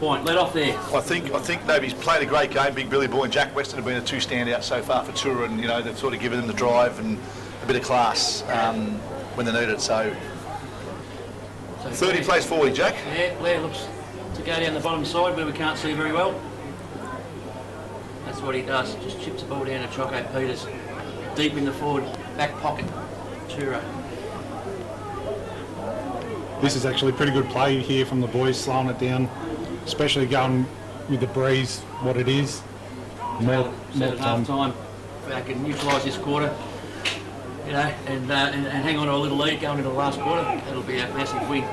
point. Let off there. I think maybe he's played a great game. Big Billy boy and Jack Weston have been the two standouts so far for Toora, and they've sort of given them the drive and a bit of class when they need it. So 30 plays forward, Jack. Yeah, Blair looks to go down the bottom side where we can't see very well. That's what he does. Just chips the ball down to Choco Peters. Deep in the forward back pocket. Toora. This is actually a pretty good play here from the boys, slowing it down, especially going with the breeze, what it is. More Set at half time. time. If I can neutralise this quarter, and hang on to a little lead going into the last quarter, that'll be a massive win.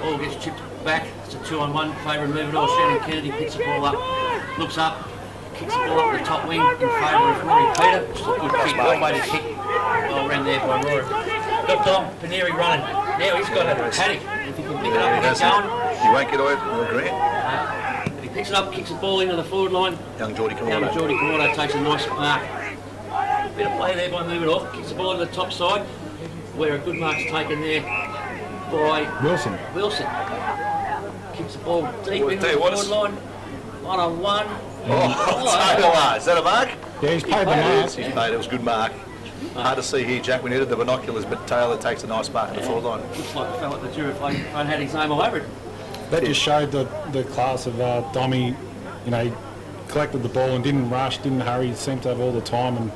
All gets chipped back. It's a 2-on-1. Favourite move it all. Shannon Kennedy picks the ball up, looks up, kicks the ball up the top wing in favour of Rory Peter, which is a good kick, well-weighted kick. Well ran there by Rory. Got Dom Paneri running. Now he's got a paddock. If he can pick it up and get going. He won't get away with Grant. If he picks it up, kicks the ball into the forward line. Young Geordie Young Kamordo. Geordie Kamordo takes a nice mark. Bit of play there by Move It Off. Kicks the ball to the top side, where a good mark's taken there by Wilson. Kicks the ball deep into the what forward line. 1-on-1. Oh, Taylor, is that a mark? Yeah, he's paid the mark. He's made it was a good mark. Hard to see here, Jack. We needed the binoculars, but Taylor takes a nice mark in the forward line. Looks like the fella at the Toora phone had his name all over it. That just showed the class of Dommy. He collected the ball and didn't rush, didn't hurry. He seemed to have all the time and,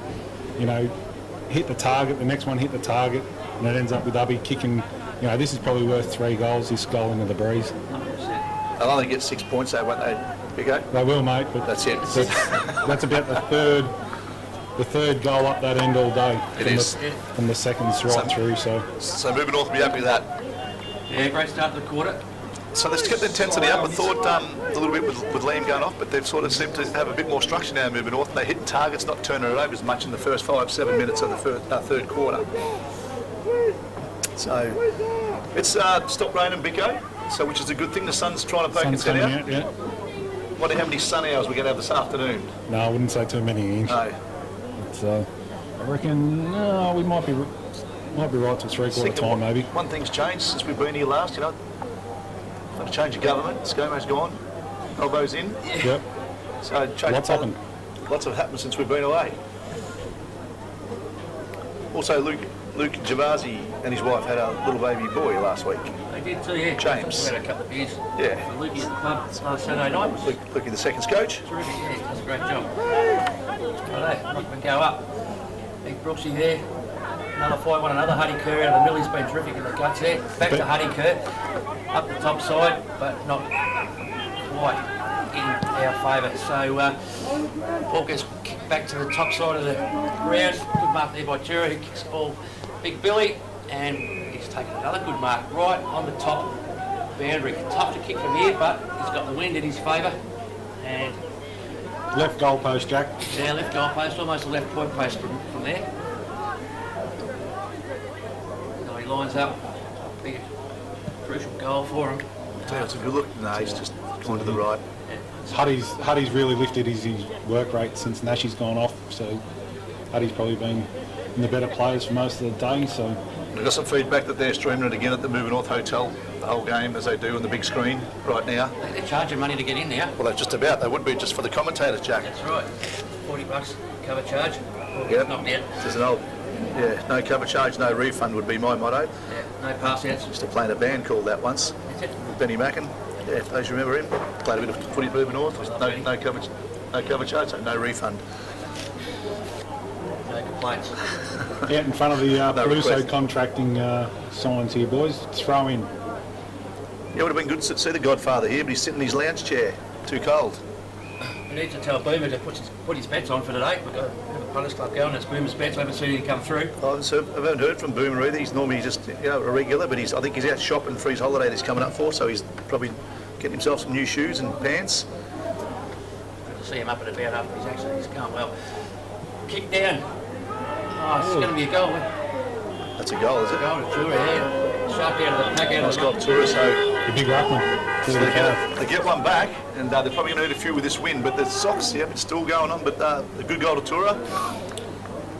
hit the target. The next one hit the target, and it ends up with Ubby kicking. This is probably worth 3 goals. This goal into the breeze. 100%. They'll only get 6 points, though, won't they, Biggo? They will, mate. But That's it. that's about the third goal up that end all day. It is. From the seconds right through. So Moving North will be happy with that. Yeah, great start to the quarter. So they've kept the intensity up. I thought a little bit with Liam going off, but they've sort of seemed to have a bit more structure now moving north. They're hitting targets, not turning it over as much in the first 5-7 minutes of the third quarter. So it's stopped raining, Bicko, so which is a good thing. The sun's trying to poke its head out. Yeah. Wonder how many sun hours we're going to have this afternoon. No, I wouldn't say too many, Ian. No. It's, I reckon we might be right to 3/4 time maybe. One thing's changed since we've been here last, Got to change the government. ScoMo's gone. Elbow's in. Yep. So Lots happened. Lots have happened since we've been away. Also, Luke Javazzi and his wife had a little baby boy last week. They did too, yeah. James. We had a couple of beers. Yeah. For Lukey at the pub last Saturday night. Luke, the second's coach. Terrific, yeah, does a great job. Righto, Rockman go up. Big Brooksy there. Another fight, another Huddy Kerr out of the middle. He's been terrific in the guts there. Back to Huddy Kerr. Up the top side, but not quite in our favour. So ball gets kicked back to the top side of the ground. Good mark there by Toora, who kicks the ball. Big Billy, and he's taken another good mark right on the top boundary. Tough to kick from here, but he's got the wind in his favour. And Left goal post, Jack. yeah, left goal post, almost a left point post from there. So he lines up. Big crucial goal for him. Yeah, it's a good look. No, he's just gone to the right. Huddy's really lifted his work rate since Nashy's gone off, so Huddy's probably been in the better players for most of the day. So We've got some feedback that they're streaming it again at the Moving North Hotel, the whole game, as they do on the big screen right now. They're charging money to get in now. Well, that's just about. They would be just for the commentators, Jack. That's right. $40 cover charge. Yep. Knocked out. There's an old, no cover charge, no refund would be my motto. Yeah, no pass outs. Used to play in a band called that once, That's it. with Benny Mackin. Yeah, those you remember him, played a bit of footy at Mirboo North, no coverage charge, so no refund. No complaints. Out in front of the Peluso contracting signs here, boys. Throw in. Yeah, it would have been good to see the Godfather here, but he's sitting in his lounge chair, too cold. We need to tell Boomer to put his bets on for today. We've got a punters club going. It's Boomer's bets. I haven't seen any come through. I haven't heard from Boomer either. He's normally just a regular, but I think he's out shopping for his holiday that he's coming up for, so he's probably getting himself some new shoes and pants. Good to see him up and about after he's going well. Kick down. Oh, it's going to be a goal. That's a goal, is it? Goal to Toora, yeah. Sharp out of the pack out Nice of goal, the Toora, so The big ruckman. they get one back, and they're probably going to need a few with this win, but the Sox, it's still going on, but a good goal to Toora.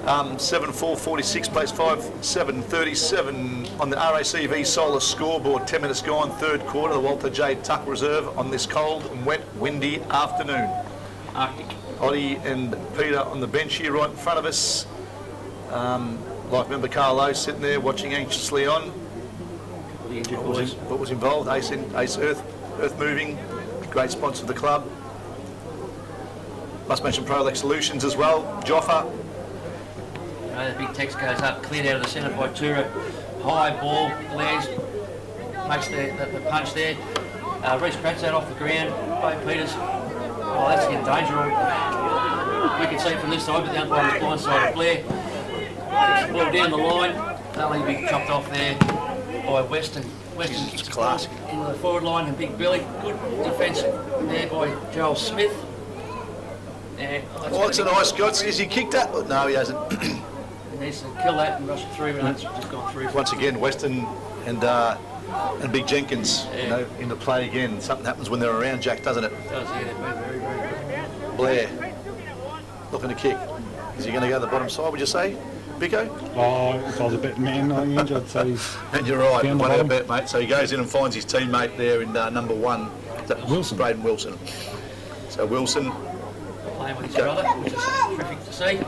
7-4-46, place 5-7-37 on the RACV Solar scoreboard. 10 minutes gone, third quarter, the Walter J. Tuck Reserve on this cold and wet, windy afternoon. Arctic. Oddie and Peter on the bench here right in front of us. Like member Carlo sitting there watching anxiously on. The injured boys. What was involved? Ace Earth Moving, great sponsor of the club. Must mention Prolex Solutions as well. Joffa. The big text goes up, cleared out of the centre by Toora. High ball, Blair's makes the punch there. Reece Pratt's out off the ground. Bo Peters. Oh, that's getting dangerous. We can see it from this side, but the umpire was blindside. Blair gets the ball down the line. Only be chopped off there by Weston. Weston It's class. into the forward line and Big Billy. Good defence there by Joel Smith. Yeah, Oh, it's a nice goal. Has he kicked that? No, he hasn't. He needs to kill that and rush it through, and it's just gone through. Once again, Weston and Big Jenkins into play again. Something happens when they're around, Jack, doesn't it? It does, yeah, they've been very, very good. Blair looking to kick. Is he going to go to the bottom side, would you say, Bicko? Oh, if I was a betting man on the inch, I'd say he's And you're right, Down the one out bottom. bet, mate. So he goes in and finds his teammate there in number 1. That Wilson. Braden Wilson. So Wilson, Playing with his brother, which is terrific to see.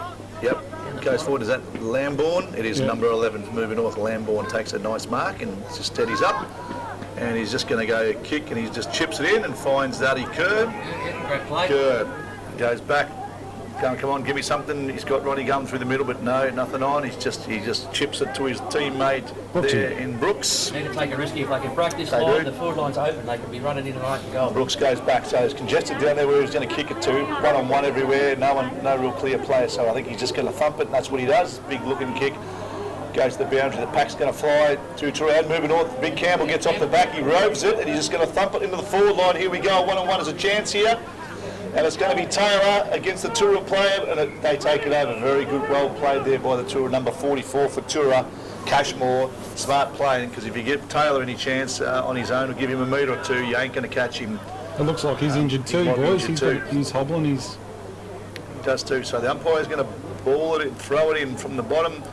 yep, goes forward. Is that Lambourne? It is Yeah. number 11 for Moving North. Lambourne takes a nice mark and just steadies up. And he's just going to go kick and he just chips it in and finds Daddy Kerr. Yeah, great play. Kerr goes back. Come on, give me something. He's got Ronnie Gum through the middle, but no, nothing on. He just chips it to his teammate there in Brooks. Need to take a risk. If they can break this They line, do. the forward line's open, they can be running in and out and goal. Brooks goes back, so it's congested down there where he's going to kick it to. One-on-one everywhere, no real clear player, so I think he's just going to thump it, and that's what he does. Big looking kick. Goes to the boundary, the pack's going to fly to Toora, moving north. Big Campbell gets off the back, he roves it, and he's just going to thump it into the forward line. Here we go, one-on-one is a chance here. And it's going to be Taylor against the Toora player, and they take it over. Very good, well played there by the Toora, number 44 for Toora, Cashmore. Smart playing, because if you give Taylor any chance on his own, or give him a metre or two, you ain't going to catch him. It looks like he's injured too, might be boys. injured He's hobbling. He's Does too. So the umpire's going to ball it in, throw it in from the bottom.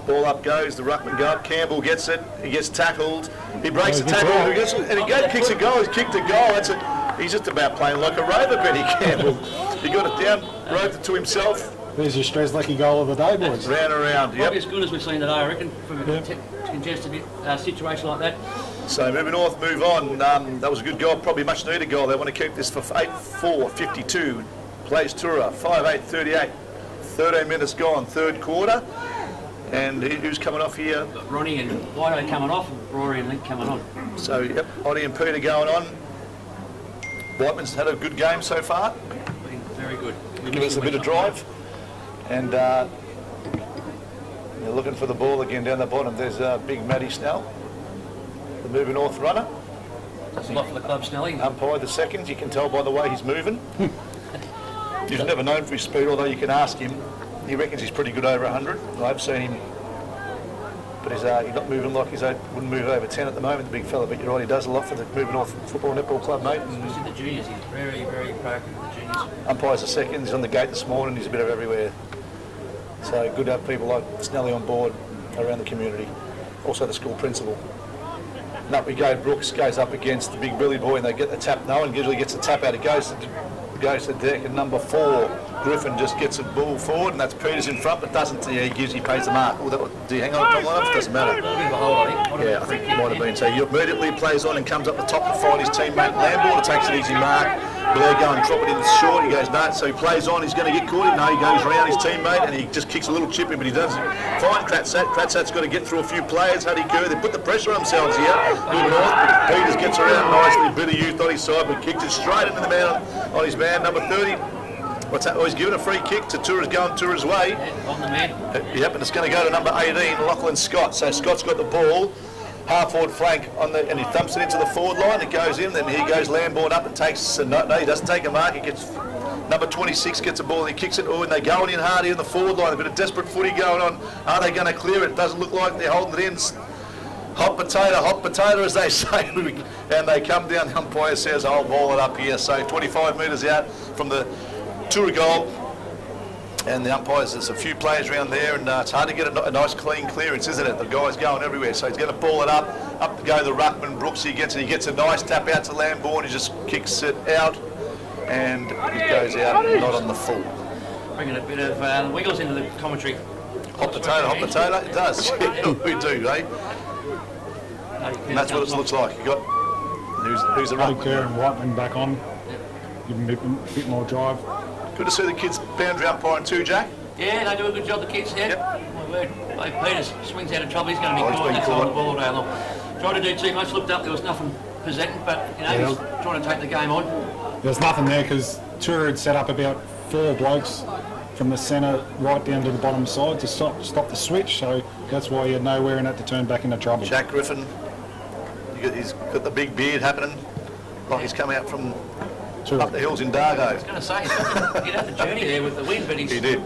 Ball up goes, the ruckman go up. Campbell gets it. He gets tackled. He breaks the tackle. And he kicks a goal. He's kicked a goal. That's it. He's just about playing like a rover, Benny Campbell. He got it down, roved it to himself, there's your stress lucky goal of the day, boys. ran around. Probably Yep. as good as we've seen today, I reckon, from a congested situation like that. So moving north, move on. That was a good goal, probably much needed goal. They want to keep this for 8-4-52. Plays Toora, 5-8-38. 13 minutes gone, third quarter. And who's coming off here? Ronnie and Lido coming off, and Rory and Link coming on. So, yep, Oddie and Peter going on. Whiteman's had a good game so far. Been very good. Give us a bit of drive. And they're looking for the ball again down the bottom. There's big Matty Snell, the moving north runner. That's a lot for the club, Snelly. Umpire the seconds, you can tell by the way he's moving. He's never known for his speed, although you can ask him. He reckons he's pretty good over 100. I've seen him, but he's not moving like wouldn't move over 10 at the moment, the big fella. But you're right, he does a lot for the Moving North Football Netball Club, mate. And Especially the juniors, he's very, very proactive with the juniors. umpire's the second, he's on the gate this morning, he's a bit of everywhere. So good to have people like Snelly on board around the community. Also the school principal. And up we go, Brooks goes up against the big Billy boy and they get the tap. No one usually gets the tap out, it goes goes to deck, and number 4, Griffin, just gets a ball forward, and that's Peters in front, but doesn't. He pays the mark. Do you hang on long enough? Doesn't matter. Yeah, I think it might have been. So he immediately plays on and comes up the top to find his teammate Lamborn. Takes an easy mark. Blair go and drop it in the short. He goes, no, so he plays on. He's going to get caught. No, he goes around his teammate and he just kicks a little chip in, but he doesn't find Kratzat. Kratzat's got to get through a few players. Huddy Kerr, they put the pressure on themselves here. Moving on. Peters gets around nicely. Bit of youth on his side, but kicks it straight into the man on his man, number 30. What's that? Oh, he's given a free kick to Toora's going Toora's way. Yeah, on the man. Yep, and it's going to go to number 18, Lachlan Scott. So Scott's got the ball, half forward flank, and he thumps it into the forward line. It goes in, then he goes Lamborn up and takes, no, he doesn't take a mark. He gets, number 26 gets a ball and he kicks it. Oh, and they're going in hard here in the forward line. A bit of desperate footy going on. Are they going to clear it? Doesn't look like they're holding it in. Hot potato, as they say. And they come down. The umpire says, I'll ball it up here. So 25 metres out from the Toora goal, and the umpires, there's a few players around there, and it's hard to get a nice clean clearance, isn't it? The guy's going everywhere, so he's going to ball it up to go the ruckman. Brooks, he gets a nice tap out to Lamborn. He just kicks it out, and it goes out, not on the full. Bringing a bit of wiggles into the commentary. Hot potato, it does. We do, eh? And that's what it looks like. You got who's the Huddy ruckman? Kerr and Whiteman back on. Give him a bit more drive. Good to see the kids boundary umpiring too, Jack. Yeah, they do a good job, the kids. Yeah. Yep. My word. Hey, Peters swings out of trouble. He's going to be Oh, he's caught. been That's caught. on the ball all day long. Tried to do too much. Looked up. There was nothing presenting, but you know, he's trying to take the game on. There's nothing there because Toora had set up about 4 blokes from the centre right down to the bottom side to stop the switch. So that's why he had nowhere and had to turn back into trouble. Jack Griffin, he's got the big beard happening, like he's come out from up the hills in Dargo. I was going to say, he'd had the journey there with the wind, but He did.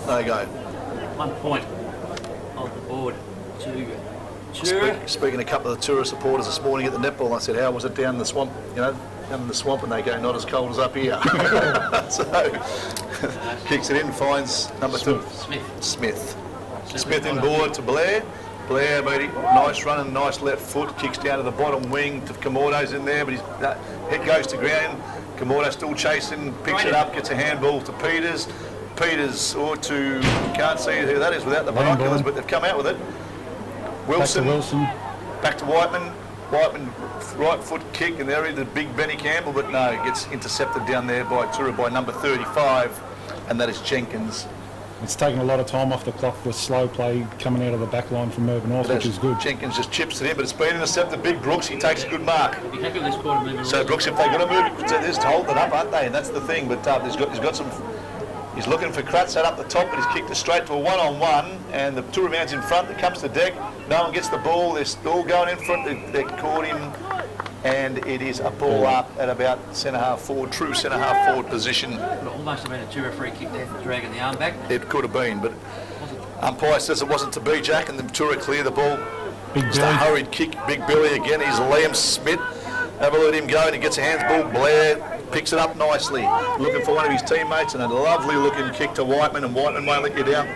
There you go. 1 point on the board to Toora. Speaking to a couple of the Toora supporters this morning at the netball, I said, how was it down the swamp? You know, down in the swamp, and they go, not as cold as up here. So, kicks it in, finds number 2, Smith. Smith in board to Blair. Blair, nice run and nice left foot, kicks down to the bottom wing to Kamordo's in there, but his head goes to ground. Kamordo still chasing, picks it up, gets a handball to Peters. Peters, or to, you can't see who that is without the binoculars, but they've come out with it. Wilson, back to Whiteman. Whiteman, right foot kick, and there is the big Benny Campbell, but no, gets intercepted down there by Toora by number 35, and that is Jenkins. It's taken a lot of time off the clock with slow play coming out of the back line from Mirboo North, which is good. Jenkins just chips it in, but it's been intercepted. Big Brooks, he takes a good mark. Be happy with this quarter movement. So Brooks, if they're going to move it, they're just holding it up, aren't they? And that's the thing. But he's got some. He's looking for Kratzat up the top, but he's kicked it straight to a one-on-one, and the Toora man's in front. It comes to deck. No one gets the ball. They're all going in front. They caught him, and it is a ball up at about centre half forward, true centre half forward position. Could almost have been a Toora free kick there for dragging the arm back. It could have been, but umpire says it wasn't to be, Jack, and the Toora clear the ball. Big Just a Billy. hurried kick. Big Billy again. He's Liam Smith. Have a let him go, and he gets a hands ball. Blair picks it up nicely, looking for one of his teammates, and a lovely looking kick to Whiteman, and Whiteman won't let you down.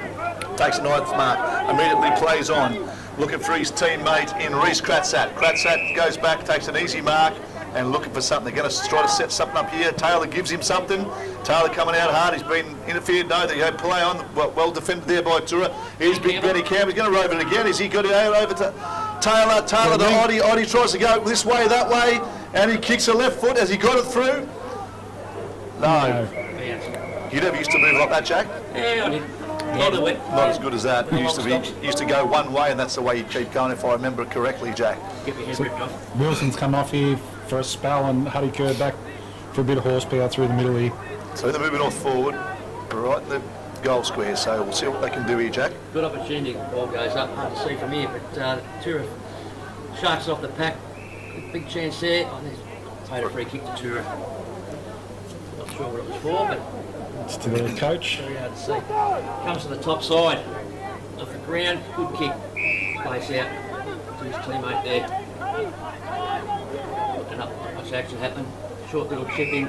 Takes a ninth mark, immediately plays on, looking for his teammate in Reece Kratzat. Kratzat goes back, takes an easy mark, and looking for something. They're going to try to set something up here. Taylor gives him something. Taylor coming out hard. He's been interfered. No, they go play on. Well defended there by Toora. Here's big Benny Campbell. He's going to rove it again. Is he got to go over to Taylor? Taylor, the Oddie. Oddie tries to go this way, that way, and he kicks a left foot. Has he got it through? No. You never used to move like that, Jack? Yeah, I did. Not as good as that. He used to go one way, and that's the way you keep going, if I remember it correctly, Jack. Get your head ripped off. Wilson's come off here for a spell, and Huddy Kerr back for a bit of horsepower through the middle here. So they're moving off forward, right in the goal square. So we'll see what they can do here, Jack. Good opportunity. Ball goes up. Hard to see from here, but Toora sharks off the pack. Big chance there. Oh, there's played a free kick to Toora. Not sure what it was for, but It's to the coach. very hard to see. Comes to the top side of the ground. Good kick. Place out to his teammate there. And up. Watch the action happen. Short little chip in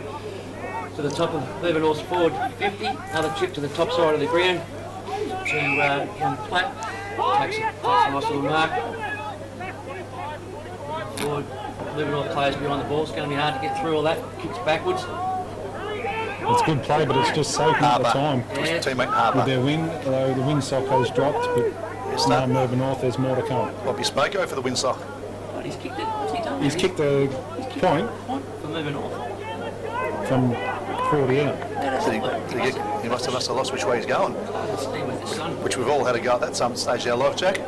to the top of Mirboo North's forward 50. Another chip to the top side of the ground to young Platt. Takes a nice little mark. Forward moving all the players behind the ball. It's going to be hard to get through all that. Kicks backwards. It's good play, but it's just soaking at the time. Yeah. Teammate Harper. With their win, although the win sock has dropped, but now Mirboo North, there's more to come. Might be Smoko for the Windsock. But he's kicked it. What's he done? He's kicked a point For moving off. from 40 out. He must have lost which way he's going, Stay with his son. which we've all had a go at that some stage of our life, Jack. It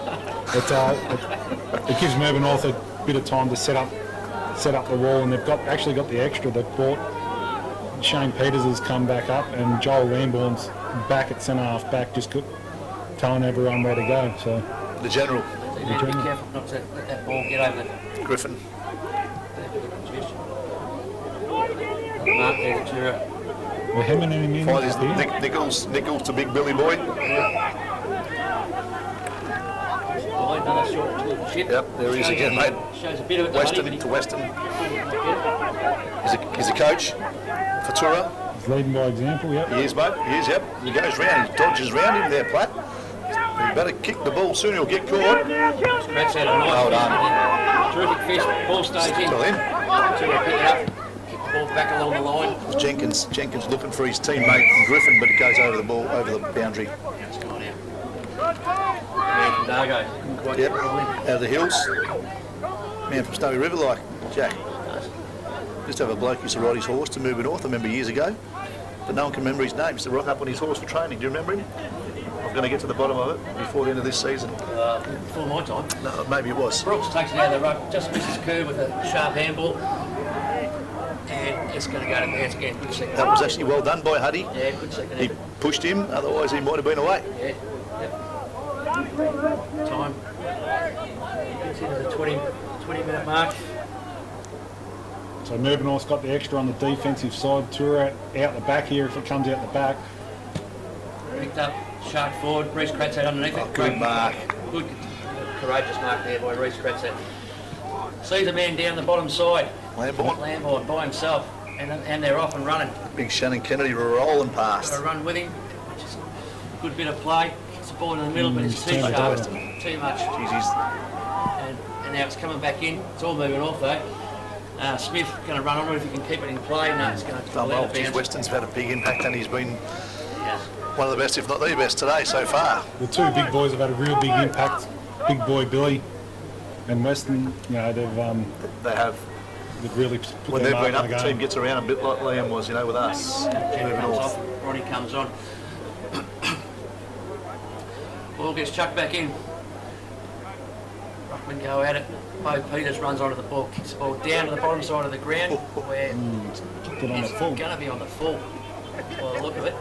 gives Mirboo North a bit of time to set up the wall, and they've actually got the extra. They've brought Shane Peters has come back up, and Joel Lambourne's back at centre half back, just telling everyone where to go. So The General, Be careful not to let that ball get over the Griffin. mark there, Toora. we're hemming him in. Find his here. Nichols to Big Billy Boy. Another short little chip. Yep, there he is again, mate. Shows a bit of it. Western to Western. He's a coach for Toora. He's leading by example, yep. He is, mate. He is, yep. He goes round. He dodges round him there, Platt. You better kick the ball soon. He'll get caught. Scratch out a nice Well done. Terrific fist. Ball stays in. Still in. Toora pick it up. Kick the ball back along the line. Jenkins looking for his teammate Griffin, but it goes over the ball, over the boundary. It's gone out. Man from Dargo. Yep. Out of the hills. Man from Snowy River, like Jack. Used to have a bloke who used to ride his horse to Mirboo North, I remember years ago. But no one can remember his name. He used to rock up on his horse for training. Do you remember him? I'm going to get to the bottom of it before the end of this season. Before my time. No, maybe it was. Brooks takes it out of the rope, just misses curve with a sharp handball. And it's going to go to bounce again. Good second. That was actually well done by Huddy. Yeah, good second. He pushed him, otherwise he might have been away. Yeah. Yep. Time. Gets into the 20-minute mark. So Mirboo North's got the extra on the defensive side. Toora out the back here if it comes out the back. Picked up, shark forward. Reece Kratzat underneath it. Good mark. Good, courageous mark there by Reece Kratzat. Sees a man down the bottom side. Lambourne by himself. And they're off and running. Big Shannon Kennedy rolling past. Got to run with him. Just a good bit of play. Kicks the ball in the middle, but it's too sharp. Too much. Jeez, And now it's coming back in. It's all moving off though. Smith going to run on it if he can keep it in play. No, it's going to done well. Geez, Weston's had a big impact and he's been one of the best, if not the best today so far. The two big boys have had a real big impact. Big boy Billy and Weston, they've really put When their they've been mark up, on the the team game. gets around a bit like Liam was, with us. Moving comes off. off. Ronnie comes on. Ball gets chucked back in. Ruckman go at it. Bo Peters runs onto the ball, kicks the ball down to the bottom side of the ground where Kicked it on the full. it's going to be on the full by the look of it.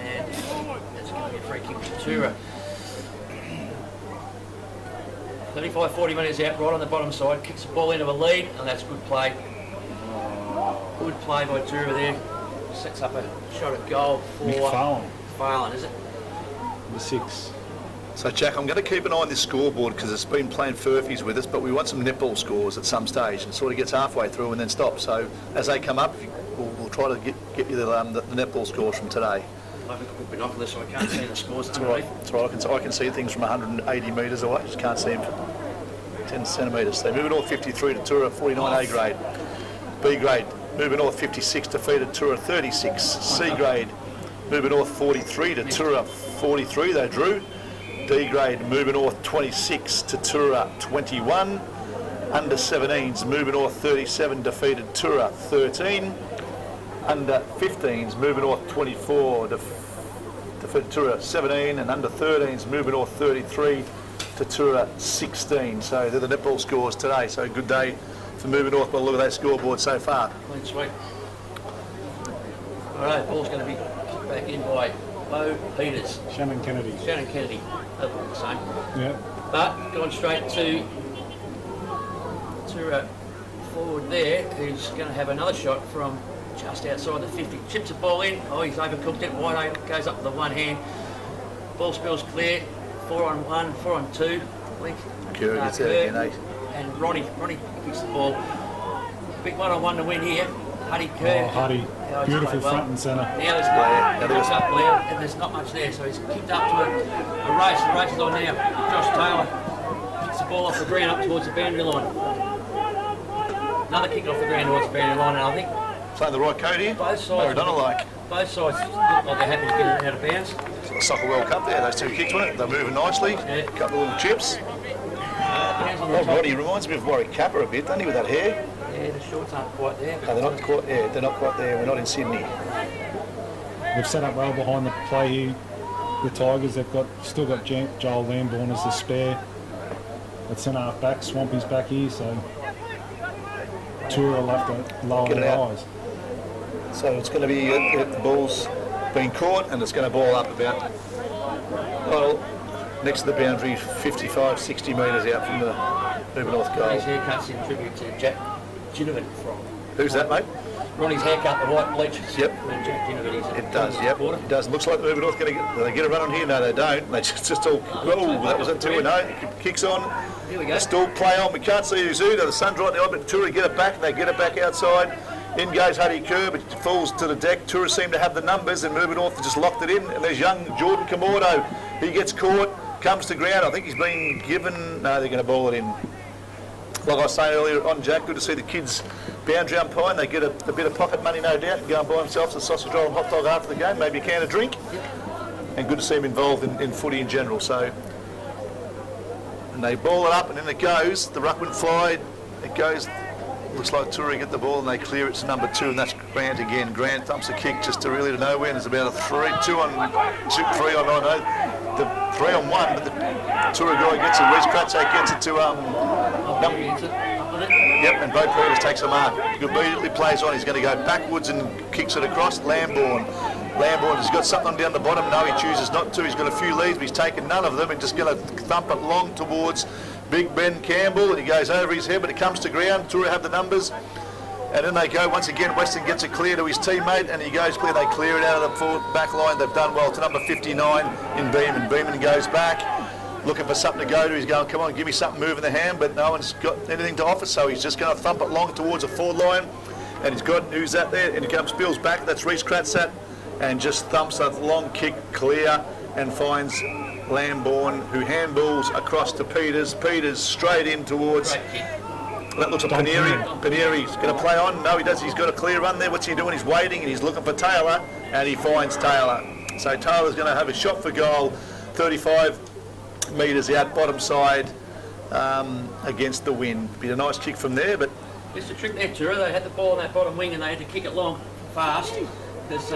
And it's going to be a free kick to Toora. 35-40 metres out, right on the bottom side, kicks the ball into a lead, and that's good play. Good play by Toora there. Sets up a shot at goal for McFarlane, is it? the 6. So, Jack, I'm going to keep an eye on this scoreboard because it's been playing furfies with us, but we want some netball scores at some stage. It sort of gets halfway through and then stops. So, as they come up, we'll try to get you the netball scores from today. I haven't got binoculars, so I can't see the scores. It's all right. It's all right. I can see things from 180 metres away. Just can't see them from 10 centimetres. So, Mirboo North 53 to Toora 49 A grade. B grade, Mirboo North 56 defeated Toora 36. C grade, Mirboo North 43 to Toora 43. They drew. D grade, Mirboo North 26 to Toora 21. Under 17s, Mirboo North 37 defeated Toora 13. Under 15s, Mirboo North 24 defeated Toora 17, and under 13s, Mirboo North 33 to Toora 16. So they're the netball scores today. So good day for Mirboo North. But look at that scoreboard so far. Clean sweep. All right, ball's going to be kicked back in by Bo Peters. Shannon Kennedy. Shannon Kennedy, they're the same. Yeah. But going straight to forward there, who's going to have another shot from just outside the 50. Chips the ball in. Oh, he's overcooked it. Wide open, goes up with the one hand. Ball spills clear. 4 on 1, 4 on 2. Link. Kerr gets out again, eh? And Ronnie kicks the ball. Big 1-on-1 to win here. Huddy Kerr. Oh, Huddy. Beautiful front and centre. Now there's Blair, up Blair, and there's not much there, so he's kicked up to a race. The race is on now. Josh Taylor kicks the ball off the ground up towards the boundary line. Another kick off the ground towards the boundary line, and I think Playing the right code here. both sides Maradona-like. look like they're happy to get it out of bounds. It's like a Soccer World Cup there, those two kicks on it. They're moving nicely. A couple of little chips. Depends on the Oh, top. Roddy reminds me of Warwick Capper a bit, doesn't he, with that hair? Yeah, the shorts aren't quite there. No, they're not quite. Yeah, they're not quite there. We're not in Sydney. They've set up well behind the play here. The Tigers, they've still got Joel Lambourne as the spare. At centre half back, Swampy's back here, so Toora will have to lower Get it the out. eyes. So it's going to be the ball's been caught and it's going to ball up about, well, next to the boundary, 55, 60 metres out from the Mirboo North goal. His haircut's in tribute to Jack Ginnivan from. Who's that, mate? Ronnie's haircut, the white bleachers. Yep. And Jack Ginnivan is It does, yep. It does. Looks like the Mirboo North going to get, they get a run on here. No, they don't. They just all, oh, that was a 2-0. Kicks on. Here we go. Still play on. We can't see who's who. The sun's right now, but Toora get it back. They get it back outside. In goes Huddy Kerr, but it falls to the deck. Toura seem to have the numbers, and Mirboo North just locked it in. And there's young Jordan Kamordo. He gets caught, comes to ground. I think he's been given. No, they're going to ball it in. Like I was saying earlier on, Jack, good to see the kids boundary umpire. They get a bit of pocket money, no doubt, and go and buy themselves a sausage roll and hot dog after the game, maybe a can of drink. And good to see them involved in footy in general. So, and they ball it up, and in it goes. The ruckman fly. It goes. Looks like Toora get the ball and they clear it to number 2, and that's Grant again. Grant dumps a kick just to really to nowhere, and there's about a 3 on 1, the 3 on 1, but the Toora guy gets it. Reece Kratzak gets it to yep, and Bo Peters takes a mark. He immediately plays on. He's going to go backwards and kicks it across. Lambourne has got something down the bottom. No, he chooses not to. He's got a few leads, but he's taken none of them and just going to thump it long towards Big Ben Campbell, and he goes over his head, but it comes to ground. Toora have the numbers, and then they go once again. Weston gets it clear to his teammate, and he goes clear. They clear it out of the forward back line. They've done well to number 59 in Beeman. Beeman goes back, looking for something to go to. He's going, come on, give me something moving the hand, but no one's got anything to offer, so he's just going to thump it long towards the forward line, and he's got, who's that there? And he comes, Bill's back. That's Reece Kratzak, and just thumps a long kick clear and finds Lambourne, who handballs across to Peters. Peters straight in towards. That looks like Paneri. Paneri's going to play on. No, he does. He's got a clear run there. What's he doing? He's waiting and he's looking for Taylor, and he finds Taylor. So Taylor's going to have a shot for goal, 35 metres out, bottom side, against the wind. Be a nice kick from there, but Just a trick there, Toora. They had the ball on that bottom wing and they had to kick it long, fast, because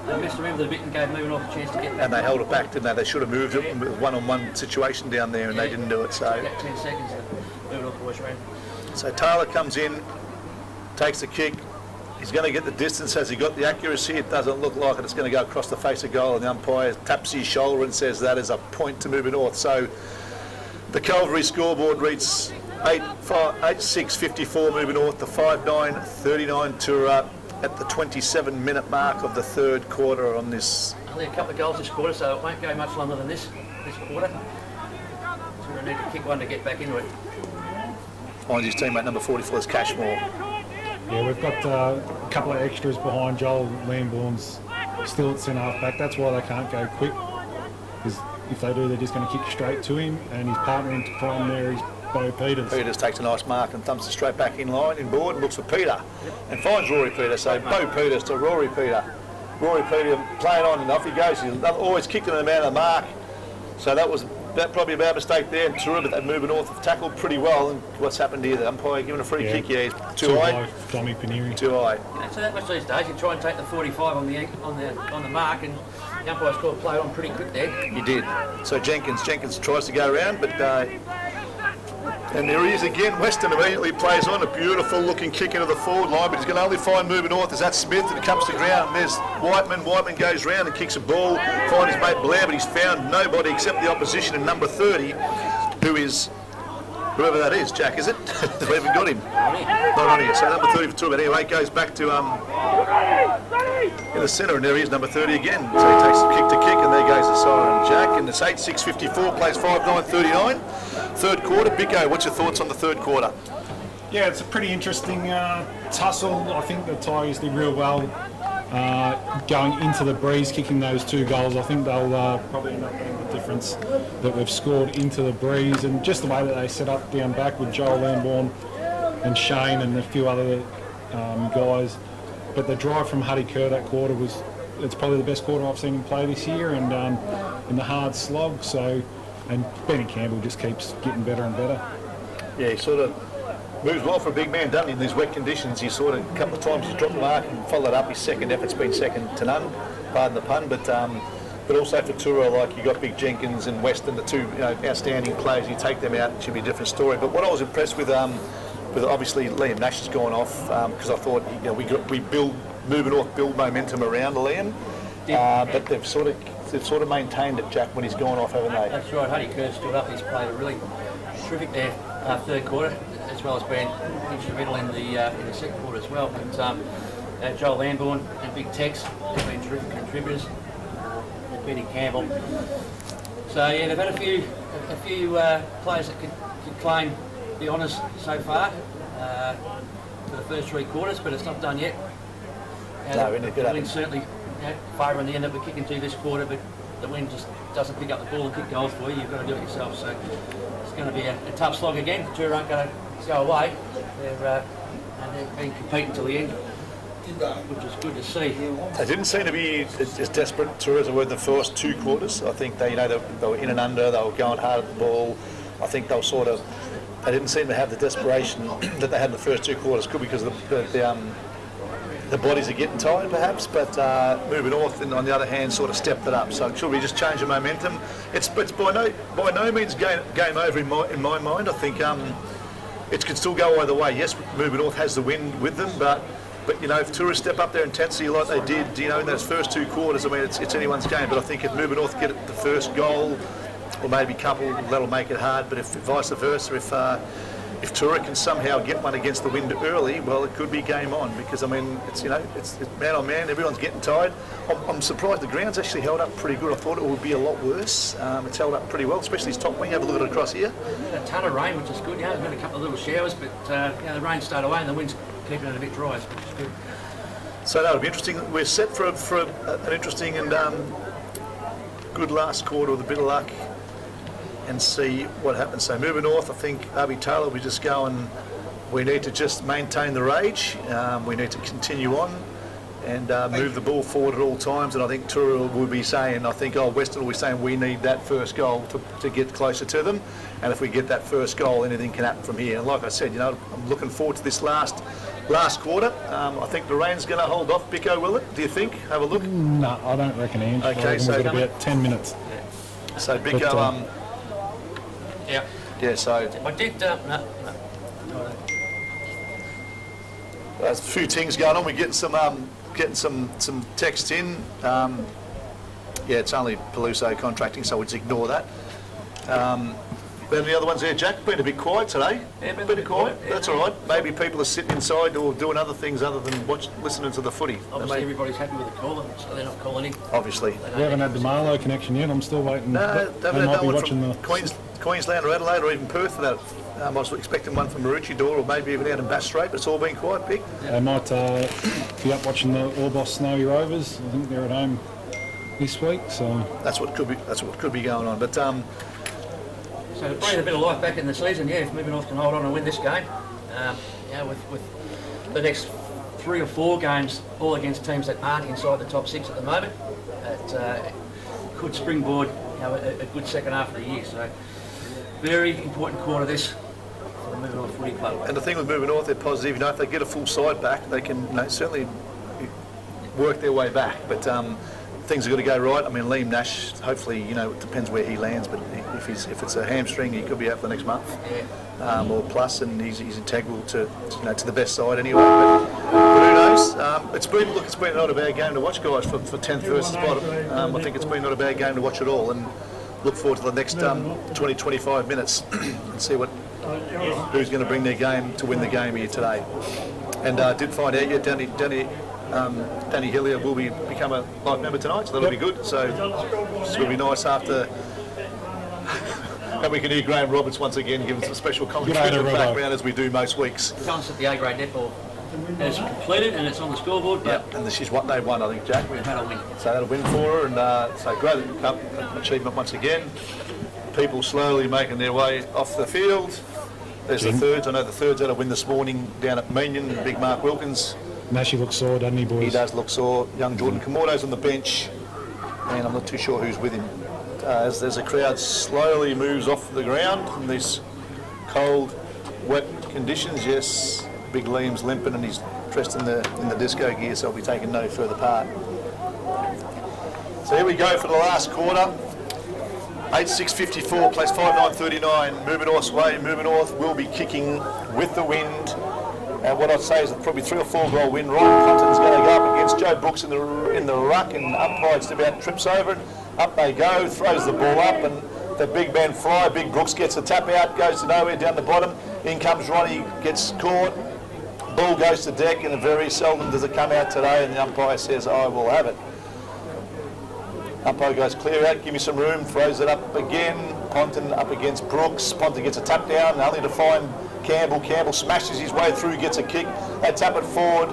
they messed around with it a bit and gave Moving Off a chance to get back. and they held it back, didn't they? They should have moved it with a one-on-one situation down there, and they didn't do it. So, About 10 seconds to move it off the West Rand. so Taylor comes in, takes the kick. He's going to get the distance. Has he got the accuracy? It doesn't look like it. It's going to go across the face of goal, and the umpire taps his shoulder and says that is a point to Mirboo North. So the Calvary scoreboard reads 8-6-54 Mirboo North to 5-9-39 Toora at the 27-minute mark of the third quarter on this. Only a couple of goals this quarter, so it won't go much longer than this quarter. Toora need to kick one to get back into it. Finds his teammate number 44 is Cashmore. Yeah, we've got a couple of extras behind Joel Lambourne's still at centre half back. That's why they can't go quick, because if they do, they're just going to kick straight to him, and his partner in prime there is Bo Peters. Peters takes a nice mark and thumps it straight back in line, in board, and looks for Peter and finds Rory Peter. So Bo Peters to Rory Peter. Rory Peter playing on and off he goes. He's always kicked him in the man of the mark. So that was probably a bad mistake there. And Toora, but that Mirboo North have tackled pretty well. And what's happened here? The umpire giving a free kick. Yeah, he's too high. Tommy Paneri. Too high. You know, so that much these days, you try and take the 45 on the mark, and the umpire's called play on pretty quick there. He did. So Jenkins tries to go around, but and there he is again. Weston immediately plays on a beautiful looking kick into the forward line, but he's going to only find Mirboo North. Is that Smith, and it comes to ground. And there's Whiteman. Whiteman goes round and kicks a ball, finds his mate Blair, but he's found nobody except the opposition in number 30, who is whoever that is. Jack, is it? They haven't got him. Not on here. So number 30 for 2, but anyway, it goes back to in the centre, and there he is, number 30 again. So he takes a kick to kick, and there goes the siren, Jack. And it's 8-6-54, plays 5-9-39. Third quarter. Bicko, what's your thoughts on the third quarter? Yeah, it's a pretty interesting tussle. I think the Tigers did real well going into the breeze, kicking those 2 goals. I think they'll probably end up being the difference that we've scored into the breeze, and just the way that they set up down back with Joel Lambourne and Shane and a few other guys. But the drive from Huddy Kerr that quarter it's probably the best quarter I've seen him play this year, and in the hard slog. So, and Benny Campbell just keeps getting better and better. Yeah, he sort of moves well for a big man, doesn't he? In these wet conditions, he sort of, a couple of times he's dropped the mark and followed up. His second effort's been second to none, pardon the pun, but also for Toora, like you got Big Jenkins and Weston, the two outstanding players. You take them out, it should be a different story. But what I was impressed with obviously Liam Nash has gone off, because I thought we Mirboo North build momentum around Liam, but they've sort of maintained it, Jack, when he's gone off, haven't they? That's right. Huddy Kerr stood up. He's played a really terrific there third quarter, as well as being instrumental in the second quarter as well. But Joel Lambourne and Big Tex have been terrific contributors. And Benny Campbell. So yeah, they've had a few players that could claim the honours so far for the first three quarters, but it's not done yet. The wind certainly favouring the end that we're kicking to this quarter, but the wind just doesn't pick up the ball and kick goals for you. You've got to do it yourself. So it's going to be a tough slog again. Toora aren't going to go away. They've been competing till the end, which is good to see. They didn't seem to be as desperate Toora as they were in the first two quarters. I think they were in and under. They were going hard at the ball. I think they didn't seem to have the desperation that they had in the first two quarters. Could be because of the bodies are getting tired, perhaps, but Mirboo North, on the other hand, sort of stepped it up. So should we just change the momentum? It's by no means game over in my mind. I think it can still go either way. Yes, Mirboo North has the win with them, but if Toora step up their intensity like they did, in those first two quarters, I mean, it's anyone's game. But I think if Mirboo North get the first goal, or maybe a couple, that'll make it hard. But if vice versa, if Toora can somehow get one against the wind early, well, it could be game on, because I mean, it's man on man. Everyone's getting tired. I'm surprised the ground's actually held up pretty good. I thought it would be a lot worse. It's held up pretty well, especially his top wing. Have a look at it across here. A ton of rain, which is good. There's been a couple of little showers, but the rain stayed away and the wind's keeping it a bit dry, which is good. So that'll be interesting. We're set for an interesting and good last quarter with a bit of luck, and see what happens. So Mirboo North, I think Arby Taylor will be just going, we need to just maintain the rage, we need to continue on and move the ball forward at all times. And I think Toora will be saying, Western will be saying we need that first goal to get closer to them. And if we get that first goal, anything can happen from here. And like I said, I'm looking forward to this last quarter. I think the rain's going to hold off, Bicco, will it? Do you think? Have a look. No, I don't reckon, Ange. Okay, so we've got about 10 minutes. Yeah. So Bicco, yeah, so I did. there's a few things going on. We're getting some text in. It's only Peluso contracting, so we'll just ignore that. Any other ones there, Jack? Been a bit quiet today. Yeah, been a bit quiet. Yeah, that's all right. Maybe people are sitting inside or doing other things other than listening to the footy. Obviously, everybody's happy with the caller, so they're not calling in. Obviously. We haven't had the Marlow connection yet. I'm still waiting. No, they might be watching the Queensland or Adelaide or even Perth for that. I was expecting one from Maroochydore or maybe even out in Bass Strait, but it's all been quite big. They might be up watching the Orbost Snowy Rovers. I think they're at home this week, so that's what could be going on. But so to bring a bit of life back in the season, if Mirboo North can hold on and win this game, with the next 3 or 4 games all against teams that aren't inside the top 6 at the moment, it could springboard a good second half of the year. So very important quarter this for the Mirboo North Footy Club. And the thing with Mirboo North, they're positive. If they get a full side back, they can certainly work their way back. But things are going to go right. I mean, Liam Nash, hopefully, it depends where he lands, but if it's a hamstring, he could be out for the next month or plus, and he's integral to the best side anyway. But who knows? It's been not a bad game to watch, guys, for 10th versus bottom. I think it's been not a bad game to watch at all, and look forward to the next 20-25 minutes and see who's going to bring their game to win the game here today. And did find out, Danny Hillier will become a live member tonight, so that'll be good. So it's going to be nice after. And we can hear Graham Roberts once again giving some special commentary in the background as we do most weeks. Tell us that the A-grade netball has completed and it's on the scoreboard. And this is what they won, I think, Jack. We've had a win. So that'll win for her, and so great achievement once again. People slowly making their way off the field. There's the thirds. I know the thirds had a win this morning down at Meenion, big Mark Wilkins. Nashi looks sore, doesn't he, boys? He does look sore. Young Jordan Kamordo's on the bench, and I'm not too sure who's with him. As the crowd slowly moves off the ground in these cold, wet conditions, yes, Big Liam's limping and he's dressed in the disco gear, so he'll be taking no further part. So here we go for the last quarter. 8:6:54 plays 5:9:39. Mirboo North's way. Mirboo North will be kicking with the wind. And what I'd say is probably 3 or 4 goal win. Ryan Ponton's going to go up against Joe Brooks in the ruck, and umpire just about trips over it. Up they go, throws the ball up, and the big man fly. Big Brooks gets a tap out, goes to nowhere down the bottom. In comes Ronnie, gets caught. Ball goes to deck, and very seldom does it come out today. And the umpire says, "I will have it." Umpire goes clear out, give me some room, throws it up again. Ponton up against Brooks. Ponton gets a tap down, only to find Campbell. Campbell smashes his way through, gets a kick. They tap it forward.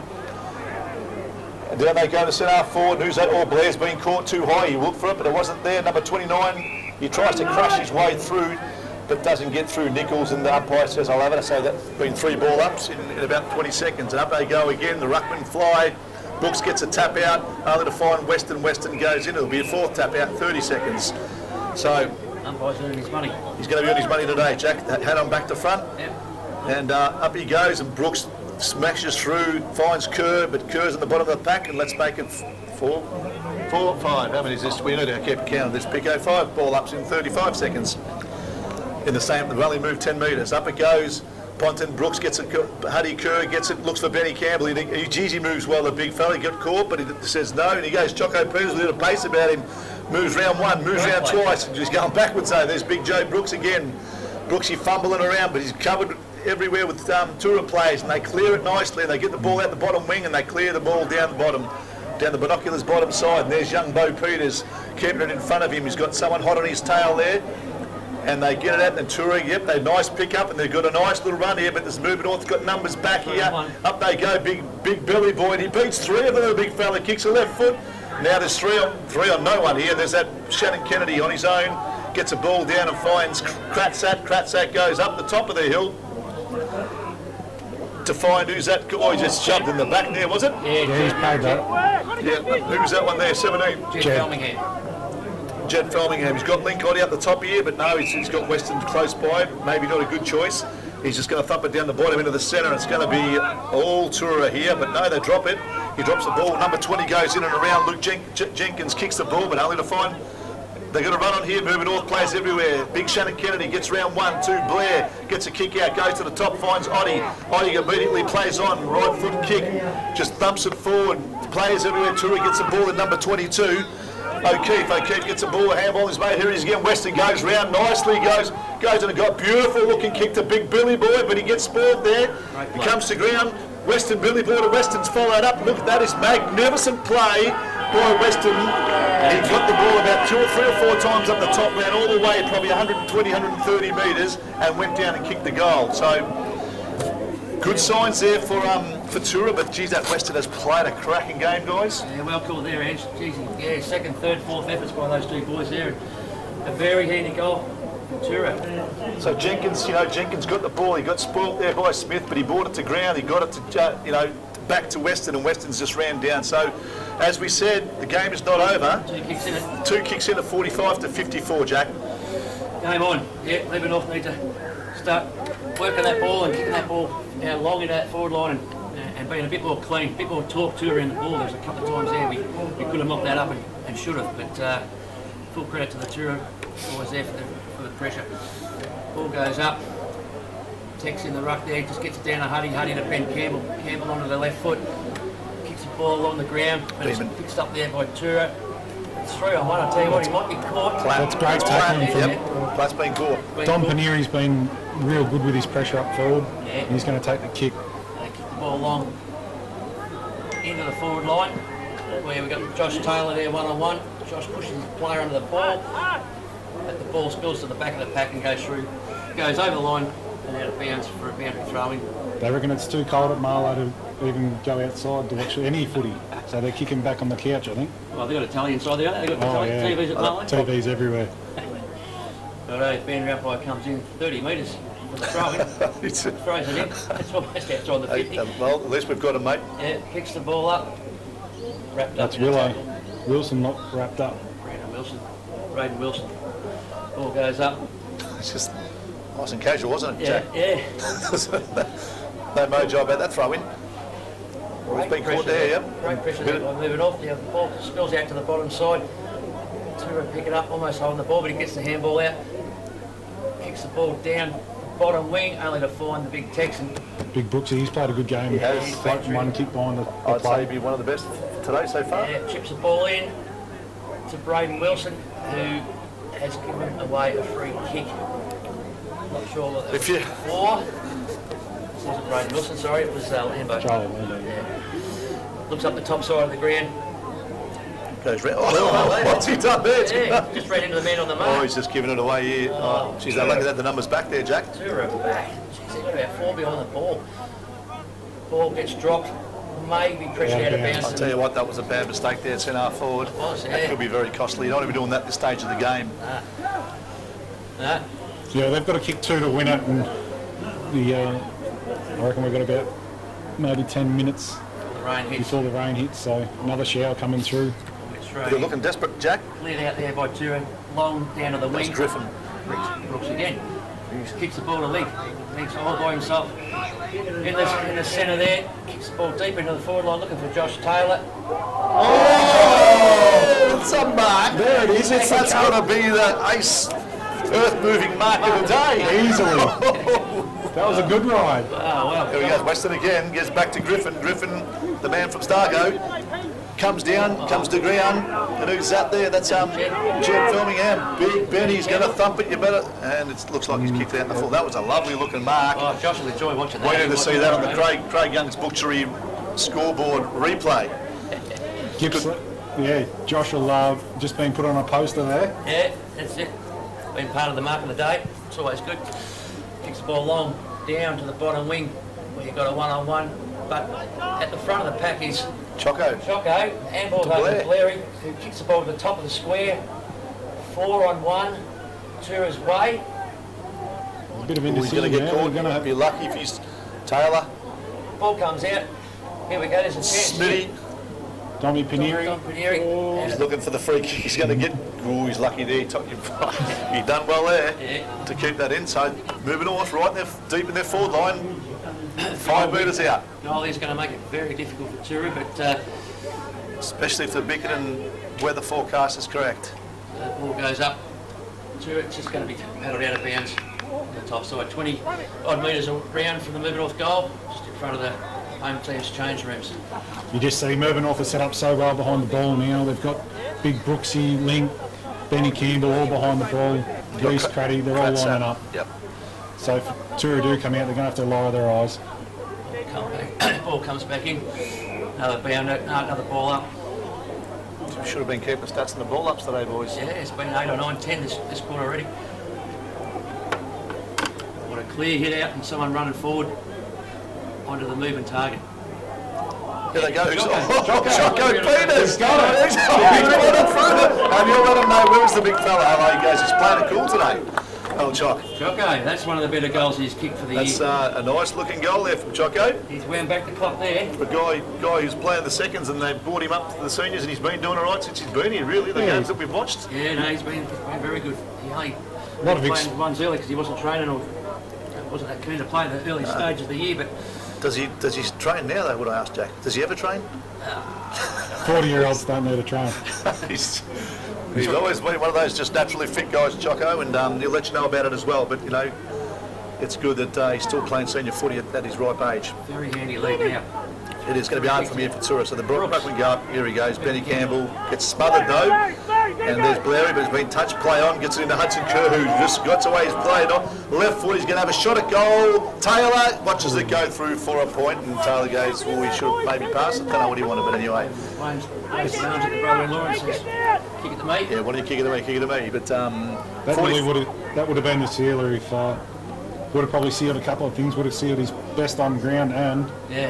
And down they go to centre half forward. Who's that? Oh, Blair's been caught too high. He looked for it, but it wasn't there. Number 29, he tries to crush his way through, but doesn't get through Nichols, and the umpire says, "I'll have it." So that's been 3 ball ups in about 20 seconds. And up they go again. The ruckman fly. Brooks gets a tap out, only to find Weston. Weston goes in. It'll be a 4th tap out, 30 seconds. So Umpire's earning his money. he's going to be on his money today, Jack. That hat on back to front. Yep. And up he goes, and Brooks smashes through, finds Kerr, but Kerr's at the bottom of the pack, and let's make it 4, 5. How many is this? We need to keep count of this. Pico 5 ball ups in 35 seconds. In the same, they've only moved 10 metres. Up it goes. Ponton, Brooks gets it, Huddy Kerr gets it, looks for Benny Campbell. He moves well, the big fella. He got caught, but he says no, and he goes. Choco Peters, a little pace about him. Moves round 1, moves round twice, and just going backwards. So there's big Joe Brooks again. Brooksy fumbling around, but he's covered everywhere with Toora players, and they clear it nicely, and they get the ball out the bottom wing, and they clear the ball down the bottom, down the binoculars bottom side. And there's young Bo Peters keeping it in front of him. He's got someone hot on his tail there. And they get it out, and Toora, yep, they nice pick up, and they've got a nice little run here, but this Mirboo North's got numbers back here. Up they go, big Billy boy, and he beats 3 of them, the big fella, kicks a left foot. Now there's three on no one here. There's that Shannon Kennedy on his own, gets a ball down and finds Kratzak. Kratzak goes up the top of the hill to find who's that. Oh, he just shoved in the back there, was it? Yeah, he's paid that. Yeah, who's that one there, 17? Jed Felmingham. Jed Felmingham. He's got Lincoln out the top here, but no, he's got Weston close by. Maybe not a good choice. He's just going to thump it down the bottom into the centre. It's going to be all Toora here, but no, they drop it. He drops the ball. Number 20 goes in and around. Luke Jenkins kicks the ball, but only to find they're going to run on here. Mirboo North players everywhere. Big Shannon Kennedy gets round 1, 2. Blair gets a kick out, goes to the top, finds Oddie. Oddie immediately plays on. Right foot kick, just thumps it forward. Players everywhere. Toora gets the ball at number 22. O'Keefe gets a ball, a handball is made. Here he is again. Weston goes round nicely, goes and got beautiful looking kick to big Billy Boy, but he gets spoiled there. He comes to ground. Weston, Billy Boy to Weston's followed up. Look at that, is magnificent play by Weston. He got the ball about 2 or 3 or 4 times up the top, ran all the way, probably 120, 130 metres, and went down and kicked the goal. So good signs there for Toora, but geez, that Weston has played a cracking game, guys. Yeah, well called there, Ange. Geez, yeah, 2nd, 3rd, 4th efforts by those 2 boys there. A very handy goal for Toora. So Jenkins got the ball. He got spoilt there by Smith, but he brought it to ground. He got it to, back to Weston, and Weston's just ran down. So, as we said, the game is not over. 2 kicks in it. 2 kicks in at 45 to 54, Jack. Game on. Yeah, Mirboo North need to start working that ball and kicking that ball long into that forward line and being a bit more clean, a bit more talk to around the ball. There's a couple of times there we could have knocked that up and should have, but full credit to the Toora boys there for the pressure. Ball goes up, Tex in the ruck there, just gets it down to Huddy to Ben Campbell onto the left foot, kicks the ball along the ground, but it's fixed up there by Toora. It's 3 on 1, I tell you what, he might be caught. That's great tackling from Yep, Platt's been caught. Dom Paneri's been real good with his pressure up forward. Yeah. He's going to take the kick. They kick the ball along into the forward line, where we've got Josh Taylor there 1-on-1. Josh pushes his player under the ball, but the ball spills to the back of the pack and goes over the line and out of bounds for a boundary throw-in. They reckon it's too cold at Marlow to even go outside to watch any footy, so they're kicking back on the couch, I think. Well, they've got Italian side there, they've got TVs at Marlow. TVs everywhere. Righto, boundary umpire comes in 30 metres for the throw-in. Throws it in. It's almost outside the 50. Well, at least we've got him, mate. Yeah, picks the ball up. Wrapped That's up in a Willow. tackle. Wilson not wrapped up. Braden Wilson. Ball goes up. It's just nice and casual, wasn't it, Yeah, Jack? yeah. No mojo about that throw-in. Well, it's been caught there, yep. Great pressure there by moving off. The ball spills out to the bottom side. Toora pick it up, almost holding the ball, but he gets the handball out. Kicks the ball down bottom wing, only to find the big Texan. Big Brooksy, he's played a good game. He has. He's got one kick behind the I'd say play. he'd be one of the best today so far. Yeah, chips the ball in to Braden Wilson, who has given away a free kick. Not sure what that was for. It wasn't Braden Wilson, sorry, it was Lambo. Charlie Lambo. Yeah. Looks up the top side of the ground. Goes round. Oh, what's he done there? Yeah, just ran into the man on the mark. Oh, he's just giving it away here. Oh, she's lucky that the numbers back there, Jack. Toora back. She's got about 4 behind the ball. Ball gets dropped, maybe pressured out of bounds. I'll tell you what, that was a bad mistake there, centre half forward. It was, That yeah. could be very costly. You don't want to be doing that at this stage of the game. No. Yeah, they've got to kick 2 to win it, and I reckon we've got about maybe 10 minutes The rain hits. before the rain hits, so another shower coming through. They're looking desperate, Jack. Cleared out there by Toora, long down to the wing. That's Griffin. Brooks again. Kicks the ball to Lee. Lee's all by himself. In the centre there, kicks the ball deep into the forward line, looking for Josh Taylor. Oh, it's a mark. There it is. That's got to be the ace earth-moving mark of the day. Easily. That was a good ride. Oh, well. Here he goes, Weston again, gets back to Griffin. Griffin, the man from Stargo, comes down, comes to ground, and who's that there? That's Jed Filmingham. Big Benny's going to thump it, you better. And it looks like he's kicked it out in the full. That was a lovely looking mark. Oh, Josh will enjoy watching that. Waiting to see that on the Craig Young's Butchery scoreboard replay. Gippsland. Yeah, Josh will just been put on a poster there. Yeah, that's it. Been part of the mark of the day. It's always good. Kicks the ball long down to the bottom wing where you've got a one-on-one. But at the front of the pack is Choco. handball over to Blairy, who kicks the ball to the top of the square. 4-on-1. Toora's way. A bit of He's indecision going to get there. caught. We're gonna have Be lucky if he's Taylor. Ball comes out. Here we go. There's a chance. Smitty. Dommy Pineri. Dom Pineri. He's looking for the free kick he's going to get. Oh, he's lucky there. He done well there to keep that in. So moving off right there, deep in their forward line. 5 metres out. Nolly's going to make it very difficult for Toora, but Especially if the beacon and weather forecast is correct. the ball goes up. Toora, it's just going to be paddled out of bounds on the top side. 20 odd metres around from the Mirboo North goal, just in front of the home team's change rooms. You just see Mirboo North are set up so well behind the ball now. They've got Big Brooksy, Link, Benny Campbell all behind the ball. Reece Craddy, they're all lining up. Yep. So if Toora do come out, they're going to have to lower their eyes. Ball comes back in. Another bound, another ball up. We should have been keeping stats on the ball ups today, boys. Yeah, it's been 8 or 9, 10 this quarter already. What a clear hit out and someone running forward onto the moving target. Here they go. Choco Peters. He's got it. He's got it through it. And you'll let him know where's the big fella. Hello, he goes. He's playing it cool today. Oh, Choc. Choco, that's one of the better goals he's kicked for the That's year. a nice looking goal there from Choco. He's wound back the clock there. The guy who's playing the seconds, and they brought him up to the seniors, and he's been doing all right since he's been here, really, the games that we've watched. Yeah, no, he's been very good. He only lot of playing ones early because he wasn't training or wasn't that keen to play in the early stages of the year, but Does he train now, though, would I ask Jack? Does he ever train? 40-year-olds don't need a train. He's always been one of those just naturally fit guys, Choco, and he'll let you know about it as well. But, you know, it's good that he's still playing senior footy at his ripe age. very handy lead now. It is going to be hard from here for Toora. So the Brooklyn go up. Here he goes. Benny Campbell gets smothered though. And there's Blairy, but he's been touched. Play on. Gets it into Hudson Kerr, who just got away. He's played on. Left foot. He's going to have a shot at goal. Taylor watches it go through for a point, and Taylor goes, well, we should maybe pass it. Don't know what he wanted, but anyway. Plays arms at the brother-in-law and says, kick it to me. Yeah, what do you kick it to me? Kick it to me. But That would have been the sealer if would have probably sealed a couple of things. Would have sealed his best on ground and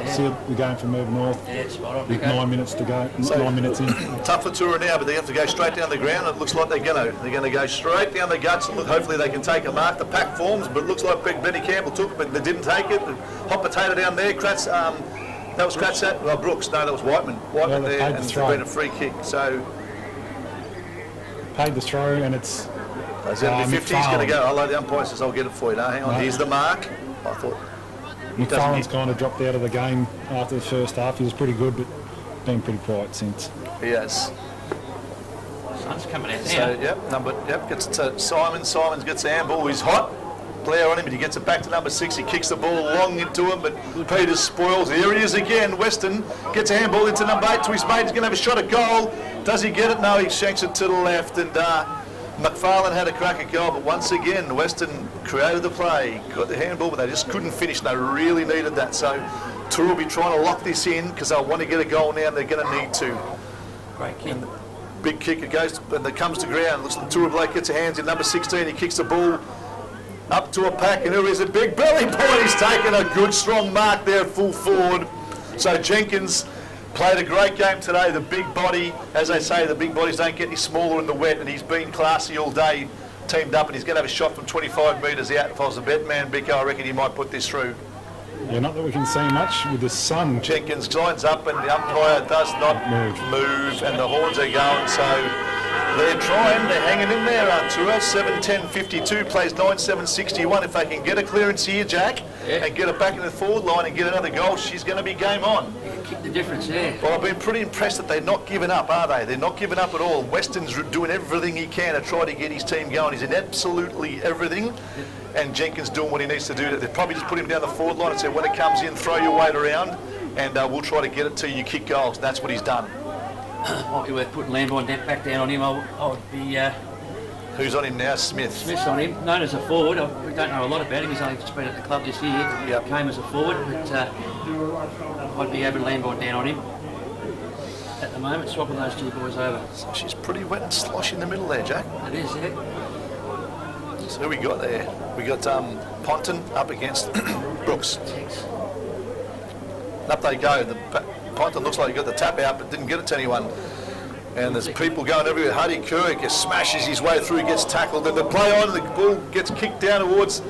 sealed the game for Mirboo North. Yeah, spot on. With 9 minutes to go. So, 9 minutes in. Tough for Toora now, but they have to go straight down the ground. It looks like they're going to go straight down the guts. Look, hopefully they can take a mark. The pack forms, but it looks like Benny Campbell took it, but they didn't take it. The hot potato down there. Kratz, that was Kratz at Brooks. No, that was Whiteman. Whiteman there, and it's been a free kick. So paid the throw, and it's. Is it 50? He's going to go. Hello, the umpire says, I'll get it for you. No, hang on. Here's the mark. I thought. McFarlane's kind of dropped out of the game after the first half. He was pretty good, but been pretty quiet since. Yes. Sun's coming out now. So, gets it to Simon. Simon gets the handball. He's hot. Blair on him, but he gets it back to number 6. He kicks the ball long into him, but Peters spoils. Here he is again. Weston gets a handball into number 8 to his mate. He's going to have a shot at goal. Does he get it? No, he shanks it to the left, and McFarlane had a crack at goal, but once again, Weston created the play, got the handball, but they just couldn't finish. They really needed that. So Toora will be trying to lock this in because they'll want to get a goal now, and they're going to need to. Great kick. And big kick, it goes, and it comes to ground. Looks like Toora Blake gets her hands in number 16. He kicks the ball up to a pack, and here is a big belly boy. He's taken a good, strong mark there, full forward. So Jenkins played a great game today. The big body, as they say, the big bodies don't get any smaller in the wet, and he's been classy all day, teamed up, and he's going to have a shot from 25 metres out. If I was a bet man, Bico, I reckon he might put this through. Yeah, not that we can see much with the sun. Jenkins lines up, and the umpire does not move, and the horns are going, so they're trying, they're hanging in there, Toora. 7-10-52, plays 9-7-61. If they can get a clearance here, Jack, and get it back in the forward line and get another goal, she's going to be game on. Kick the difference there. Well, I've been pretty impressed that they're not giving up, are they? They're not giving up at all. Weston's doing everything he can to try to get his team going. He's in absolutely everything, and Jenkins doing what he needs to do. They'll probably just put him down the forward line and say, when it comes in, throw your weight around, and we'll try to get it to you, kick goals. And that's what he's done. Might be worth putting Lamborn back down on him. I would be... Who's on him now? Smith's on him, known as a forward. We don't know a lot about him. He's only just been at the club this year. Yep. Came as a forward, but I'd be having Lamborn down on him at the moment, swapping those two boys over. So she's pretty wet and slosh in the middle there, Jack. It is, yeah. So who we got there? We got Ponton up against Brooks. Up they go. Ponton looks like he got the tap out, but didn't get it to anyone. And there's people going everywhere. Huddy Kirk smashes his way through, gets tackled, and the play on, the ball gets kicked down towards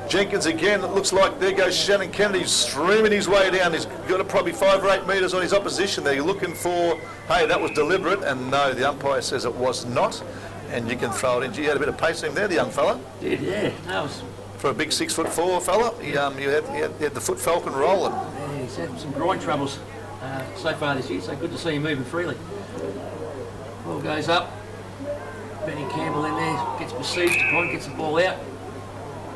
Jenkins again. It looks like there goes Shannon Kennedy streaming his way down. He's got probably 5 or 8 metres on his opposition. They're looking for, hey, that was deliberate, and no, the umpire says it was not. And you can throw it in. Gee, he had a bit of pace in him there, the young fella. Did, yeah. That was... For a big 6'4" fella, he had the foot falcon rolling. Yeah, he's had some groin troubles so far this year, so good to see him moving freely. Ball goes up. Benny Campbell in there, gets besieged, gets the ball out.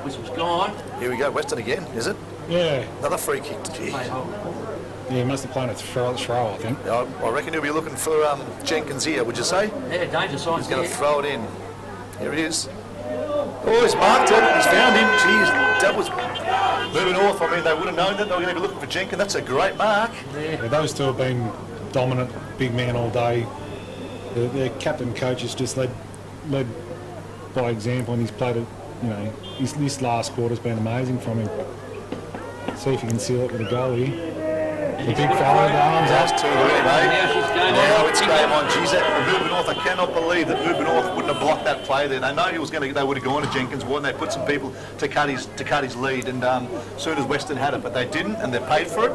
Whistle's gone. Here we go, Weston again, is it? Yeah. Another free kick. Gee. Yeah, he must have played a throw, I think. I reckon he'll be looking for Jenkins here, would you say? Yeah, danger signs. He's going to throw it in. Here he is. Oh, he's marked it. He's found him. Jeez, that was moving north. I mean, they would have known that. They were going to be looking for Jenkins. That's a great mark. Yeah, those two have been dominant, big man all day. Their captain coach has just led by example, and he's played it. You know, this last quarter's been amazing from him. See if he can seal it with a goal here. The big fella, the arms That's up. too early, mate. Now it's game on. Geez, Mirboo North, I cannot believe that Mirboo North wouldn't have blocked that play there. They know he was going to. They would have gone to Jenkins, wouldn't they? Put some people to cut his lead, and soon as Weston had it, but they didn't, and they paid for it.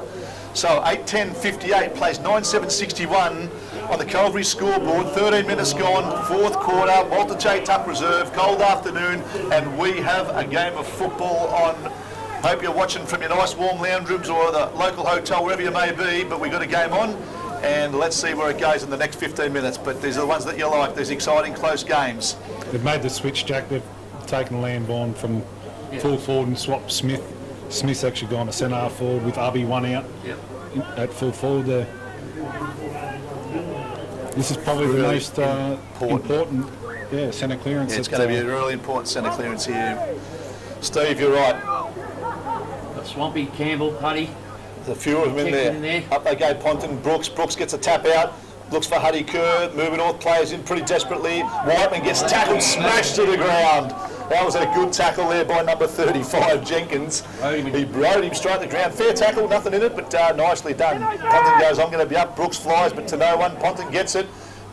So 8-10-58 plays 9-7-61 on the Calvary scoreboard. 13 minutes gone, fourth quarter. Walter J. Tuck reserve, cold afternoon, and we have a game of football on. Hope you're watching from your nice warm lounge rooms or the local hotel, wherever you may be, but we've got a game on, and let's see where it goes in the next 15 minutes. But these are the ones that you like, these exciting, close games. They've made the switch, Jack. They've taken Lamborn from full forward and swapped Smith. Smith's actually gone to centre half forward with Arby one out at full forward there. This is probably the most important centre clearance. Yeah, it's going to be a really important centre clearance here. Steve, you're right. Swampy, Campbell, Huddy. There's a few of them in there. Up they go, Ponton, Brooks. Brooks gets a tap out. Looks for Huddy Kerr. Mirboo North plays in pretty desperately. Whiteman gets tackled, smashed to the ground. That was a good tackle there by number 35, Jenkins. He rode him straight to the ground. Fair tackle, nothing in it, but nicely done. Ponting goes, I'm going to be up. Brooks flies, but to no one. Ponting gets it.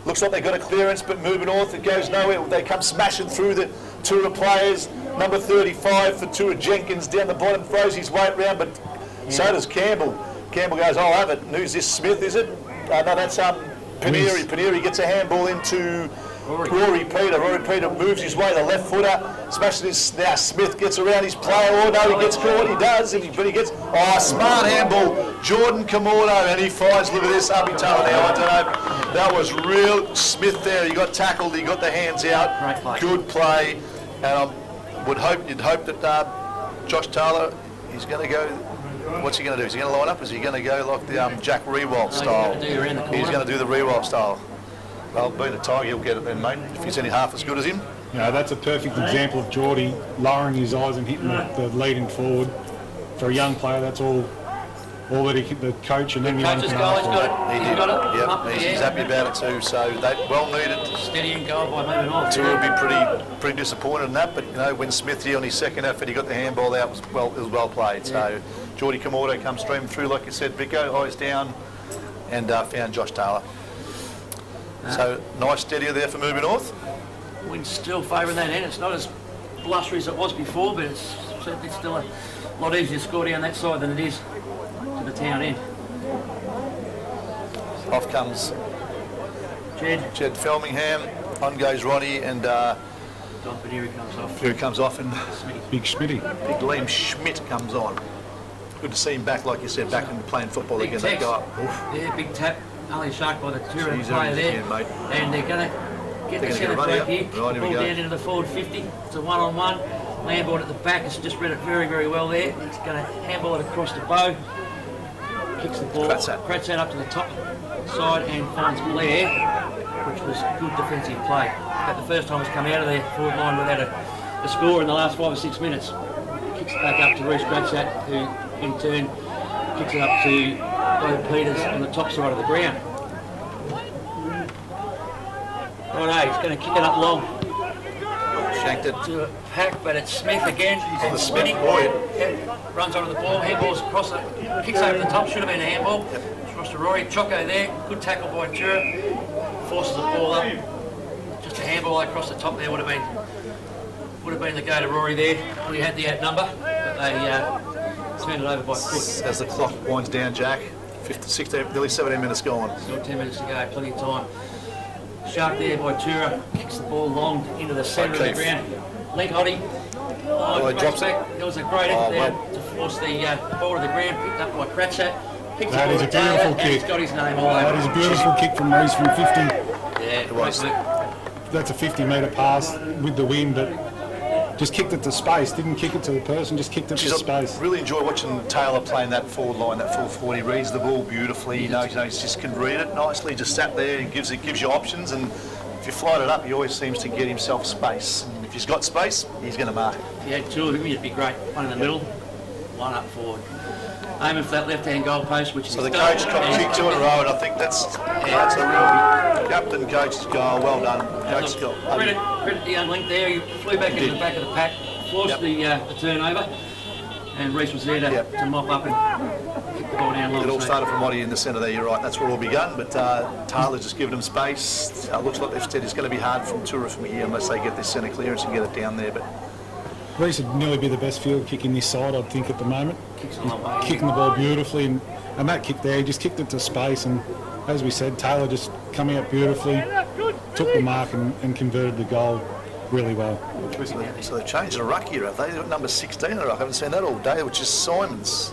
Looks like they got a clearance, but moving north, it goes nowhere. They come smashing through the Toora players. Number 35 for Toora, Jenkins down the bottom, throws his weight round, but so does Campbell. Campbell goes, I'll have it. And who's this, Smith, is it? No, that's Paneri. Paneri gets a handball into Rory Peter. Rory Peter moves his way, the left footer, smashes his, now Smith gets around his player. Oh no, he gets caught, he does, but he gets, smart handball, Jordan Kamorno, and he fires, look at this, Abby Taylor now, I don't know, that was real, Smith there, he got tackled, he got the hands out, Great play. Good play, and you'd hope that Josh Taylor, he's going to go, what's he going to do? Is he going to line up? Is he going to go like the Jack Rewald style? He's going to do the Rewald style. Well, being a Tiger, he'll get it then, mate, if he's any half as good as him. Yeah, that's a perfect example of Geordie lowering his eyes and hitting the leading forward. For a young player, that's all that the coach and anyone Coach's can goal, ask he's for. got it. He He's did. got it. Up Yep, the he's air. happy about it too. So they well needed. Steady and goal by moving on. Toora would be pretty disappointed in that, but when Smithy on his second effort, he got the handball out. It was well played. So Geordie Kamorno comes streaming through, like you said, Vico, eyes down, and found Josh Taylor. So nice steadier there for moving north. Wind's still favouring that end. It's not as blustery as it was before, but it's certainly still a lot easier to score down that side than it is to the town end. Off comes Jed Felmingham, on goes Ronnie, and Don Paneri comes off. here he comes off, and Big Schmitty. big Liam Schmidt comes on. Good to see him back, like you said, back and playing football Big again. That Tex. guy. Oof. Yeah, big tap. Only shark by the Toora Jeez, player there. again, mate. And they're going to get the They're gonna centre get a run back out. here. Right, Ball here we go. down into the forward 50. It's a one-on-one. Lambourne at the back has just read it very, very well there. He's going to handball it across the bow. Kicks the ball. Kratz That up to the top side and finds Blair, which was good defensive play. About the first time he's come out of their forward line without a score in the last 5 or 6 minutes. Kicks it back up to Reece Gratzat, who in turn kicks it up to Bo Peters on the top side of the ground. Righto, he's going to kick it up long Shanked it. to a pack, but it's Smith again. He's On the Smith, spinning. boy. Yeah, runs onto the ball, handballs across it, kicks over the top, should have been a handball. Across to Rory, Choco there, good tackle by Toora, forces the ball up. Just a handball across the top there would have been the go to Rory there. We had the out number, but they turned it over by foot. As the clock winds down, Jack, 16, nearly 17 minutes gone. Still 10 minutes to go, plenty of time. Shark there by Toora, kicks the ball long into the centre of the O'Keefe. ground. Link Hottie, he drops it. It was a great effort there well. to force the ball to the ground, picked up by Kratzer. Picks That the is ball a to Taylor, beautiful and kick. He's got his name all over That is a it. beautiful kick from Reece from 50. Yeah, It was. great work. That's a 50-metre pass with the wind, but just kicked it to space. Didn't kick it to the person, just kicked it to space. Really enjoy watching Taylor playing that forward line, that full forward. He reads the ball beautifully. He just can read it nicely. Just sat there and gives you options. And if you flight it up, he always seems to get himself space. And if he's got space, he's going to mark it. If you had two of them, you'd be great. One in the middle, one up forward. Aiming for that left-hand goal post, which is So the coach got kicked 2 in a row, and I think that's a real captain coach's goal. Well done, coach's goal. Credit the young link there. He flew back into the back of the pack, forced the turnover, and Reece was there to mop up and kick the ball down long. It all So started from Waddy in the centre there, you're right, that's where it all begun, but Taylor's just given him space. Looks like they've said it's going to be hard from Toora from here unless they get this centre clearance and get it down there, but Reece would nearly be the best field kick in this side, I think, at the moment. Kicks a long way. Kicking the ball beautifully, and that kick there, he just kicked it to space, and as we said, Taylor just coming out beautifully, took the mark and converted the goal really well. so they've changed the ruck here, have they? They've got number 16 in the ruck, I haven't seen that all day, which is Simmons.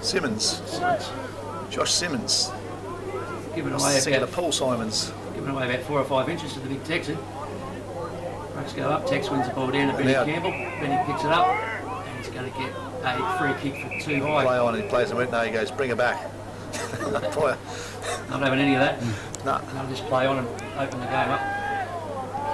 Josh Simmons. Giving away Second to about Paul Simons. 4 or 5 inches to the big Texan. Rucks go up, Tex wins the ball down to Benny Now- Campbell. Benny picks it up, and he's going to get a free kick for too high. Play on and he plays and no, he goes, bring it back. Player. Not having any of that. No. They'll just play on and open the game up.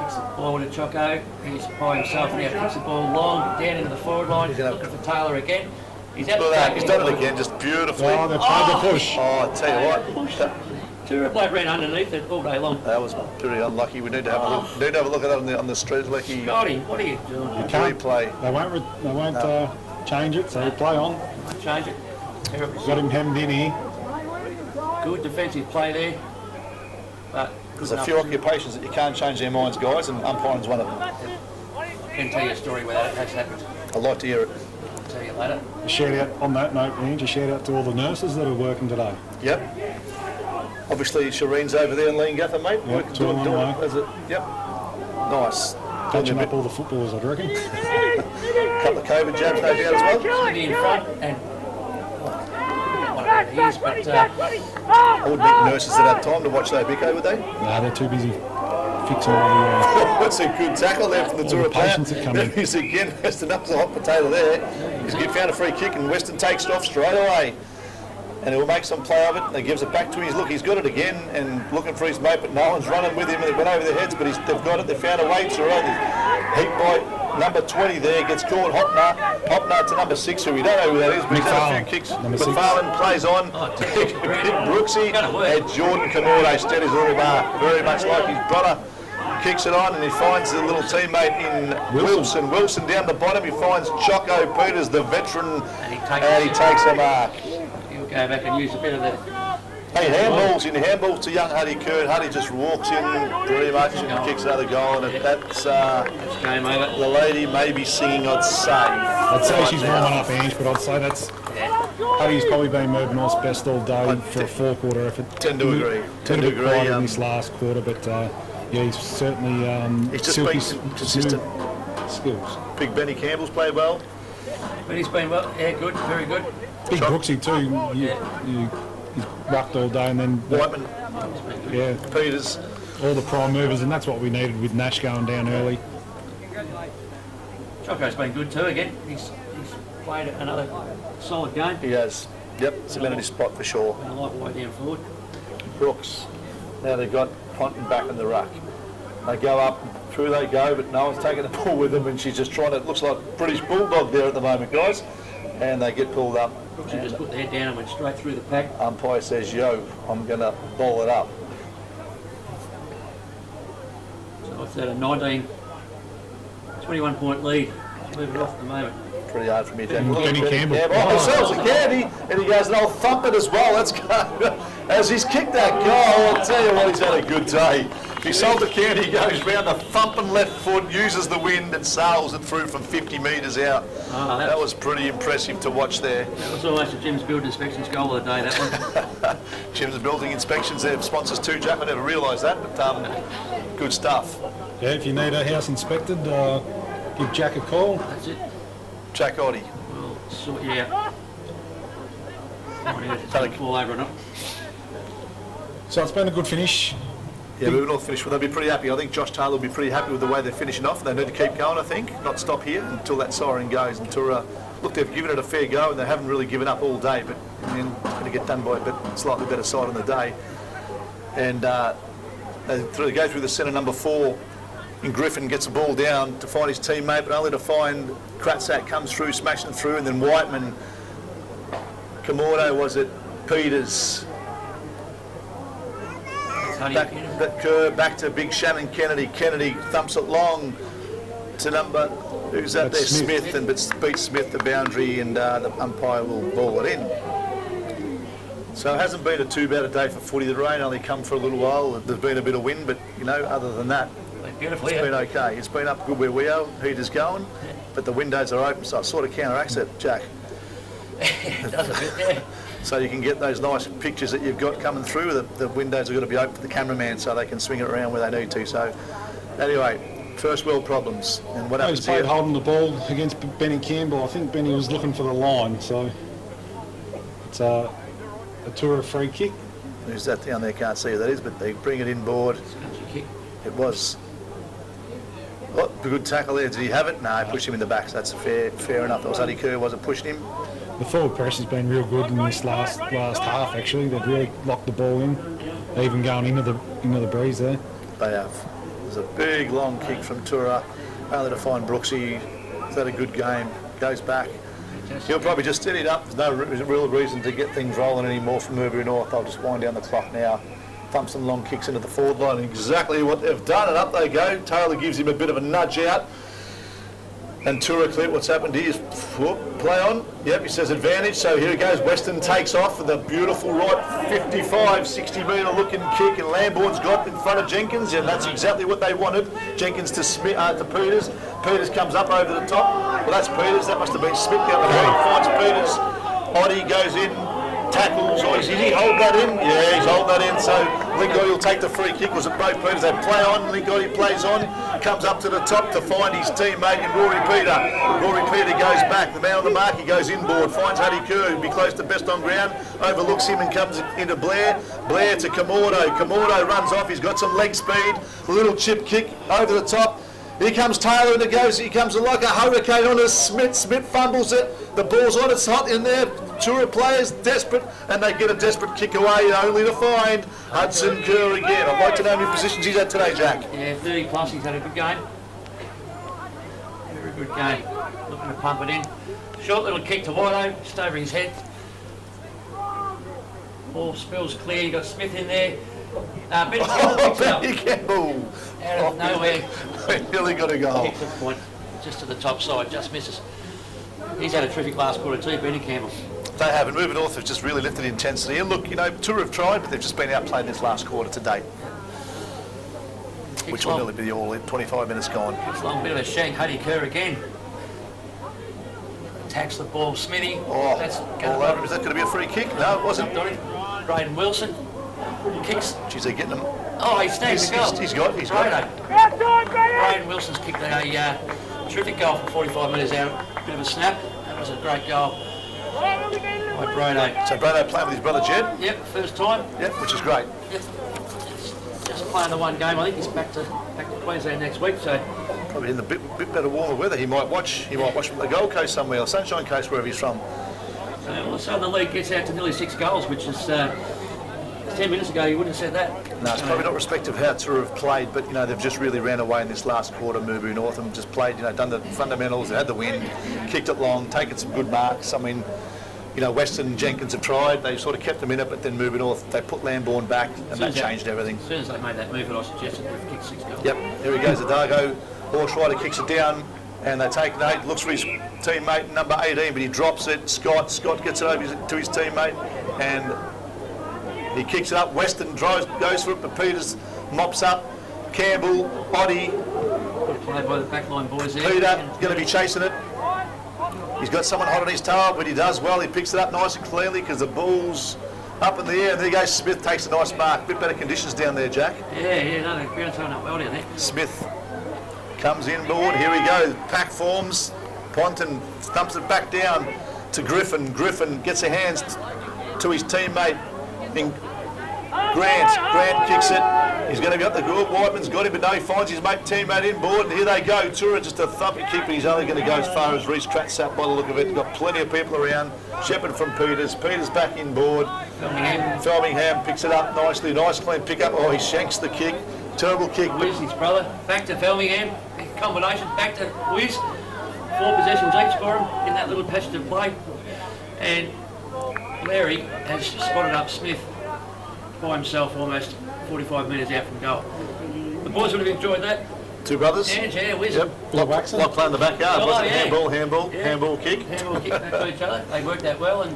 Kicks the ball to Choco. He's by himself now. Kicks the ball long down into the forward line. He's looking for Taylor again. He's out Look the at that, back. he's done it again, just beautifully. Oh, they've played the push. Oh, I tell you what, Toora bloke ran underneath it all day long. That was pretty unlucky. We need to have a look. Need to have a look at that on the street, Lecky. Scotty, what are you doing? Replay. They won't change it, so play on. Change it. Terrible. Got him hemmed in here. Good defensive play there. But There's a few occupations that you can't change their minds, guys, and umpiring's one of them. I can tell you a story where that has happened. I'd like to hear it. I'll tell you later. A shout out on that note, Ange, a shout out to all the nurses that are working today. Yep. Obviously, Shireen's over there in Lean Gaffer, mate. Yep, Working, two on doing one it. As a, yep. Nice. Touching up all the footballers, I'd reckon. A couple of COVID jabs, no doubt, as well. Sitting in front and one of his, but I wouldn't think nurses would have time to watch that Bico, would they? Nah, they're too busy fixing all the... That's a good tackle there from the Toora player. patients that come in. He's again, Weston up as a hot potato there. He's found a free kick and Weston takes it off straight away. And he'll make some play of it, and he gives it back to his look. He's got it again, and looking for his mate, but no one's running with him. It went over their heads, but they've got it. They found a way to run. Heat by number 20 there gets caught. Hopner to number 6, who we don't know who that is, but he's had a few kicks. McFarlane plays on. Brooksy and Jordan Kamore steadies a little mark, very much like his brother. Kicks it on, and he finds a little teammate in Wilson. Wilson down the bottom. He finds Choco Peters, the veteran, and he takes a mark. go back and use a bit of the... Hey, handballs to young Huddy Kurt. Huddy just walks in pretty much and kicks another goal, and that's game over. The lady may be singing, I'd say. I'd say she's warming up, Ange, but I'd say that's... Huddy's probably been Mirboo North's best all day for a four-quarter effort. Tend to agree. Tend to agree in this last quarter, but yeah, he's certainly... he's just been consistent. Skills. Big Benny Campbell's played well. Benny's been well, yeah, good, very good. Big Brooksy too. He's rucked all day, and then Whiteman, yeah, Peters, all the prime movers, and that's what we needed with Nash going down early. Choco's been good too again. He's played another solid game. He has. Yep, cemented his spot for sure. And a light way down forward. Brooks. Now they've got Ponton back in the ruck. They go up, through they go, but no one's taking the ball with them, and she's just trying to. It looks like British Bulldog there at the moment, guys. And they get pulled up. She just put their head down and went straight through the pack. Umpire says, yo, I'm going to ball it up. So it's at a 21 point lead. Moving off at the moment. Pretty hard for me to take. Danny Campbell. Oh, sells a candy, and he goes, and I'll thump it as well. Let's go. As he's kicked that goal, I'll tell you what, he's had a good day. He sold the candy, he goes round the thumping left foot, uses the wind and sails it through from 50 metres out. Oh, that was pretty impressive to watch there. That was almost a Jim's Building Inspections goal of the day, that one. Jim's Building Inspections, their sponsors too, Jack. I never realised that, but good stuff. Yeah, if you need a house inspected, give Jack a call. That's it. Jack Oddie. We'll sort you out. Fall over and up. So it's been a good finish. Yeah, Mirboo North finished. They'll be pretty happy. I think Josh Taylor will be pretty happy with the way they're finishing off. They need to keep going, I think, not stop here until that siren goes. And Toora, look, they've given it a fair go, and they haven't really given up all day, but I mean, it's going to get done by a slightly better side on the day. And they go through the centre, number 4, and Griffin gets the ball down to find his teammate, but only to find Kratzak comes through, smashing through, and then Whiteman, Kamordo, was it, Peters, back to big Shannon Kennedy. Kennedy thumps it long to number, who's that there? Smith, and but beats Smith the boundary, and the umpire will ball it in. So it hasn't been too bad a day for footy. The rain only come for a little while. There's been a bit of wind, but you know, other than that, it's been okay. It's been up good where we are. Heater's going, but the windows are open, so it sort of counteracts it, Jack. It does a bit, yeah. So you can get those nice pictures that you've got coming through. The windows have got to be open for the cameraman so they can swing it around where they need to. So anyway, first world problems. And what happens here? He's holding the ball against Benny Campbell. I think Benny was looking for the line, so it's a Toora free kick. Who's that down there? Can't see who that is, but they bring it inboard. It was. Oh, a good tackle there. Did he have it? No, he pushed him in the back. So that's fair enough. That was Huddy Kerr, wasn't pushing him. The forward press has been real good in this last half. Actually, they've really locked the ball in, even going into the breeze there. They have. There's a big long kick from Toora, only to find Brooksy. He's had a good game. Goes back. He'll probably just steady it up. There's no real reason to get things rolling anymore from Mirboo North. I'll just wind down the clock now. bumps them long kicks into the forward line. Exactly what they've done, and up they go. Taylor gives him a bit of a nudge out. And Toora clear, what's happened here is play on. Yep, he says advantage. So here it goes. Western takes off with a beautiful right 55, 60 metre looking kick, and Lambourne's got in front of Jenkins, and that's exactly what they wanted. Jenkins to Peters. Peters comes up over the top. Well, that's Peters. That must have been Smith down the bottom. Finds Peters. Oddie goes in, tackles. Oh, did he hold that in? Yeah, he's holding that in. So Lingotti will take the free kick. Was it both Peters? They play on. Lingotti plays on. Comes up to the top to find his teammate in Rory Peter. Rory Peter goes back. The man on the mark, he goes inboard. Finds Huddy Kerr, who'll be close to best on ground. Overlooks him and comes into Blair. Blair to Kamordo. Kamordo runs off. He's got some leg speed. A little chip kick over the top. Here comes Taylor and it goes. He comes like a hurricane on us. Smith fumbles it. The ball's on. It's hot in there. Toora players desperate, and they get a desperate kick away, only to find Hudson Kerr again. I'd like to know how many positions he's had today, Jack. Yeah, 30 plus. He's had a good game. Very good game. Looking to pump it in. Short little kick to Whiteout, just over his head. Ball spills clear. You got Smith in there. Benny Campbell picks it up. Benny Campbell. Out of nowhere. Nearly got a goal. Kicks the point just to the top side, just misses. He's had a terrific last quarter too, Benny Campbell. They have, and Moving North have just really lifted intensity. And look, you know, Toora have tried, but they've just been outplayed this last quarter to date. Which will nearly be all in. 25 minutes gone. It's a long bit of a shank. Huddy Kerr again. Attacks the ball. Smithy. Oh, That's all over. Is that going to be a free kick? No, it wasn't. Braden Wilson. Kicks. Geez, they're getting them. Oh, he snags the goal. He's got it. Braden Wilson's kicked a terrific goal from 45 metres out. Bit of a snap. That was a great goal. By Brado. So Brado playing with his brother Jed? Yep, first time. Yep, which is great. Yep. Just playing the one game. I think he's back to Queensland next week. So Probably in the bit better warmer weather. He might watch from the Gold Coast somewhere, or Sunshine Coast, wherever he's from. all of a sudden the league gets out to nearly 6 goals, which is 10 minutes ago you wouldn't have said that. No, it's probably not respective of how Toora have played, but you know they've just really ran away in this last quarter. Mirboo North and just played, done the fundamentals. They had the win, kicked it long, taken some good marks. I mean, Western and Jenkins have tried. They sort of kept them in it, but then Mirboo North, they put Lambourne back and they changed everything. As soon as they made that move, I suggested they'd kick 6 goals. Yep, here he goes, Adago. Horse Rider kicks it down, and they take it. Looks for his teammate, number 18, but he drops it. Scott gets it over to his teammate, and he kicks it up. Western goes for it, but Peters mops up. Campbell, Oddie. Good play by the backline boys there. Peter going to be chasing it. He's got someone hot on his tail, but he does well. He picks it up nice and cleanly because the ball's up in the air. And there goes Smith, takes a nice mark. Bit better conditions down there, Jack. Yeah, no, the ground's holding up well down there. Smith comes inboard. Here we go. Pack forms. Ponton thumps it back down to Griffin. Griffin gets her hands to his teammate. Grant kicks it. He's going to be up the good. Whiteman's got him, but no, he finds his teammate inboard. And here they go. Toora just a thumping kick, but he's only going to go as far as Reece Tratsap by the look of it. Got plenty of people around. Shepherd from Peters. Peters back inboard. Felmingham picks it up nicely. Nice clean pick up. Oh, he shanks the kick. Terrible kick. Wiz, his brother. Back to Felmingham. Combination. Back to Wiz. 4 possessions each for him in that little passage of play. And Larry has spotted up Smith by himself almost 45 metres out from goal. The boys would have enjoyed that. Two brothers. Yeah, Wiz. Yep. Like playing the backyard. Oh, Wasn't yeah. Handball kick. Handball kick back to each other. They worked that well, and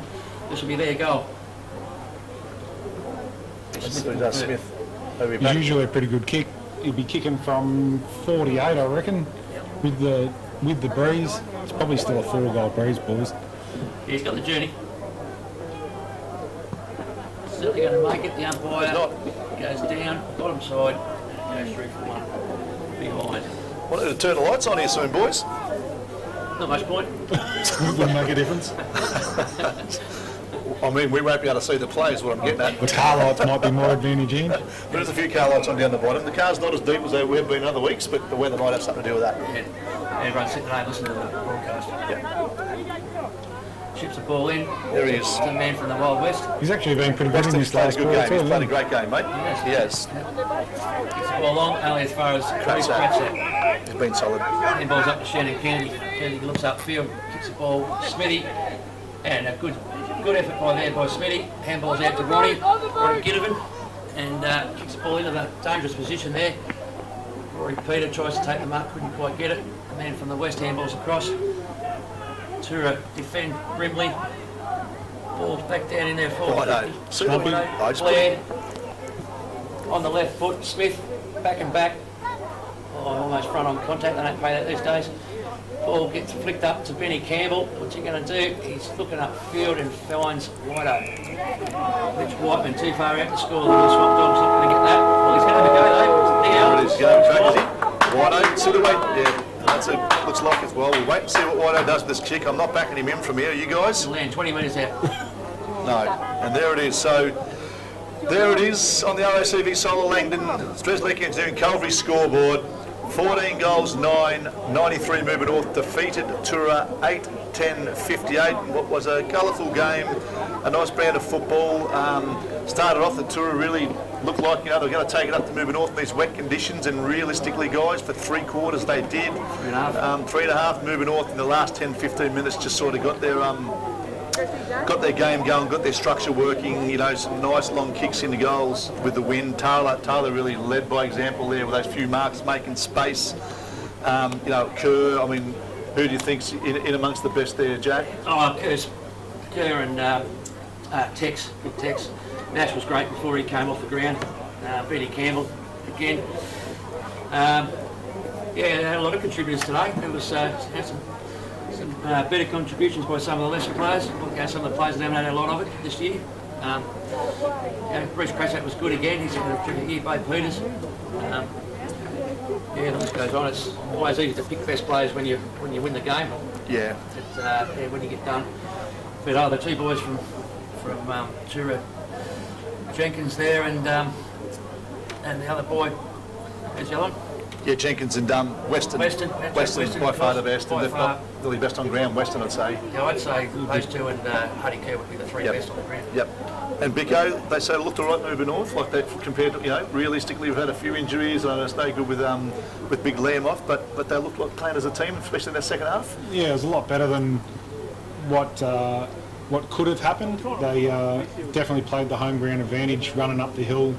this will be their goal. That's what he does, Smith. He's usually a pretty good kick. He'd be kicking from 48, I reckon, with the breeze. It's probably still a 4-goal breeze, boys. Yeah, he's got the journey. Certainly going to make it. The umpire goes down, bottom side, goes through for 1 behind. Wanted to turn the lights on here soon, boys. Not much point. Wouldn't make a difference. I mean, we won't be able to see the play is what I'm getting at. The car lights might be more advantaging. There's a few car lights on down the bottom. The car's not as deep as they have been other weeks, but the weather might have something to do with that. Yeah. Everyone's sitting there and listening to the broadcast. Yeah. Chips the ball in. There he is. It's the man from the Wild West. He's actually been pretty good in He's this played a last good quarter game. too, He's played a hasn't great game, mate. He has. Kicks the ball long, only as far as Tratsap. He's been solid. Handball's up to Shannon Kennedy. Kennedy looks upfield, kicks the ball. Smithy, and a good effort by Smithy. Handball's out to Ronnie Ginnivan. and kicks the ball into the dangerous position there. Rory Peter tries to take the mark, couldn't quite get it, and then from the West Ham balls across. Toora defend grimly. Ball's back down in there for Blair on the left foot. Smith back and back. Oh, almost front on contact. They don't pay that these days. Ball gets flicked up to Benny Campbell. What's he going to do? He's looking upfield and finds Whiteout. Rich Whiteman too far out to score. The little swap dog's not going to get that. Well, he's going to have a go though. There it is, going back, is he? Whiteout, sit away. Yeah, that's it. Looks like as well. We'll wait and see what Whiteout does with this kick. I'm not backing him in from here. Are you guys? He'll land 20 metres out. No. And there it is. So there it is on the RACV Solar Langdon Lexi Andrews Calvary scoreboard. 14 goals, 9, 93 Mirboo North defeated Toora 8-10-58. What was a colourful game, a nice brand of football. Started off, the Toora really looked like, you know, they're going to take it up to Mirboo North in these wet conditions, and realistically, guys, for 3 quarters they did. 3.5 Mirboo North in the last 10-15 minutes just sort of got their game going, got their structure working, you know, some nice long kicks into goals with the win. Taylor really led by example there with those few marks, making space. You know, Kerr, I mean, who do you think's in amongst the best there, Jack? Oh, Kerr and Tex, good Tex. Nash was great before he came off the ground. Benny Campbell again. Yeah, they had a lot of contributors today. There was had some better contributions by some of the lesser players. Some of the players that haven't had a lot of it this year. Bruce Crescent was good again. He's had a terrific year. Bo Peters. Yeah, the list goes on. It's always easy to pick best players when you win the game. Yeah. When you get done. But the 2 boys from Toora, Jenkins there, and the other boy, who's the other one? Yeah, Jenkins and Weston. Weston's by far the best, and they've got really best on ground. Weston, I'd say. Yeah, I'd say those 2 and Huddy Kerr would be the 3 best on the ground. Yep. And Bicko, they say looked all right moving north, like that compared to, you know, realistically we've had a few injuries. I know it's no good with Big Liam off, but they looked like playing as a team, especially in that second half. Yeah, it was a lot better than what could have happened. They definitely played the home ground advantage, running up the hill.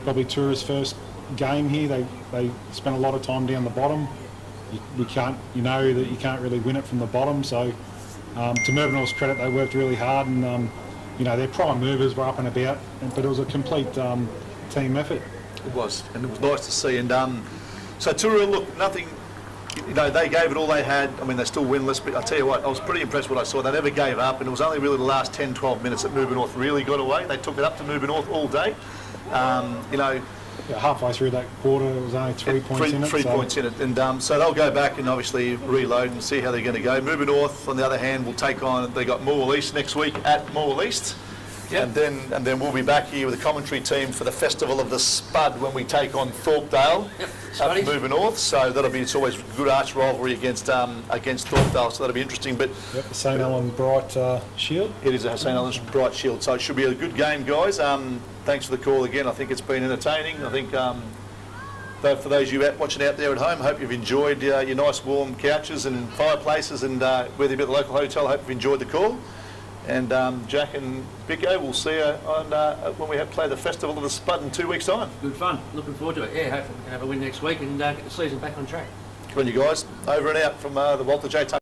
Probably Toora's first game here. They spent a lot of time down the bottom. You know that you can't really win it from the bottom. So to Mirboo North's credit, they worked really hard, and you know, their prime movers were up and about, but it was a complete team effort. It was, and it was nice to see. And so Toora, look, nothing. You know, they gave it all they had. I mean, they're still winless, but I tell you what, I was pretty impressed with what I saw. They never gave up, and it was only really the last 10-12 minutes that Mirboo North really got away. They took it up to Mirboo North all day. You know. Yeah, halfway through that quarter, it was only 3 points in it. 3 points in it, and so they'll go back and obviously reload and see how they're going to go. Mirboo North, on the other hand, will take on. They got Morwell East next week at Morwell East. Yep. And then we'll be back here with the commentary team for the Festival of the Spud when we take on Thorpedale up at Mirboo North. So it's always a good arch rivalry against Thorpedale. So that'll be interesting. But the St Helens Bright Shield. It is a St Helens Bright Shield. So it should be a good game, guys. Thanks for the call again. I think it's been entertaining. I think for those of you watching out there at home, I hope you've enjoyed your nice warm couches and fireplaces, and whether you're at the local hotel, I hope you've enjoyed the call. And Jack and Bicko, we'll see you on when we play the Festival of the Spud in 2 weeks' time. Good fun. Looking forward to it. Yeah, hopefully we can have a win next week and get the season back on track. Good on you guys. Over and out from the Walter J. Tucker